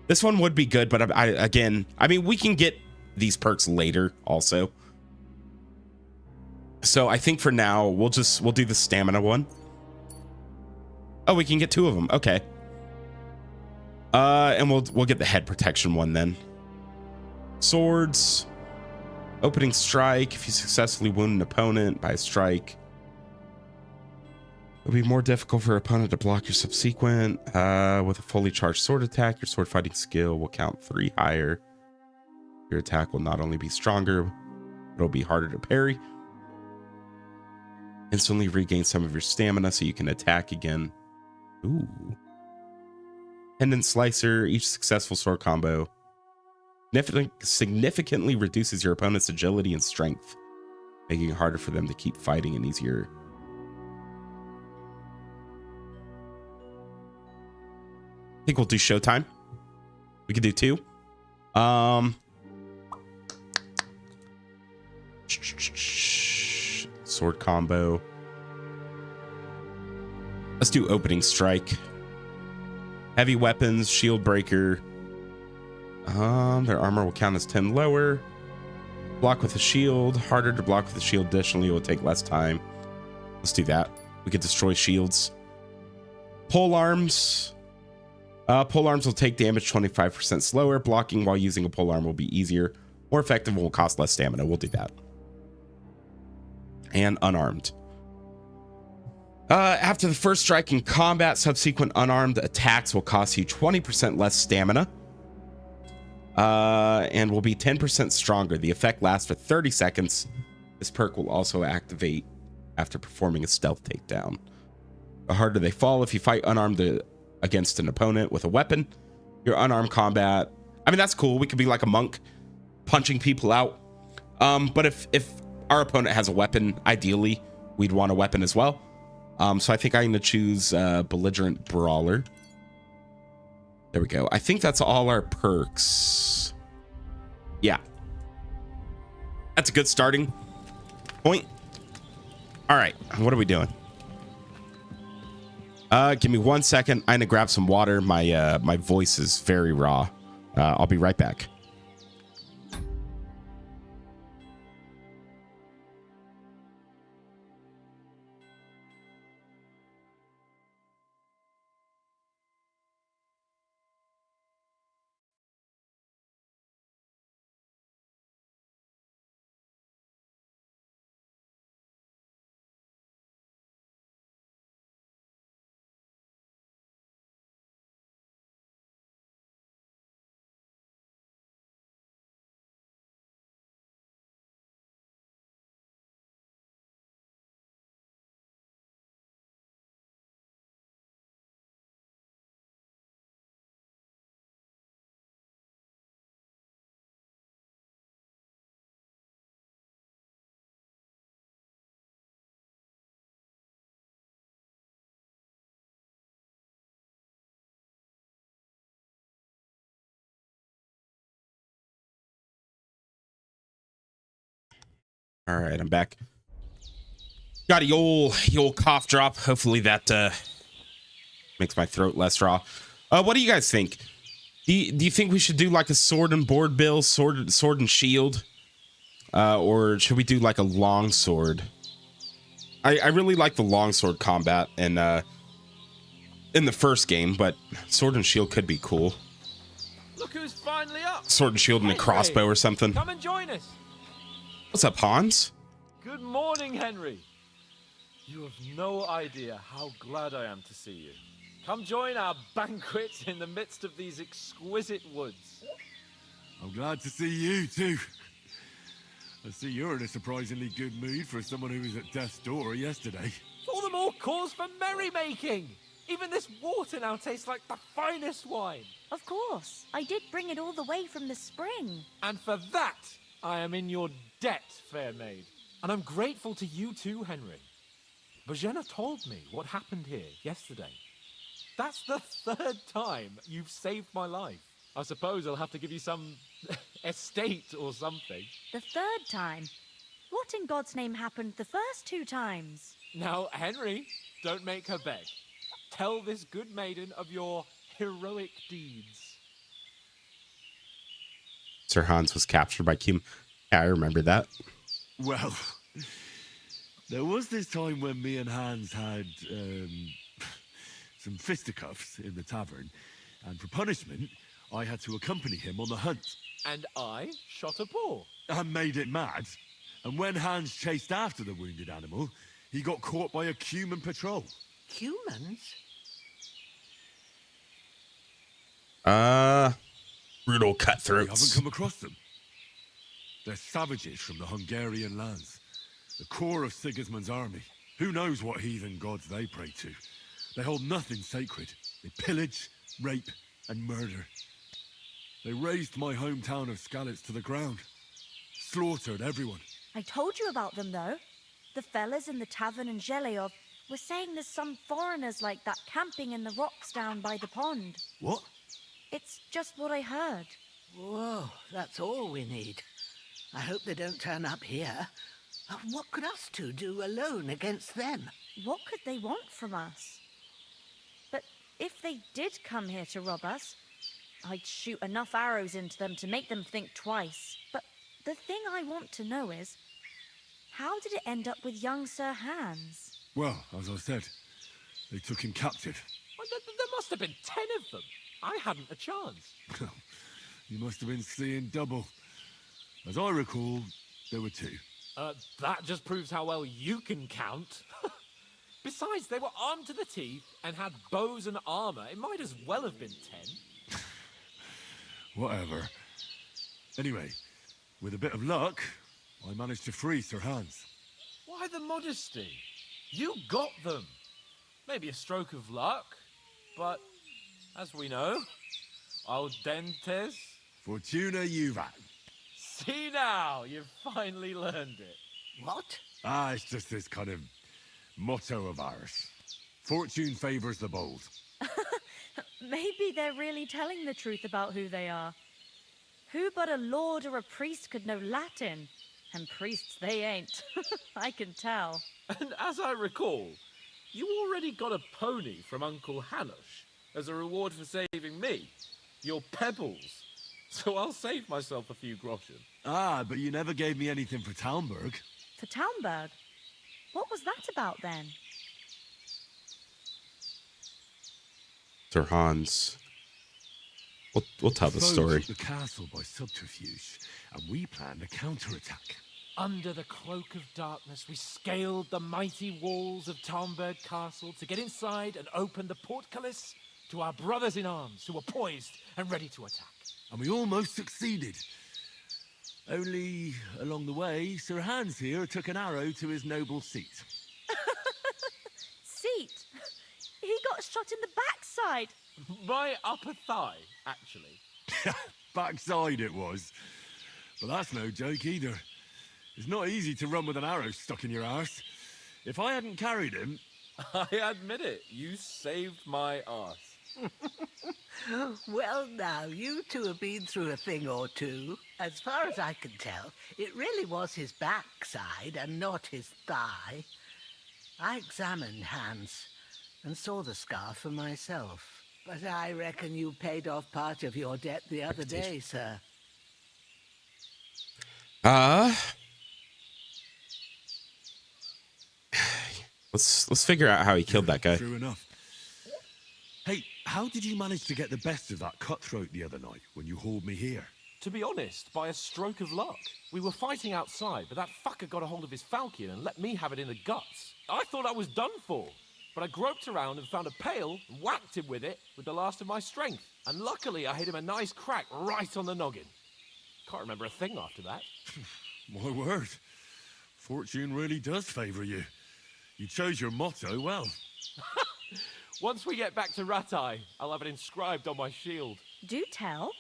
This one would be good, but I mean, we can get these perks later also. So I think for now, we'll do the stamina one. Oh, we can get 2 of them. Okay. And we'll get the head protection one then. Swords. Opening strike. If you successfully wound an opponent by a strike, it'll be more difficult for your opponent to block your subsequent. With a fully charged sword attack, your sword fighting skill will count 3 higher. Your attack will not only be stronger, it'll be harder to parry. Instantly regain some of your stamina so you can attack again. Ooh. Pendant Slicer. Each successful sword combo significantly reduces your opponent's agility and strength, making it harder for them to keep fighting and easier. I think we'll do Showtime. We could do 2. Sword combo. Let's do Opening Strike. Heavy weapons, shield breaker. Their armor will count as 10 lower. Block with a shield. Harder to block with a shield. Additionally, it will take less time. Let's do that. We could destroy shields. Pole arms. Pole arms will take damage 25% slower. Blocking while using a pole arm will be easier. More effective and will cost less stamina. We'll do that. And unarmed. After the first strike in combat, subsequent unarmed attacks will cost you 20% less stamina. And will be 10% stronger. The effect lasts for 30 seconds. This perk will also activate after performing a stealth takedown. The harder they fall if you fight unarmed against an opponent with a weapon. Your unarmed combat. I mean, that's cool. We could be like a monk punching people out. But if our opponent has a weapon, ideally, we'd want a weapon as well. So I think I'm going to choose Belligerent Brawler. There we go. I think that's all our perks. Yeah. That's a good starting point. All right. What are we doing? Give me 1 second. I'm going to grab some water. My voice is very raw. I'll be right back. All right, I'm back. Got a old cough drop. Hopefully that makes my throat less raw. What do you guys think? Do you think we should do like a sword and board bill, sword and shield, or should we do like a long sword? I really like the longsword combat in the first game, but sword and shield could be cool. Look who's finally up. Sword and shield and a crossbow or something. Come and join us. What's up, Hans? Good morning, Henry. You have no idea how glad I am to see you. Come join our banquet in the midst of these exquisite woods. I'm glad to see you too. I see you're in a surprisingly good mood for someone who was at death's door yesterday. All the more cause for merrymaking. Even this water now tastes like the finest wine. Of course. I did bring it all the way from the spring. And for that, I am in your debt, fair maid. And I'm grateful to you too, Henry. Bojena told me what happened here yesterday. That's the third time you've saved my life. I suppose I'll have to give you some estate or something. The third time? What in God's name happened the first 2 times? Now, Henry, don't make her beg. Tell this good maiden of your heroic deeds. Sir Hans was captured by Kim. Yeah, I remember that. Well, there was this time when me and Hans had some fisticuffs in the tavern, and for punishment, I had to accompany him on the hunt. And I shot a boar. I made it mad. And when Hans chased after the wounded animal, he got caught by a human patrol. Humans? Brutal cutthroats. You haven't come across them. They're savages from the Hungarian lands. The core of Sigismund's army. Who knows what heathen gods they pray to. They hold nothing sacred. They pillage, rape, and murder. They razed my hometown of Skalitz to the ground. Slaughtered everyone. I told you about them, though. The fellas in the tavern in Zheleov were saying there's some foreigners like that camping in the rocks down by the pond. What? It's just what I heard. Whoa, that's all we need. I hope they don't turn up here. What could us two do alone against them? What could they want from us? But if they did come here to rob us, I'd shoot enough arrows into them to make them think twice. But the thing I want to know is, how did it end up with young Sir Hans? Well, as I said, they took him captive. Well, there must have been 10 of them. I hadn't a chance. You must have been seeing double. As I recall, there were 2. That just proves how well you can count. Besides, they were armed to the teeth and had bows and armor. It might as well have been 10. Whatever. Anyway, with a bit of luck, I managed to free Sir Hans. Why the modesty? You got them. Maybe a stroke of luck, but as we know, al dentes. Fortuna juvat. See now, you've finally learned it. What? It's just this kind of motto of ours. Fortune favors the bold. Maybe they're really telling the truth about who they are. Who but a lord or a priest could know Latin? And priests they ain't. I can tell. And as I recall, you already got a pony from Uncle Hanush as a reward for saving me. Your pebbles. So I'll save myself a few groschen. But you never gave me anything for Talmberg. For Talmberg? What was that about then? Sir Hans. We'll tell the story. The castle by subterfuge, and we planned a counterattack. Under the cloak of darkness, we scaled the mighty walls of Talmberg Castle to get inside and open the portcullis to our brothers in arms who were poised and ready to attack. And we almost succeeded. Only, along the way, Sir Hans here took an arrow to his noble seat. Seat? He got shot in the backside. My upper thigh, actually. Backside it was. But that's no joke either. It's not easy to run with an arrow stuck in your arse. If I hadn't carried him... I admit it, you saved my arse. Well, now, you two have been through a thing or two. As far as I can tell, it really was his backside and not his thigh. I examined Hans and saw the scar for myself. But I reckon you paid off part of your debt the other day, sir. Let's figure out how he killed that guy. True enough. Hey, how did you manage to get the best of that cutthroat the other night when you hauled me here? To be honest, by a stroke of luck. We were fighting outside, but that fucker got a hold of his falchion and let me have it in the guts. I thought I was done for, but I groped around and found a pail and whacked him with it with the last of my strength. And luckily, I hit him a nice crack right on the noggin. Can't remember a thing after that. My word. Fortune really does favour you. You chose your motto well. Once we get back to Ratai, I'll have it inscribed on my shield. Do tell.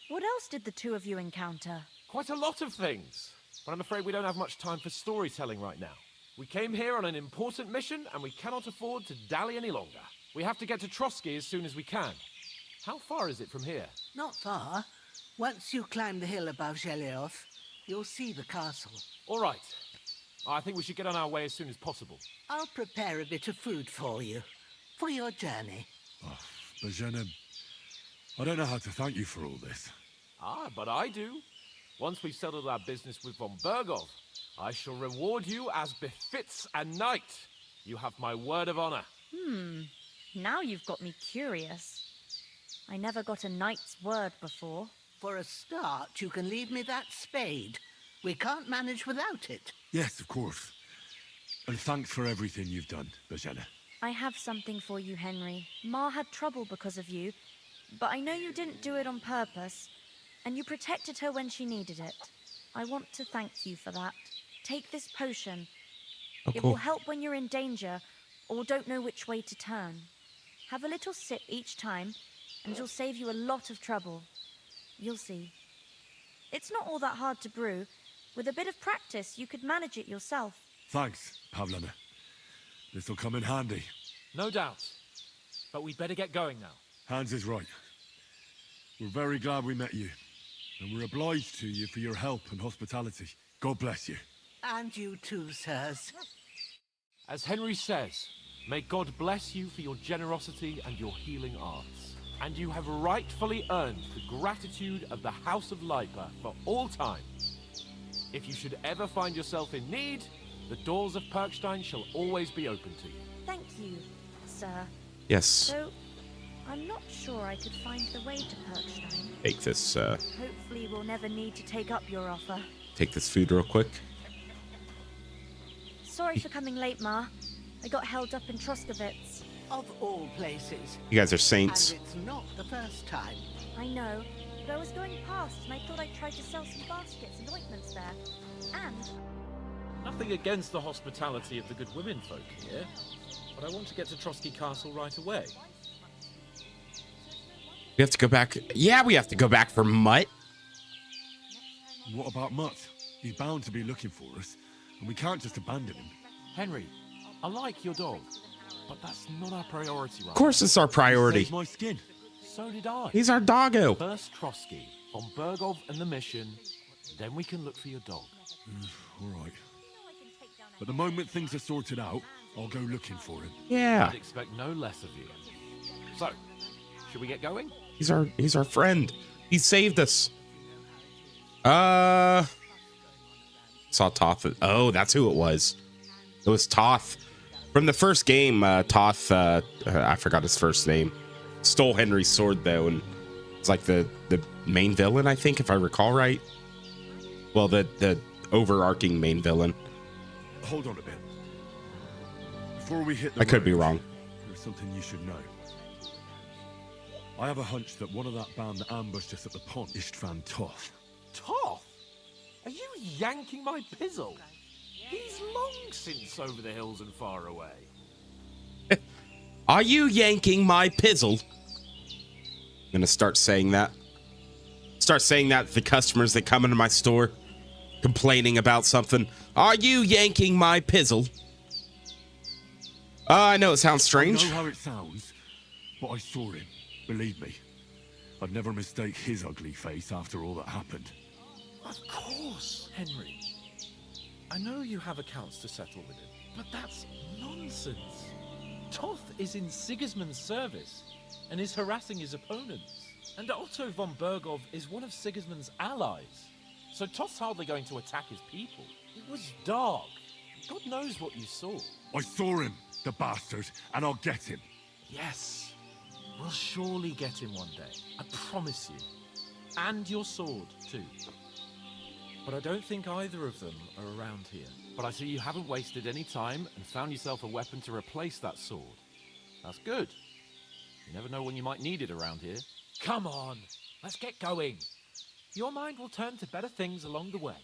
What else did the two of you encounter? Quite a lot of things, but I'm afraid we don't have much time for storytelling right now. We came here on an important mission, and we cannot afford to dally any longer. We have to get to Trotsky as soon as we can. How far is it from here? Not far. Once you climb the hill above Gelioth, you'll see the castle. All right. I think we should get on our way as soon as possible. I'll prepare a bit of food for you, for your journey. Oh, Bajena, I don't know how to thank you for all this. Ah, but I do. Once we've settled our business with von Bergov, I shall reward you as befits a knight. You have my word of honor. Now you've got me curious. I never got a knight's word before. For a start, you can leave me that spade. We can't manage without it. Yes, of course. And thanks for everything you've done, Bajena. I have something for you, Henry. Ma had trouble because of you, but I know you didn't do it on purpose, and you protected her when she needed it. I want to thank you for that. Take this potion. Oh, It cool. will help when you're in danger or don't know which way to turn. Have a little sip each time, and it'll save you a lot of trouble. You'll see. It's not all that hard to brew. With a bit of practice, you could manage it yourself. Thanks, Pavlana. This'll come in handy. No doubt. But we'd better get going now. Hans is right. We're very glad we met you. And we're obliged to you for your help and hospitality. God bless you. And you too, sirs. As Henry says, may God bless you for your generosity and your healing arts. And you have rightfully earned the gratitude of the House of Lipa for all time. If you should ever find yourself in need, the doors of Perkstein shall always be open to you. Thank you, sir. Yes. So, I'm not sure I could find the way to Perkstein. Take this. Hopefully we'll never need to take up your offer. Take this food real quick. Sorry for coming late, Ma. I got held up in Troskovitz. Of all places. You guys are saints. And it's not the first time. I know, but I was going past and I thought I'd try to sell some baskets and ointments there. And... Nothing against the hospitality of the good women folk here, but I want to get to Trotsky Castle right away. We have to go back. Yeah, we have to go back for Mutt. What about Mutt? He's bound to be looking for us, and we can't just abandon him. Henry, I like your dog, but that's not our priority right now. Of course it's our priority. Saved my skin. So did I. He's our doggo. First Trotsky, von Bergov and the mission, then we can look for your dog. All right. But the moment things are sorted out, I'll go looking for him. Yeah. I'd expect no less of you. So, should we get going? He's our friend. He saved us. Saw Toth. Oh, that's who it was. It was Toth. From the first game, Toth, I forgot his first name, stole Henry's sword, though, and it's like the main villain, I think, if I recall right. Well, the overarching main villain. Hold on a bit. Before we hit the I could be road, wrong. There's something you should know. I have a hunch that one of that band that ambushed us at the pond, Istvan Toth. Toth? Are you yanking my pizzle? He's long since over the hills and far away. Are you yanking my pizzle? I'm gonna start saying that. Start saying that to the customers that come into my store complaining about something. Are you yanking my pizzle? I know it sounds strange. I know how it sounds, but I saw him. Believe me, I'd never mistake his ugly face after all that happened. Of course, Henry. I know you have accounts to settle with him, but that's nonsense. Toth is in Sigismund's service and is harassing his opponents. And Otto von Bergov is one of Sigismund's allies. So Toth's hardly going to attack his people. It was dark. God knows what you saw. I saw him, the bastard, and I'll get him. Yes. We'll surely get him one day. I promise you. And your sword, too. But I don't think either of them are around here. But I see you haven't wasted any time and found yourself a weapon to replace that sword. That's good. You never know when you might need it around here. Come on, let's get going. Your mind will turn to better things along the way.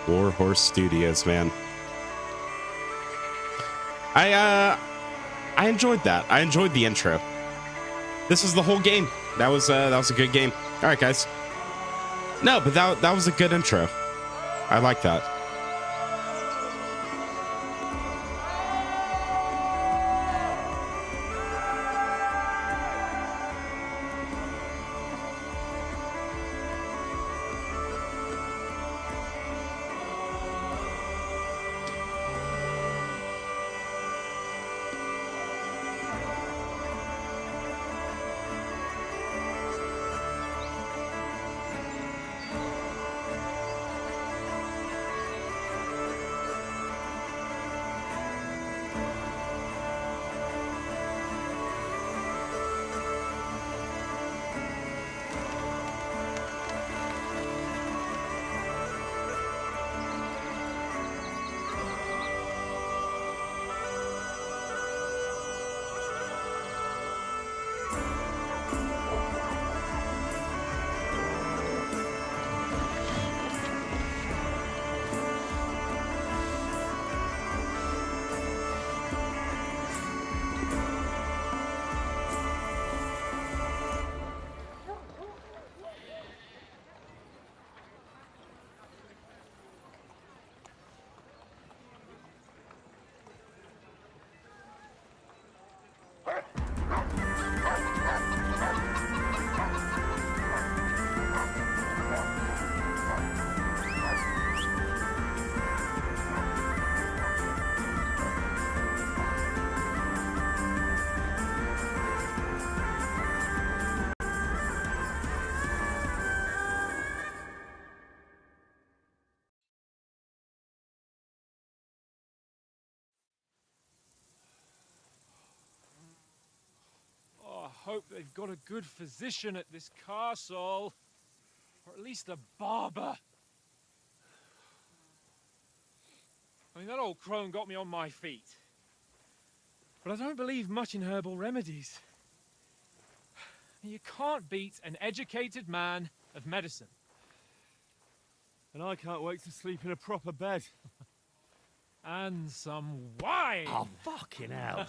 Warhorse Studios, man. I enjoyed that. I enjoyed the intro. This is the whole game. That was a good game. All right, guys. No, but that was a good intro. I like that. Hope they've got a good physician at this castle. Or at least a barber. I mean, that old crone got me on my feet. But I don't believe much in herbal remedies. You can't beat an educated man of medicine. And I can't wait to sleep in a proper bed. And some wine! Oh, fucking hell.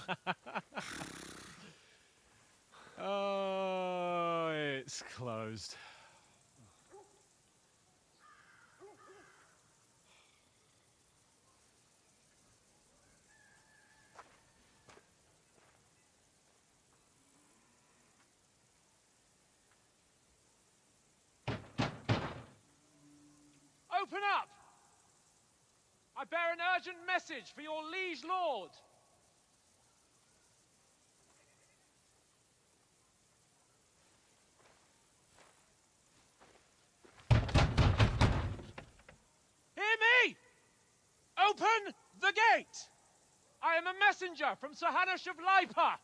Oh, it's closed. Open up! I bear an urgent message for your liege lord. Hear me! am a messenger from Sir Hanush of Lipa.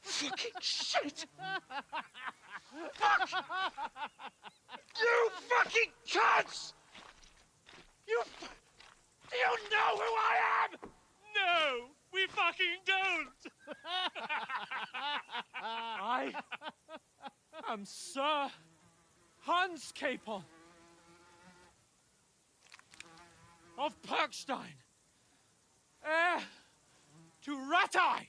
Fucking shit! Fuck! You fucking cunts! Do you know who I am? No, we fucking don't! I am Sir Hans Capon of Perkstein, heir to Ratai!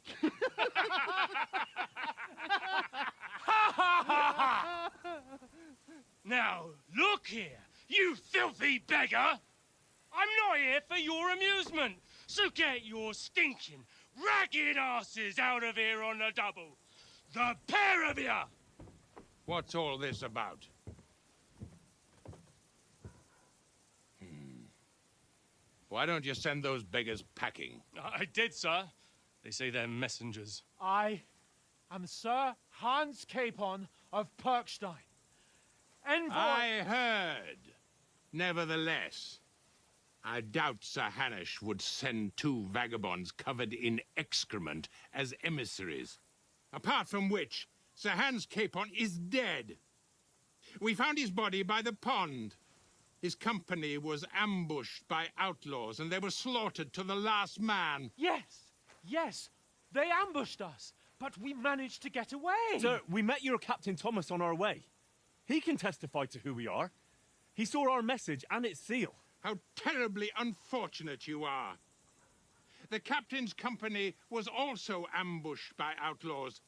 Now, look here, you filthy beggar! I'm not here for your amusement, so get your stinking, ragged asses out of here on the double. The pair of you! What's all this about? Why don't you send those beggars packing? I did, sir. They say they're messengers. I am Sir Hans Capon of Perkstein. Envoy... I heard. Nevertheless, I doubt Sir Hanush would send two vagabonds covered in excrement as emissaries. Apart from which, Sir Hans Capon is dead. We found his body by the pond. His company was ambushed by outlaws, and they were slaughtered to the last man. Yes, they ambushed us, but we managed to get away. Sir, we met your Captain Thomas on our way. He can testify to who we are. He saw our message and its seal. How terribly unfortunate you are. The captain's company was also ambushed by outlaws.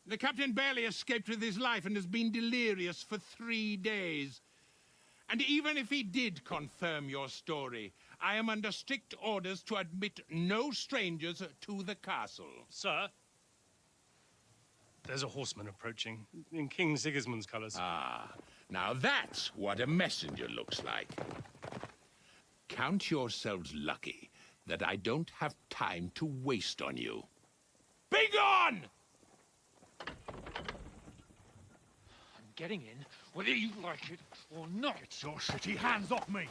The captain barely escaped with his life and has been delirious for 3 days. And even if he did confirm your story, I am under strict orders to admit no strangers to the castle. Sir, there's a horseman approaching in King Sigismund's colours. Ah, now that's what a messenger looks like. Count yourselves lucky that I don't have time to waste on you. Be gone! I'm getting in, whether you like it or not. Get your shitty hands off me!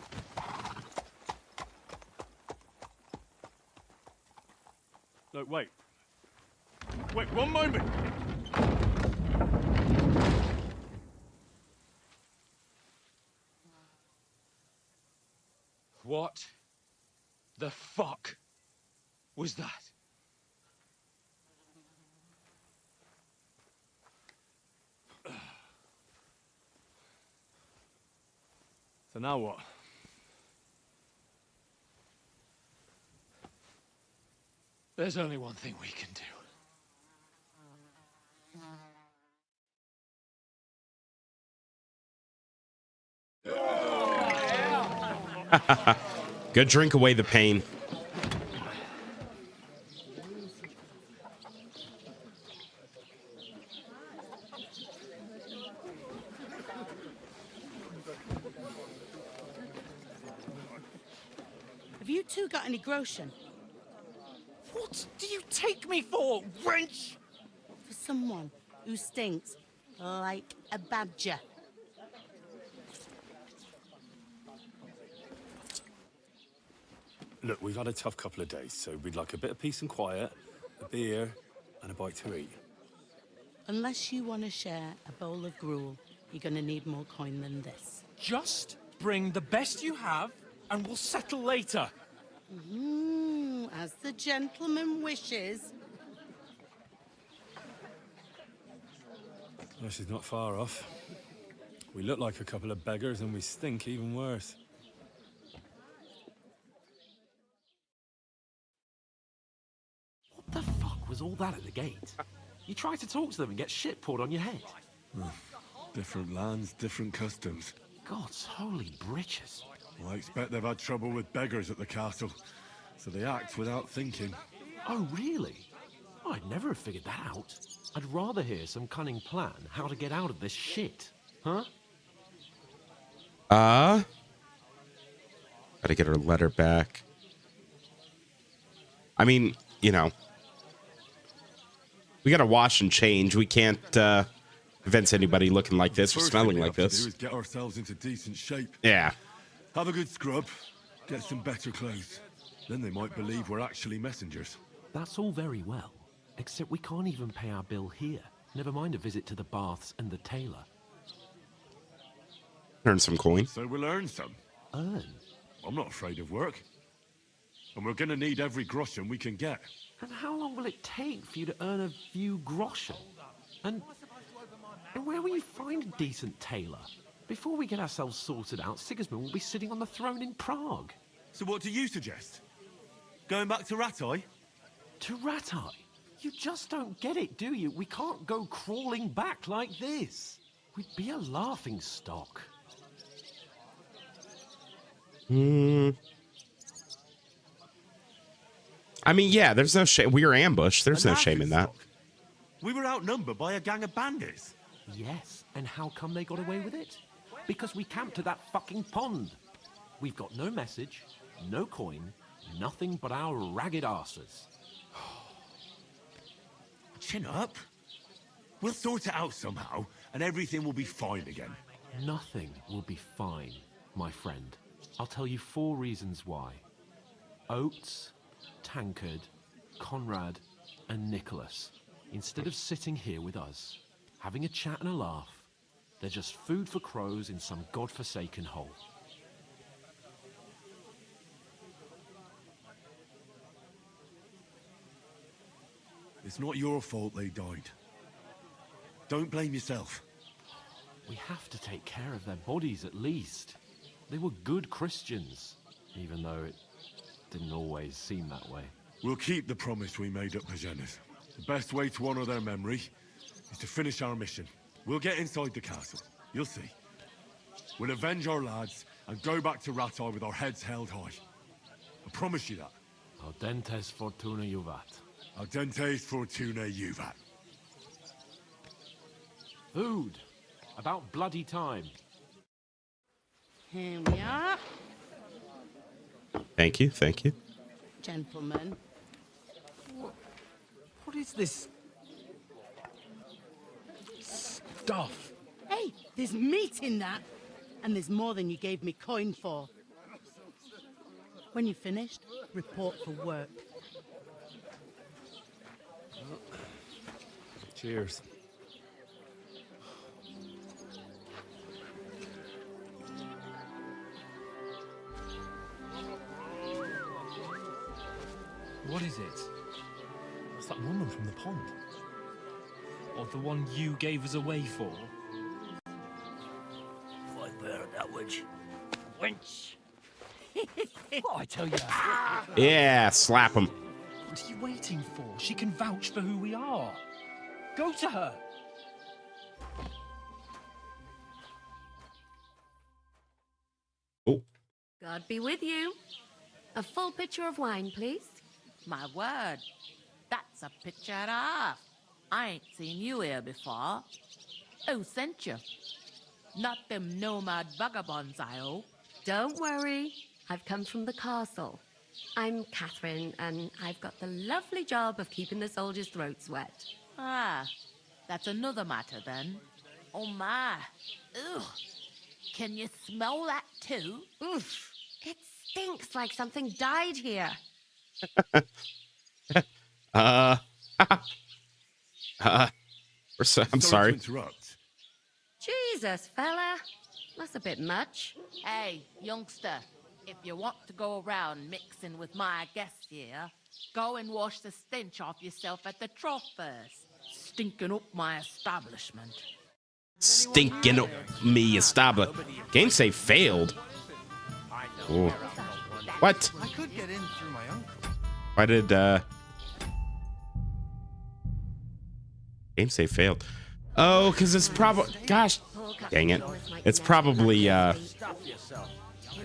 Look, wait. Wait, one moment! What the fuck was that? So now what? There's only one thing we can do. Good, drink away the pain. Have you two got any groschen? What do you take me for, wench? For someone who stinks like a badger. Look, we've had a tough couple of days, so we'd like a bit of peace and quiet, a beer, and a bite to eat. Unless you want to share a bowl of gruel, you're going to need more coin than this. Just bring the best you have, and we'll settle later. As the gentleman wishes. Well, she's not far off. We look like a couple of beggars, and we stink even worse. What the fuck was all that at the gate? You try to talk to them and get shit poured on your head. Different lands, different customs. God's holy britches. Well, I expect they've had trouble with beggars at the castle, so they act without thinking. Oh, really? I'd never have figured that out. I'd rather hear some cunning plan how to get out of this shit. Huh? Gotta get her letter back. I mean, you know, we gotta wash and change. We can't convince anybody looking like this or First smelling thing we like have to this. do is get ourselves into decent shape. Yeah. Have a good scrub, get some better clothes. Then they might believe we're actually messengers. That's all very well, except we can't even pay our bill here. Never mind a visit to the baths and the tailor. Earn some coin. So we'll earn some. Earn? I'm not afraid of work. And we're gonna need every groschen we can get. And how long will it take for you to earn a few groschen? And where will you find a decent tailor? Before we get ourselves sorted out, Sigismund will be sitting on the throne in Prague. So what do you suggest? Going back to Ratai? To Ratai? You just don't get it, do you? We can't go crawling back like this. We'd be a laughing stock. I mean, yeah, there's no shame. We were ambushed. There's no shame in that. We were outnumbered by a gang of bandits. Yes, and how come they got away with it? Because we camped at that fucking pond. We've got no message, no coin, nothing but our ragged arses. Chin up. We'll sort it out somehow, and everything will be fine again. Nothing will be fine, my friend. I'll tell you 4 reasons why. Oates, Tankard, Conrad, and Nicholas, instead of sitting here with us, having a chat and a laugh, they're just food for crows in some godforsaken hole. It's not your fault they died. Don't blame yourself. We have to take care of their bodies at least. They were good Christians, even though it didn't always seem that way. We'll keep the promise we made at Pagenes. The best way to honor their memory is to finish our mission. We'll get inside the castle. You'll see. We'll avenge our lads and go back to Ratai with our heads held high. I promise you that. Audentes fortuna juvat. Audentes fortuna juvat. Food. About bloody time. Here we are, Thank you. Thank you. gentlemen. What is this stuff? Hey, there's meat in that. And there's more than you gave me coin for. When you're finished, report for work. Cheers. What is it? It's that woman from the pond. Or the one you gave us away for? I bear that witch. Wench. What I tell you? Yeah, slap him. What are you waiting for? She can vouch for who we are. Go to her. God be with you. A full pitcher of wine, please. My word, that's a picture and a half. I ain't seen you here before. Who sent you? Not them nomad vagabonds, I hope. Don't worry. I've come from the castle. I'm Catherine, and I've got the lovely job of keeping the soldiers' throats wet. Ah, that's another matter then. Oh my. Ugh. Can you smell that too? Oof. It stinks like something died here. I'm sorry. To interrupt. Jesus, fella. That's a bit much. Hey, youngster, if you want to go around mixing with my guests here, go and wash the stench off yourself at the trough first. Stinking up my establishment. Stinking up me establishment. Game save failed. Ooh. What? I could get in through my uncle. Why did game save failed? Oh, because it's probably, gosh dang it, it's probably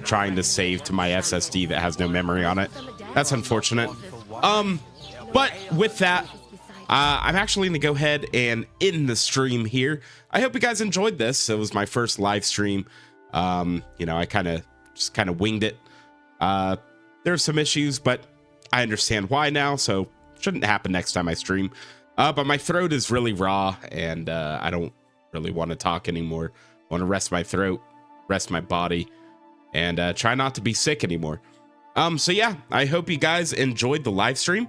trying to save to my SSD that has no memory on it. That's unfortunate. But with that, I'm actually gonna go ahead and end the stream here. I hope you guys enjoyed this. It was my first live stream You know, I kind of winged it. There's some issues, but I understand why now, so shouldn't happen next time I stream. But my throat is really raw, and I don't really want to talk anymore. I want to rest my throat, rest my body, and try not to be sick anymore. So yeah, I hope you guys enjoyed the live stream.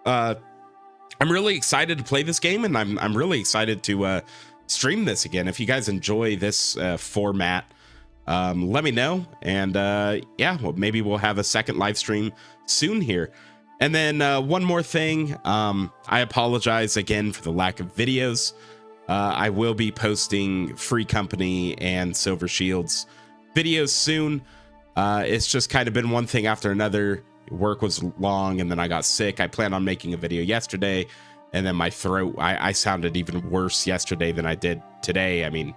I'm really excited to play this game, and I'm really excited to stream this again. If you guys enjoy this format, let me know, and yeah, well, maybe we'll have a second live stream soon here. And then one more thing, I apologize again for the lack of videos. I will be posting Free Company and Silver Shields videos soon. It's just kind of been one thing after another. Work was long, and then I got sick. I planned on making a video yesterday, and then my throat, I sounded even worse yesterday than I did today. I mean,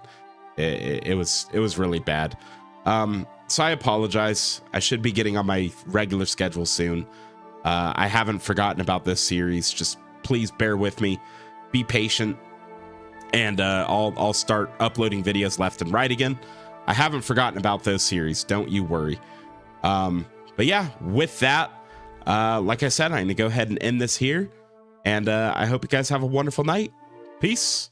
it was really bad. So I apologize. I should be getting on my regular schedule soon. I haven't forgotten about this series. Just please bear with me, be patient, and I'll start uploading videos left and right again. I haven't forgotten about those series, don't you worry. But yeah, with that, like I said, I'm gonna go ahead and end this here, and I hope you guys have a wonderful night. Peace.